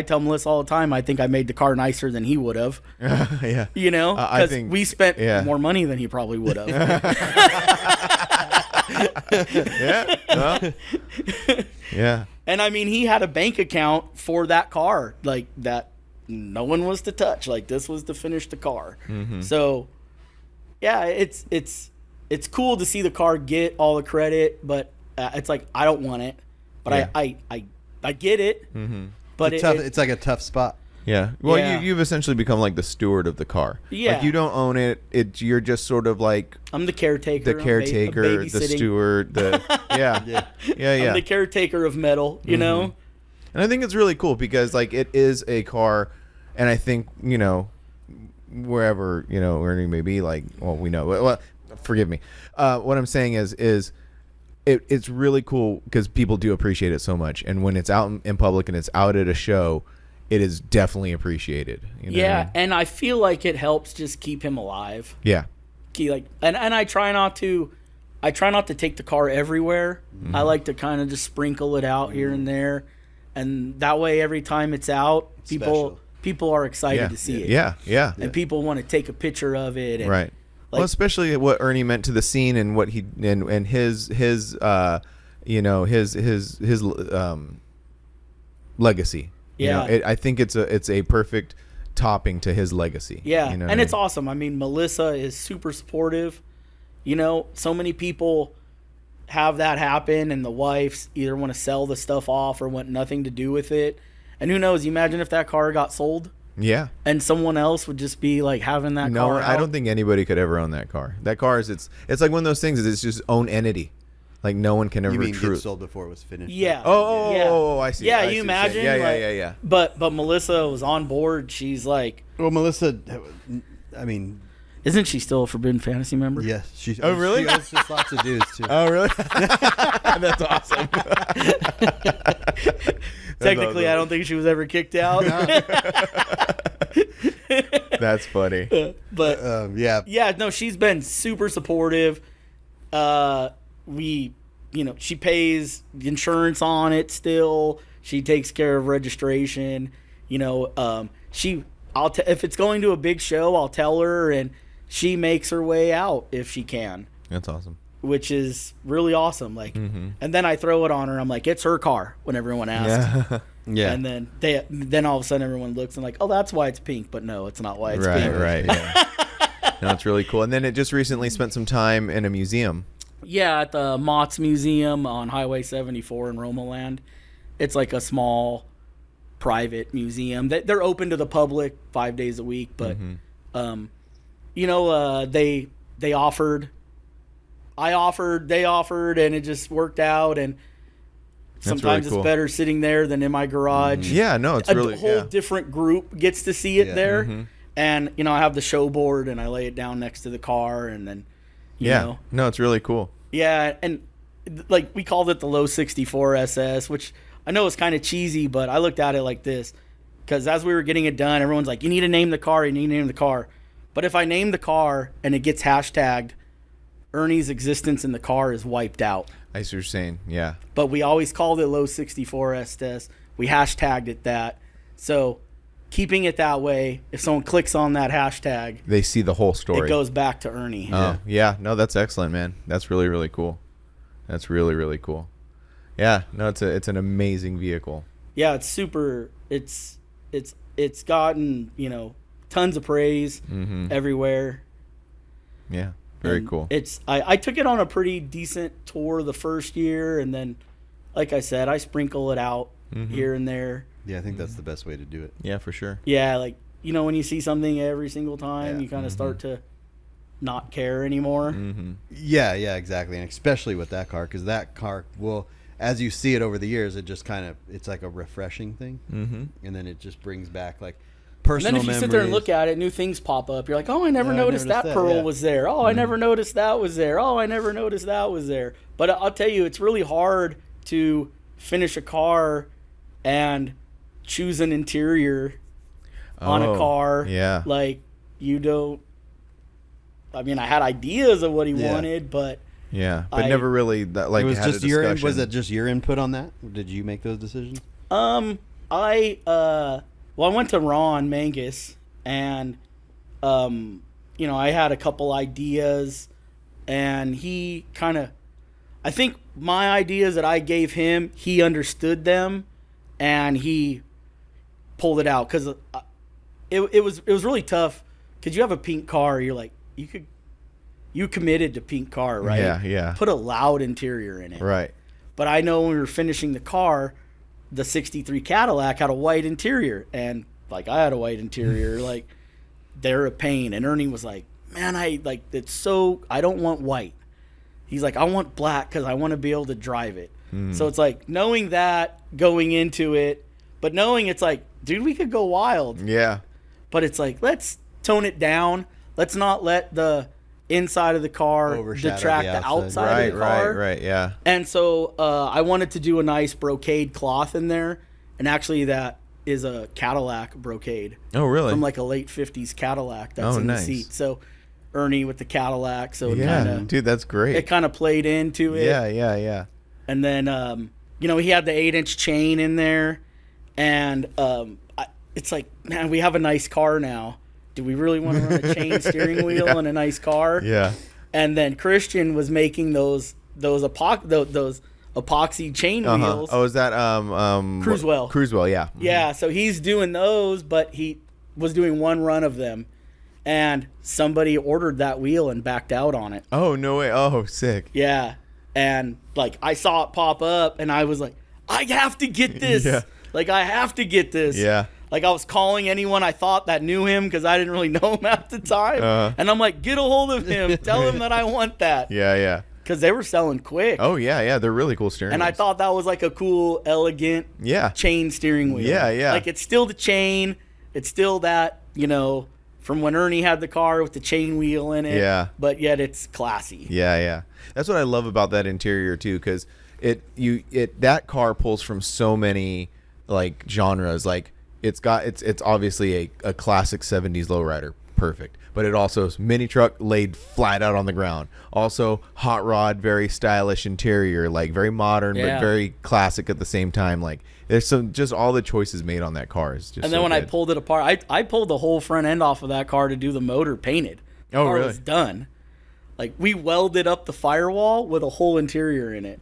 tell Melissa all the time, I think I made the car nicer than he would have. Yeah. You know, I because think we spent more money than he probably would have. Yeah. Well, yeah. And I mean, he had a bank account for that car, like, that no one was to touch. Like, this was to finish the car. So, yeah, it's cool to see the car get all the credit, but it's like, I don't want it. But I get it. But it's like a tough spot. Yeah. Well, Yeah. you've essentially become like the steward of the car. Yeah. Like, you don't own it. You're just sort of like I'm the caretaker. the caretaker, the steward, yeah. I'm the caretaker of metal, you know? And I think it's really cool because, like, it is a car, and I think, you know, wherever, Ernie may be, like, well, we know. Well, forgive me. What I'm saying is it's really cool because people do appreciate it so much. And when it's out in public and it's out at a show, it is definitely appreciated. You know what I mean? And I feel like it helps just keep him alive. Yeah. And I try not to take the car everywhere. Mm-hmm. I like to kind of just sprinkle it out here and there, and that way every time it's out, people are excited to see it. Yeah. And people want to take a picture of it. And Right. Well, especially what Ernie meant to the scene and what he and his legacy. Yeah. I think it's a perfect topping to his legacy. Yeah. You know And it's awesome. I mean, Melissa is super supportive. So many people have that happen, and the wives either want to sell the stuff off or want nothing to do with it. And who knows? You imagine if that car got sold. Yeah. And someone else would just be like having that car. No, I don't think anybody could ever own that car. That car is it's like one of those things. It's just own entity. Like no one can ever. You mean get sold before it was finished? Yeah. Oh, I see. Yeah, I see you what you're saying. imagine. Yeah. But Melissa was on board. She's like, Well, Melissa, I mean, isn't she still a Forbidden Fantasy member? yes. She, Oh, really? She owes just lots of dues, too. Oh, really? That's awesome. Technically, I don't think she was ever kicked out. That's funny. But yeah. yeah, no, she's been super supportive. She pays insurance on it still. She takes care of registration. If it's going to a big show, I'll tell her, and she makes her way out if she can. That's awesome. Which is really awesome. Like, and then I throw it on her. I'm like, it's her car when everyone asks. Yeah. Yeah. And then all of a sudden everyone looks and like, oh, that's why it's pink. But no, it's not why it's pink. Right. Yeah. No, it's really cool. And then it just recently spent some time in a museum. Yeah, at the Mott's Museum on Highway 74 in Romaland. It's like a small private museum. They're open to the public 5 days a week, but they offered. I offered, they offered, and it just worked out. And sometimes really cool. it's better sitting there than in my garage. Yeah, no, it's really a whole different group gets to see it there. And I have the show board and I lay it down next to the car, and then you know. No, it's really cool. Yeah, and like we called it the Low 64 SS, which I know is kind of cheesy, but I looked at it like this, because as we were getting it done, everyone's like, you need to name the car, you need to name the car. But if I name the car and it gets hashtagged, Ernie's existence in the car is wiped out. I see what you're saying. Yeah. But we always called it Low 64 SS. We hashtagged it that. So keeping it that way, if someone clicks on that hashtag, They see the whole story. it goes back to Ernie. Oh, yeah. No, that's excellent, man. That's really, really cool. That's really, really cool. Yeah. No, it's an amazing vehicle. Yeah, it's super. It's gotten, tons of praise everywhere. Yeah. Very And cool. I took it on a pretty decent tour the first year, and then, like I said, I sprinkle it out here and there. Yeah, I think that's the best way to do it. Yeah, for sure. Yeah, like, when you see something every single time, Yeah. you kind of start to not care anymore. Yeah, exactly. And especially with that car, because that car will, as you see it over the years, it just it's like a refreshing thing. And then it just brings back like personal And then if you sit there and look at it, new things pop up. You're like, oh, I never noticed that pearl was there. Oh, I never noticed that was there. Oh, I never noticed that was there. But I'll tell you, it's really hard to finish a car and choose an interior on a car. Yeah. Like, you don't. I mean, I had ideas of what he wanted, but Yeah, but never really that, like, it was had just a your discussion. was it just your input on that? Did you make those decisions? I went to Ron Mangus, and I had a couple ideas, and he kind of, I think my ideas that I gave him, he understood them, and he pulled it out, because it was really tough, because you have a pink car, you're like, you committed to pink car, right? Yeah. Put a loud interior in it. Right. But I know when we were finishing the car, the 63 Cadillac had a white interior, and like I had a white interior, like they're a pain. And Ernie was like, man, I don't want white. He's like, I want black because I want to be able to drive it. So it's like knowing that going into it, but knowing it's like, dude, we could go wild. Yeah. But it's like, let's tone it down. Let's not let the inside of the car Overshadow detract the the outside. outside of the car. Right, yeah. And so I wanted to do a nice brocade cloth in there. And actually that is a Cadillac brocade. Oh, really? From like a late 50s Cadillac that's in nice. the seat. So Ernie with the Cadillac. So Yeah, dude, that's great. it kind of played into it. Yeah. And then, he had the 8-inch chain in there. And it's like, man, we have a nice car now. Do we really want to run a chain steering wheel in a nice car? Yeah. And then Christian was making those epoxy chain wheels. Oh, is that Cruisewell. Cruisewell, yeah. Yeah, so he's doing those, but he was doing one run of them. And somebody ordered that wheel and backed out on it. Oh, no way. Oh, sick. Yeah. And like I saw it pop up and I was like, I have to get this. Yeah. Like I have to get this. Yeah. Like I was calling anyone I thought that knew him because I didn't really know him at the time. And I'm like, get a hold of him. Tell him that I want that. Yeah. Because they were selling quick. Oh, yeah. They're really cool steering And I wheels. thought that was like a cool, elegant chain steering wheel. Yeah. Like it's still the chain. It's still that, from when Ernie had the car with the chain wheel in it. Yeah. But yet it's classy. Yeah. That's what I love about that interior too, because that car pulls from so many like genres. Like it's obviously a classic 70s lowrider, perfect. But it also is mini truck laid flat out on the ground. Also hot rod, very stylish interior, like very modern but very classic at the same time. Like there's just all the choices made on that car is just. And then so when good. I pulled it apart, I pulled the whole front end off of that car to do the motor painted. The car really? was done. Like we welded up the firewall with a whole interior in it.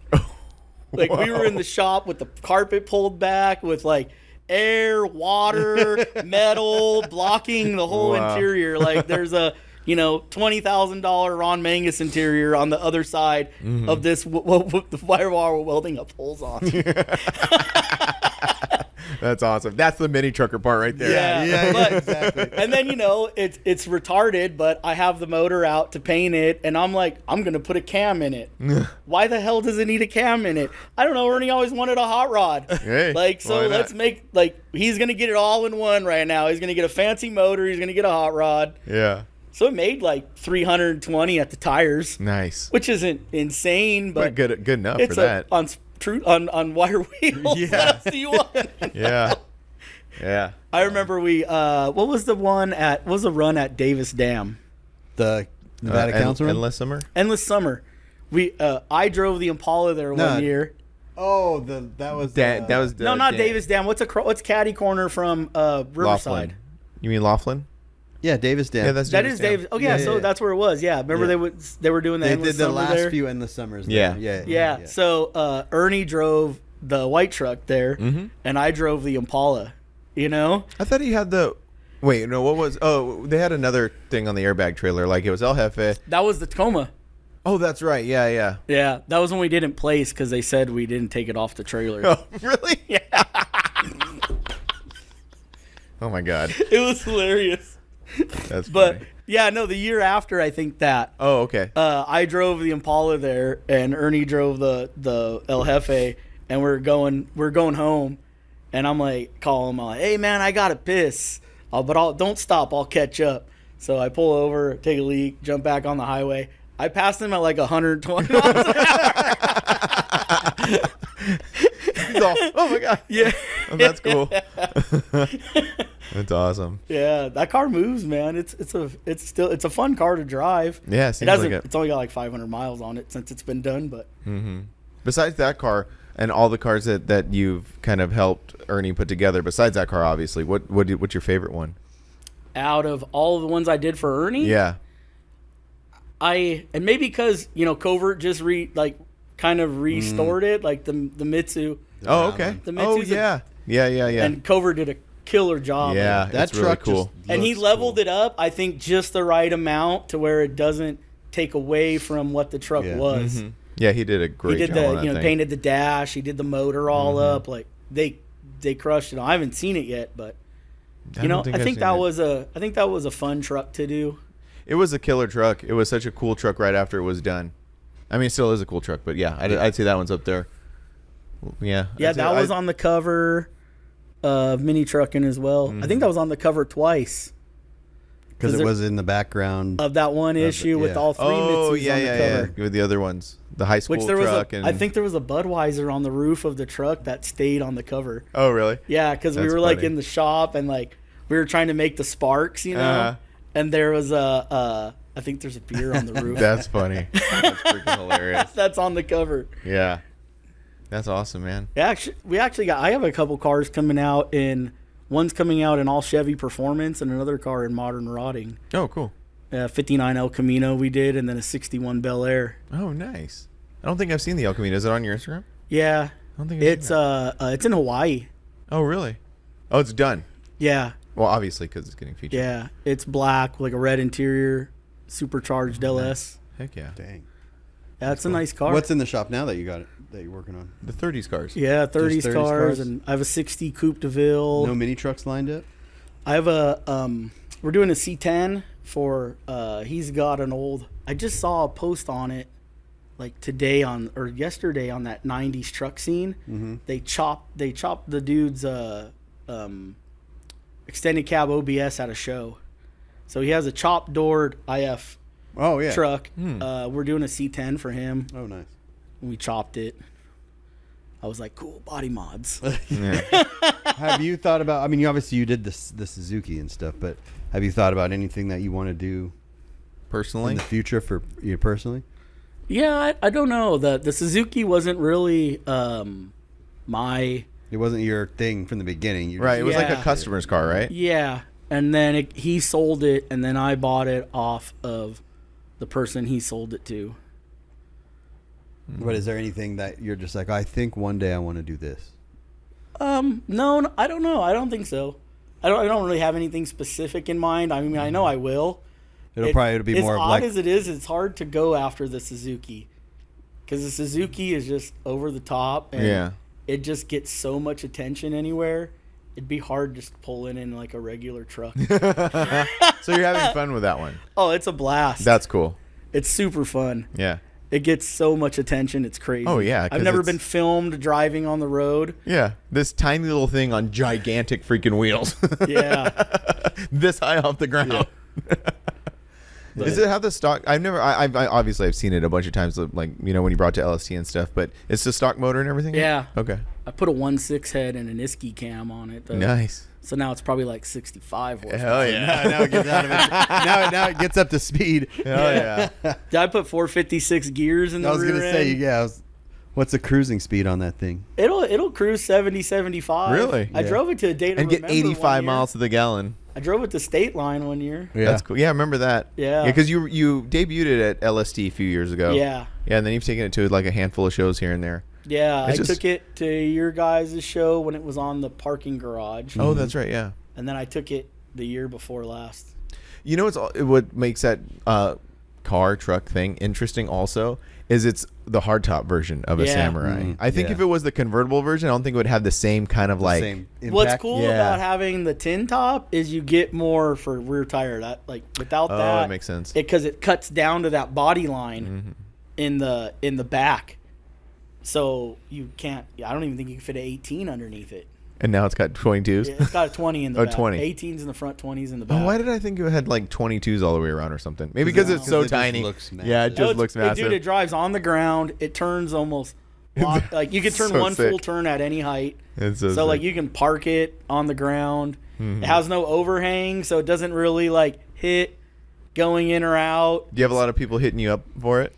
Like we were in the shop with the carpet pulled back with like air, water, metal blocking the whole interior. Like there's a $20,000 Ron Mangus interior on the other side of this the firewall we're welding up holes on. That's awesome. That's the mini trucker part right there. Yeah, but, exactly. And then it's retarded, but I have the motor out to paint it, and I'm like, I'm gonna put a cam in it. Why the hell does it need a cam in it? I don't know. Ernie always wanted a hot rod. Hey, Let's make he's gonna get it all in one right now. He's gonna get a fancy motor. He's gonna get a hot rod. Yeah. So it made like 320 at the tires. Nice. Which isn't insane, but good enough it's for that. on wire wheels. Yeah. What else do you want? Yeah. I remember what was the run at Davis Dam? The Nevada Council Run? Endless Summer. I drove the Impala there one year. Oh, that was Not Davis Dam. What's Caddy Corner from Riverside? Laughlin. You mean Laughlin? Yeah, Davis Dam. Yeah, that's That Davis is Dam. Davis. Oh yeah, so that's where it was. Yeah, remember they were doing the They Endless did the Summer last there? few Endless Summers there. Yeah. So Ernie drove the white truck there, and I drove the Impala. I thought he had the. Wait, no. What was? Oh, they had another thing on the airbag trailer. Like it was El Jefe. That was the Tacoma. Oh, that's right. Yeah. Yeah, that was when we didn't place because they said we didn't take it off the trailer. Oh, really? Yeah. Oh my God. It was hilarious. That's But funny. yeah, no, the year after I think that. Oh, okay. I drove the Impala there, and Ernie drove the El Jefe, and we're going home, and I'm like, call him, I'm like, hey man, I gotta piss, but don't stop, I'll catch up. So I pull over, take a leak, jump back on the highway. I passed him at like 120 miles an hour. He's all, oh my God. Yeah. Oh, that's cool. That's awesome. Yeah, that car moves, man. It's a fun car to drive. Yeah, it seems hasn't. like it. It's only got like 500 miles on it since it's been done, but. Besides that car and all the cars that you've kind of helped Ernie put together, besides that kind obviously, what's your favorite one? Out of all of the ones I did for Ernie, Yeah. and maybe because Covert just kind of restored it, like the Mitsu. Oh, okay. The Oh, Mitsu's yeah. Yeah. And Covert did a killer job. Yeah, That it's really truck cool. And he leveled it up, I think, just the right amount to where it doesn't take away from what the truck was. Yeah, he did a great He did job on that thing. painted the dash. He did the motor all up. Like they crushed it. I haven't seen it yet, but I think that was a fun truck to do. It was a killer truck. It was such a cool truck right after it was done. I mean, it still is a cool truck, but yeah, I'd say that one's up there. Yeah. Yeah, that was on the cover of Mini Truckin' as well. I think that was on the cover twice. Because it was in the background of that one issue with all 3 Mitsus on the cover. With the other ones, the high school Which there was truck. I think there was a Budweiser on the roof of the truck that stayed on the cover. Oh, really? Yeah, because we were like in the shop and like we were trying to make the sparks, you know, and there was I think there's a beer on the roof. That's funny. That's freaking hilarious. That's on the cover. Yeah, that's awesome, man. Yeah, we actually got. I have a couple cars coming out in. One's coming out in all Chevy Performance and another car in Modern Rotting. Oh, cool. 59 El Camino we did, and then a 61 Bel Air. Oh, nice. I don't think I've seen the El Camino. Is it on your Instagram? Yeah. I don't think it's in Hawaii. Oh, really? Oh, it's done. Yeah. Well, obviously, because it's getting featured. Yeah. It's black, like a red interior, supercharged LS. Heck yeah. Dang. Yeah, it's a nice car. What's in the shop now that you got it, that you're working on? The 30s cars. Yeah, 30s, 30s cars, cars? and I have a 60 Coupe de Ville. No mini trucks lined up? I have a we're doing a C10 for he's got an old. I just saw a post on it like today or yesterday on that 90s truck scene. Mm-hmm. They chopped the dude's extended cab OBS at a show. So he has a chopped doored IF truck. We're doing a C10 for him. Oh, nice. We chopped it. I was like, cool, body mods. Have you thought about, I mean, you did the Suzuki and stuff, but have you thought about anything that you want to do Personally? in the future for you personally? Yeah, I don't know. The Suzuki wasn't really my... It wasn't your thing from the beginning. You Right. It was like a Yeah. customer's car, right? Yeah, and then he sold it, and then I bought it off of the person he sold it to. But is there anything that you're just like, I think one day I want to do this? No, I don't know. I don't think so. I don't really have anything specific in mind. I mean, I know I will. It'll probably be more as of odd like, as it is. It's hard to go after the Suzuki because the Suzuki is just over the top, and it just gets so much attention anywhere. It'd be hard just pulling in like a regular truck. So you're having fun with that one. Oh, it's a blast. That's cool. It's super fun. Yeah. It gets so much attention. It's crazy. Oh, yeah, 'cause I've never it's- been filmed driving on the road. Yeah. This tiny little thing on gigantic freaking wheels. Yeah. This high off the ground. Is it how the stock? I've obviously I've seen it a bunch of times, like, you know, when you brought to LST and stuff, but it's the stock motor and everything? Yeah. Okay. I put a 1.6 head and an Iski cam on it, though. Nice. So now it's probably like 65 horsepower. Hell yeah. now it gets out of it. Now it gets up to speed. Hell yeah. Did I put 456 gears in the I was rear going to say, end? what's the cruising speed on that thing? It'll cruise 70, 75. Really? I drove it to a date And get 85 miles to the gallon. I drove it to State Line one year. Yeah. That's cool. Yeah, I remember that. Yeah. Because you debuted it at LST a few years ago. Yeah. Yeah, and then you've taken it to like a handful of shows here and there. Yeah, It's I just- took it to your guys' show when it was on the parking garage. Oh, that's right. Yeah. And then I took it the year before last. You know what makes that car truck thing interesting also is it's the hardtop version of a Yeah. Samurai. Mhm. I think Yeah. if it was the convertible version, I don't think it would have the same kind of like. Same What's impact? cool Yeah. about having the tin top is you get more for rear tire. That like without Oh, that, that makes sense. because it cuts down to that body line in the back. So you can't. I don't even think you can fit an 18 underneath it. And now it's got 22s. Yeah, it's got a 20 in the Oh, back. 20. 18s in the front, 20s in the back. Oh, why did I think it had like 22s all the way around or something? Maybe because it's so it just tiny. looks massive. Yeah, it No, just it's- looks massive. Dude, it drives on the ground. It turns almost like you can turn So one full sick. turn at any height. It's So like sick. you can park it on the ground. Mm-hmm. It has no overhang, so it doesn't really like hit going in or out. Do you have a lot of people hitting you up for it?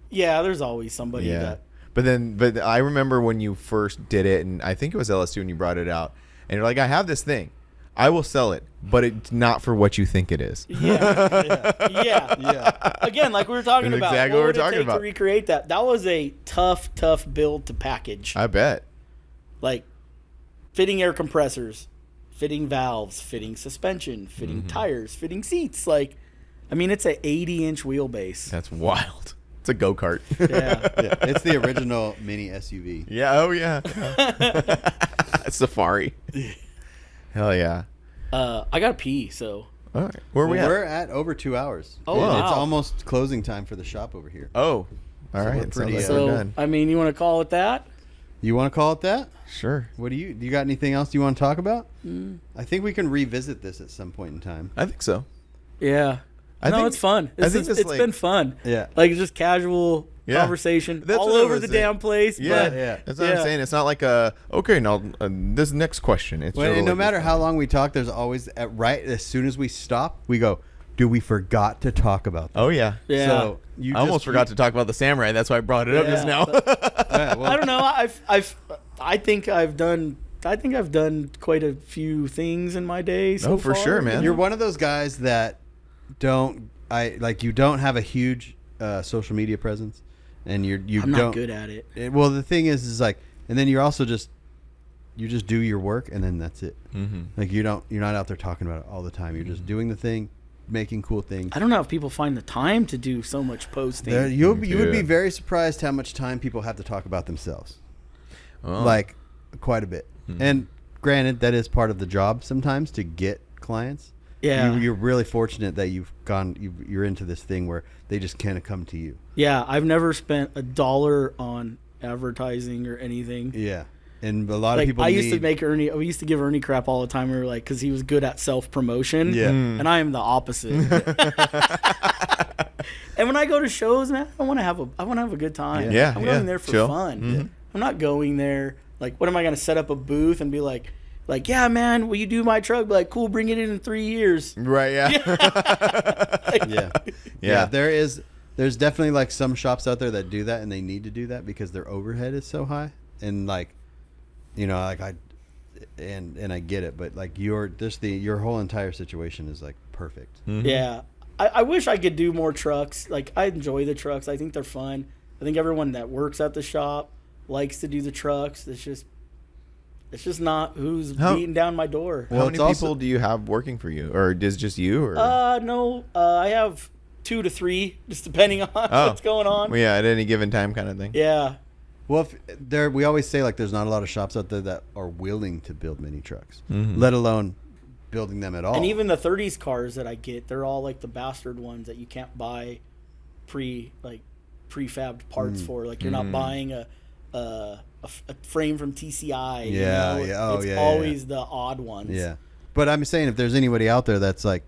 Yeah, there's always somebody that. But I remember when you first did it, and I think it was LS2 when you brought it out, and you're like, I have this thing. I will sell it, but it's not for what you think it is. Yeah. Again, like we were talking That's about, exactly what we're would it talking take about. to recreate that? That was a tough build to package. I bet. Like fitting air compressors, fitting valves, fitting suspension, fitting Mm-hmm. tires, fitting seats. Like, I mean, it's a 80-inch wheelbase. That's wild. It's a go-kart. Yeah. Yeah, it's the original mini SUV. Yeah, oh yeah. Safari. Hell yeah. I gotta pee, so All right. Where are we at? We're at over 2 hours. Oh, And wow. It's almost closing time for the shop over here. Oh. All So right. we're It sounds pretty, like so we're done. I mean, you want to call it that? You want to call it that? Sure. Do you got anything else you want to talk about? I think we can revisit this at some point in time. I think so. Yeah. I think it's fun. It's like, been fun. Yeah. Like just casual conversation That's all what I over was the saying. damn place. Yeah, But that's what I'm saying. It's not like okay, now this next question. It's Well, sort of and no like matter this how long we talk, there's always right as soon as we stop, we go, "Do we forgot to talk about that?" Oh yeah. Yeah. So you I almost forgot to talk about the samurai. That's why I brought it up just now. I don't know. I think I've done quite a few things in my day so for far. sure, man. You're one of those guys that you don't have a huge social media presence, and you I'm don't. not good at it. Well, the thing is like, and then you're also just do your work, and then that's it. Mm-hmm. Like you're not out there talking about it all the time. You're just doing the thing, making cool things. I don't know if people find the time to do so much posting. You would be very surprised how much time people have to talk about themselves. Oh. Like quite a bit. And granted, that is part of the job sometimes to get clients. Yeah. You're really fortunate that you're into this thing where they just kind of come to you. Yeah, I've never spent $1 on advertising or anything. Yeah. And a lot Like of people I used to give Ernie crap all the time. We were like, because he was good at self promotion. Yeah. And I am the opposite. And when I go to shows, man, I want to have a good time. Yeah, I'm yeah, going there for chill. fun. Mhm. I'm not going there like, what am I going to set up a booth and be like, yeah, man, will you do my truck? Be like, cool, bring it in 3 years. Right. Yeah. Yeah. There's definitely like some shops out there that do that, and they need to do that because their overhead is so high. And like, like I get it, but like your whole entire situation is like perfect. Mm-hmm. Yeah. I wish I could do more trucks. Like, I enjoy the trucks. I think they're fun. I think everyone that works at the shop likes to do the trucks. It's just not who's beating down my door. How many people do you have working for you, or is it just you? Or No. I have 2 to 3, just depending on what's going on. Well, yeah, at any given time, kind of thing. Yeah. Well, we always say like there's not a lot of shops out there that are willing to build mini trucks, let alone building them at all. And even the 30s cars that I get, they're all like the bastard ones that you can't buy prefabbed parts for. Like, you're not buying a frame from TCI. It's always the odd ones. Yeah. But I'm saying, if there's anybody out there that's like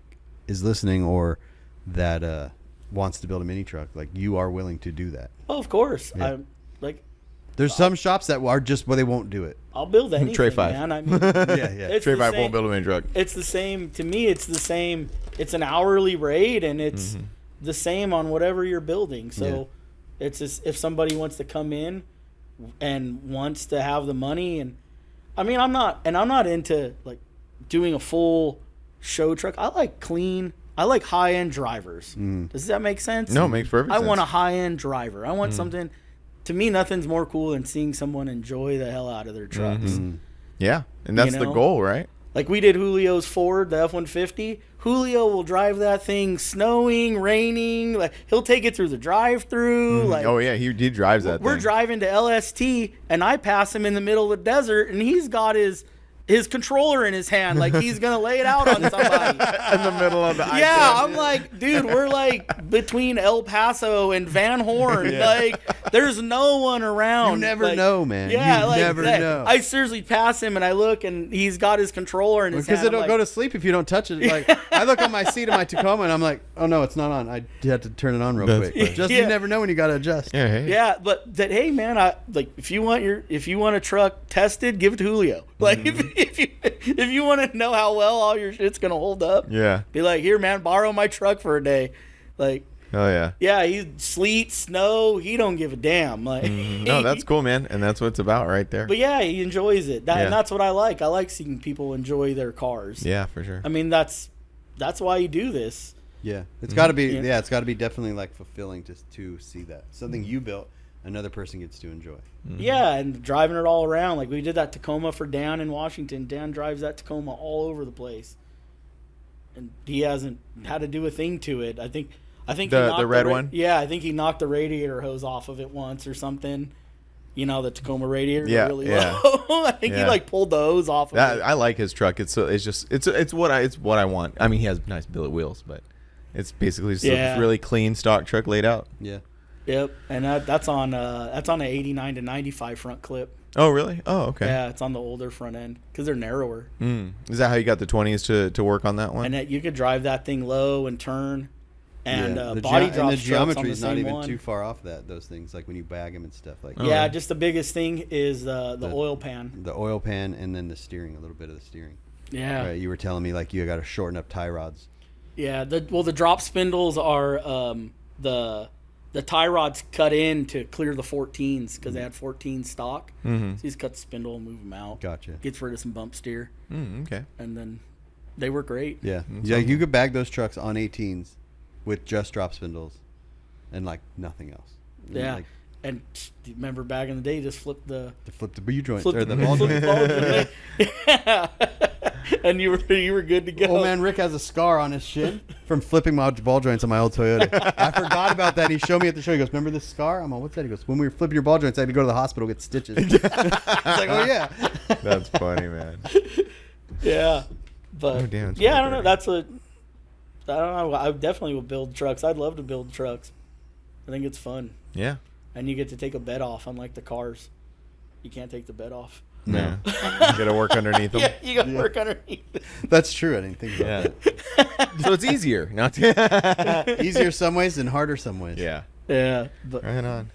is listening or that wants to build a mini truck, like, you are willing to do that. Oh, of course. Yeah. I'm like, There's some shops that are just, well, they won't do it. I'll build anything, Tray 5. man. I mean, Yeah. Trey 5 won't build a mini truck. It's the same to me. It's the same. It's an hourly rate, and it's the same on whatever you're building. So it's just, if somebody wants to come in and wants to have the money, and I mean, I'm not into like doing a full show truck. I like clean. I like high-end drivers. Does that make sense? No, it makes perfect sense. I want a high-end driver. I want something. To me, nothing's more cool than seeing someone enjoy the hell out of their trucks. Yeah, and that's the goal, right? Like, we did Julio's Ford, the F-150. Julio will drive that thing snowing, raining. Like, he'll take it through the drive-through. Like, Oh yeah, he drives that. we're thing. driving to LST, and I pass him in the middle of the desert, and he's got his controller in his hand, like he's gonna lay it out on somebody. in the middle of the Yeah, I'm like, dude, we're like between El Paso and Van Horn. Like, there's no one around. You never Like, know, man. Yeah, You like, never know. I seriously pass him and I look, and he's got his controller in his Because hand. it'll I'm go like, to sleep if you don't touch it. Like, I look on my seat of my Tacoma, and I'm like, oh no, it's not on. I had to turn it on real quick. But just, Yeah. you never know when you got to adjust. Yeah, hey. yeah, but that, hey man, I like, if you want a truck tested, give it to Julio. Like, if you want to know how well all your shit's gonna hold up, Yeah. be like, here man, borrow my truck for a day. Like, Oh yeah. yeah, he's sleet, snow, he don't give a damn. Like, No, that's cool, man, and that's what it's about right there. But yeah, he enjoys it. Yeah. And that's what I like. I like seeing people enjoy their cars. Yeah, for sure. I mean, that's why you do this. Yeah, it's got to be. Yeah. Yeah, it's got to be definitely like fulfilling to see that something you built, another person gets to enjoy. Yeah, and driving it all around. Like, we did that Tacoma for Dan in Washington. Dan drives that Tacoma all over the place, and he hasn't had to do a thing to it. I think he knocked the red one? Yeah, I think he knocked the radiator hose off of it once or something. You know, the Tacoma radiator. Yeah, really yeah. low. I think he Yeah. like pulled the hose off of That, it. I like his truck. It's what I want. I mean, he has nice billet wheels, but it's basically just Yeah. a really clean stock truck laid out. Yeah. Yep, and that's on a 89 to 95 front clip. Oh, really? Oh, okay. Yeah, it's on the older front end because they're narrower. Is that how you got the 20s to work on that one? And that you could drive that thing low and turn. And the body and the drops geometry is not same even one. too far off those things, like when you bag them and stuff like Yeah, just the biggest thing is the oil pan. the oil pan and then the steering, a little bit of the steering. Yeah. Right, you were telling me like you got to shorten up tie rods. Yeah, the drop spindles are the tie rods cut in to clear the 14s because they had 14 stock. Mm-hmm. So you just cut the spindle and move them out. Gotcha. Gets rid of some bump steer. Okay. And then they work great. Yeah, yeah, you could bag those trucks on 18s with just drop spindles and like nothing else. Yeah. Like, And do you remember back in the day, just flip the B joint flip or the the ball flip joint. the ball joint. Yeah. And you were good to go. Oh man, Rick has a scar on his shin from flipping my ball joints on my old Toyota. I forgot about that. He showed me at the show. He goes, "Remember this scar?" I'm like, "What's that?" He goes, "When we were flipping your ball joints, I had to go to the hospital get stitches." I was like, "Oh yeah." That's funny, man. Yeah. But Oh, damn, it's yeah, I don't really know. I don't know. I definitely would build trucks. I'd love to build trucks. I think it's fun. Yeah. And you get to take a bed off, unlike the cars. You can't take the bed off. No. You got to work underneath them. Yeah, you got to work underneath. That's true. I didn't think about that. So it's easier, not to. Easier some ways and harder some ways. Yeah. Yeah. But Right on.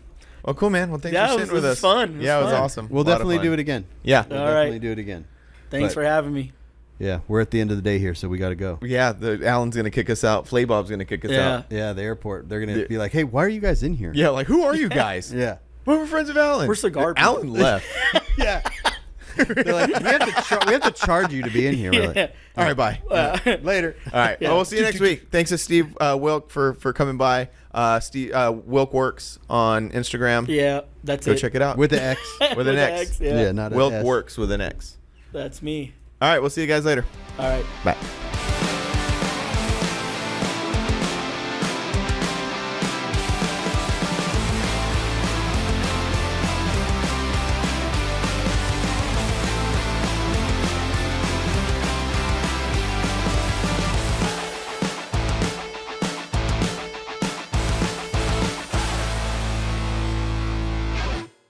Well, cool, man. Well, thanks Yeah, for it sitting was with us. fun. It was Yeah, it was fun. awesome. We'll definitely do it again. Yeah. We'll All definitely right. do it again. thanks But- for having me. Yeah, we're at the end of the day here, so we got to go. Yeah. Alan's gonna kick us out. Flaybob's gonna kick us Yeah. out. Yeah, the airport. They're gonna Yeah. be like, "Hey, why are you guys in here?" Yeah. Like, who are you guys? Yeah. Well, we're friends of Alan. We're cigar people. Alan left. Yeah. They're like, we have to charge you to be in here. We're like, Yeah. All right. Bye. later. All right. Yeah. Well, we'll see you next week. Thanks to Steve Wilk for coming by. Steve Wilk Workx on Instagram. Yeah, that's Go it. check it out. With the X. With an X. Yeah. Not a Wilk S. Works with an X. That's me. All right. We'll see you guys later. All right. Bye.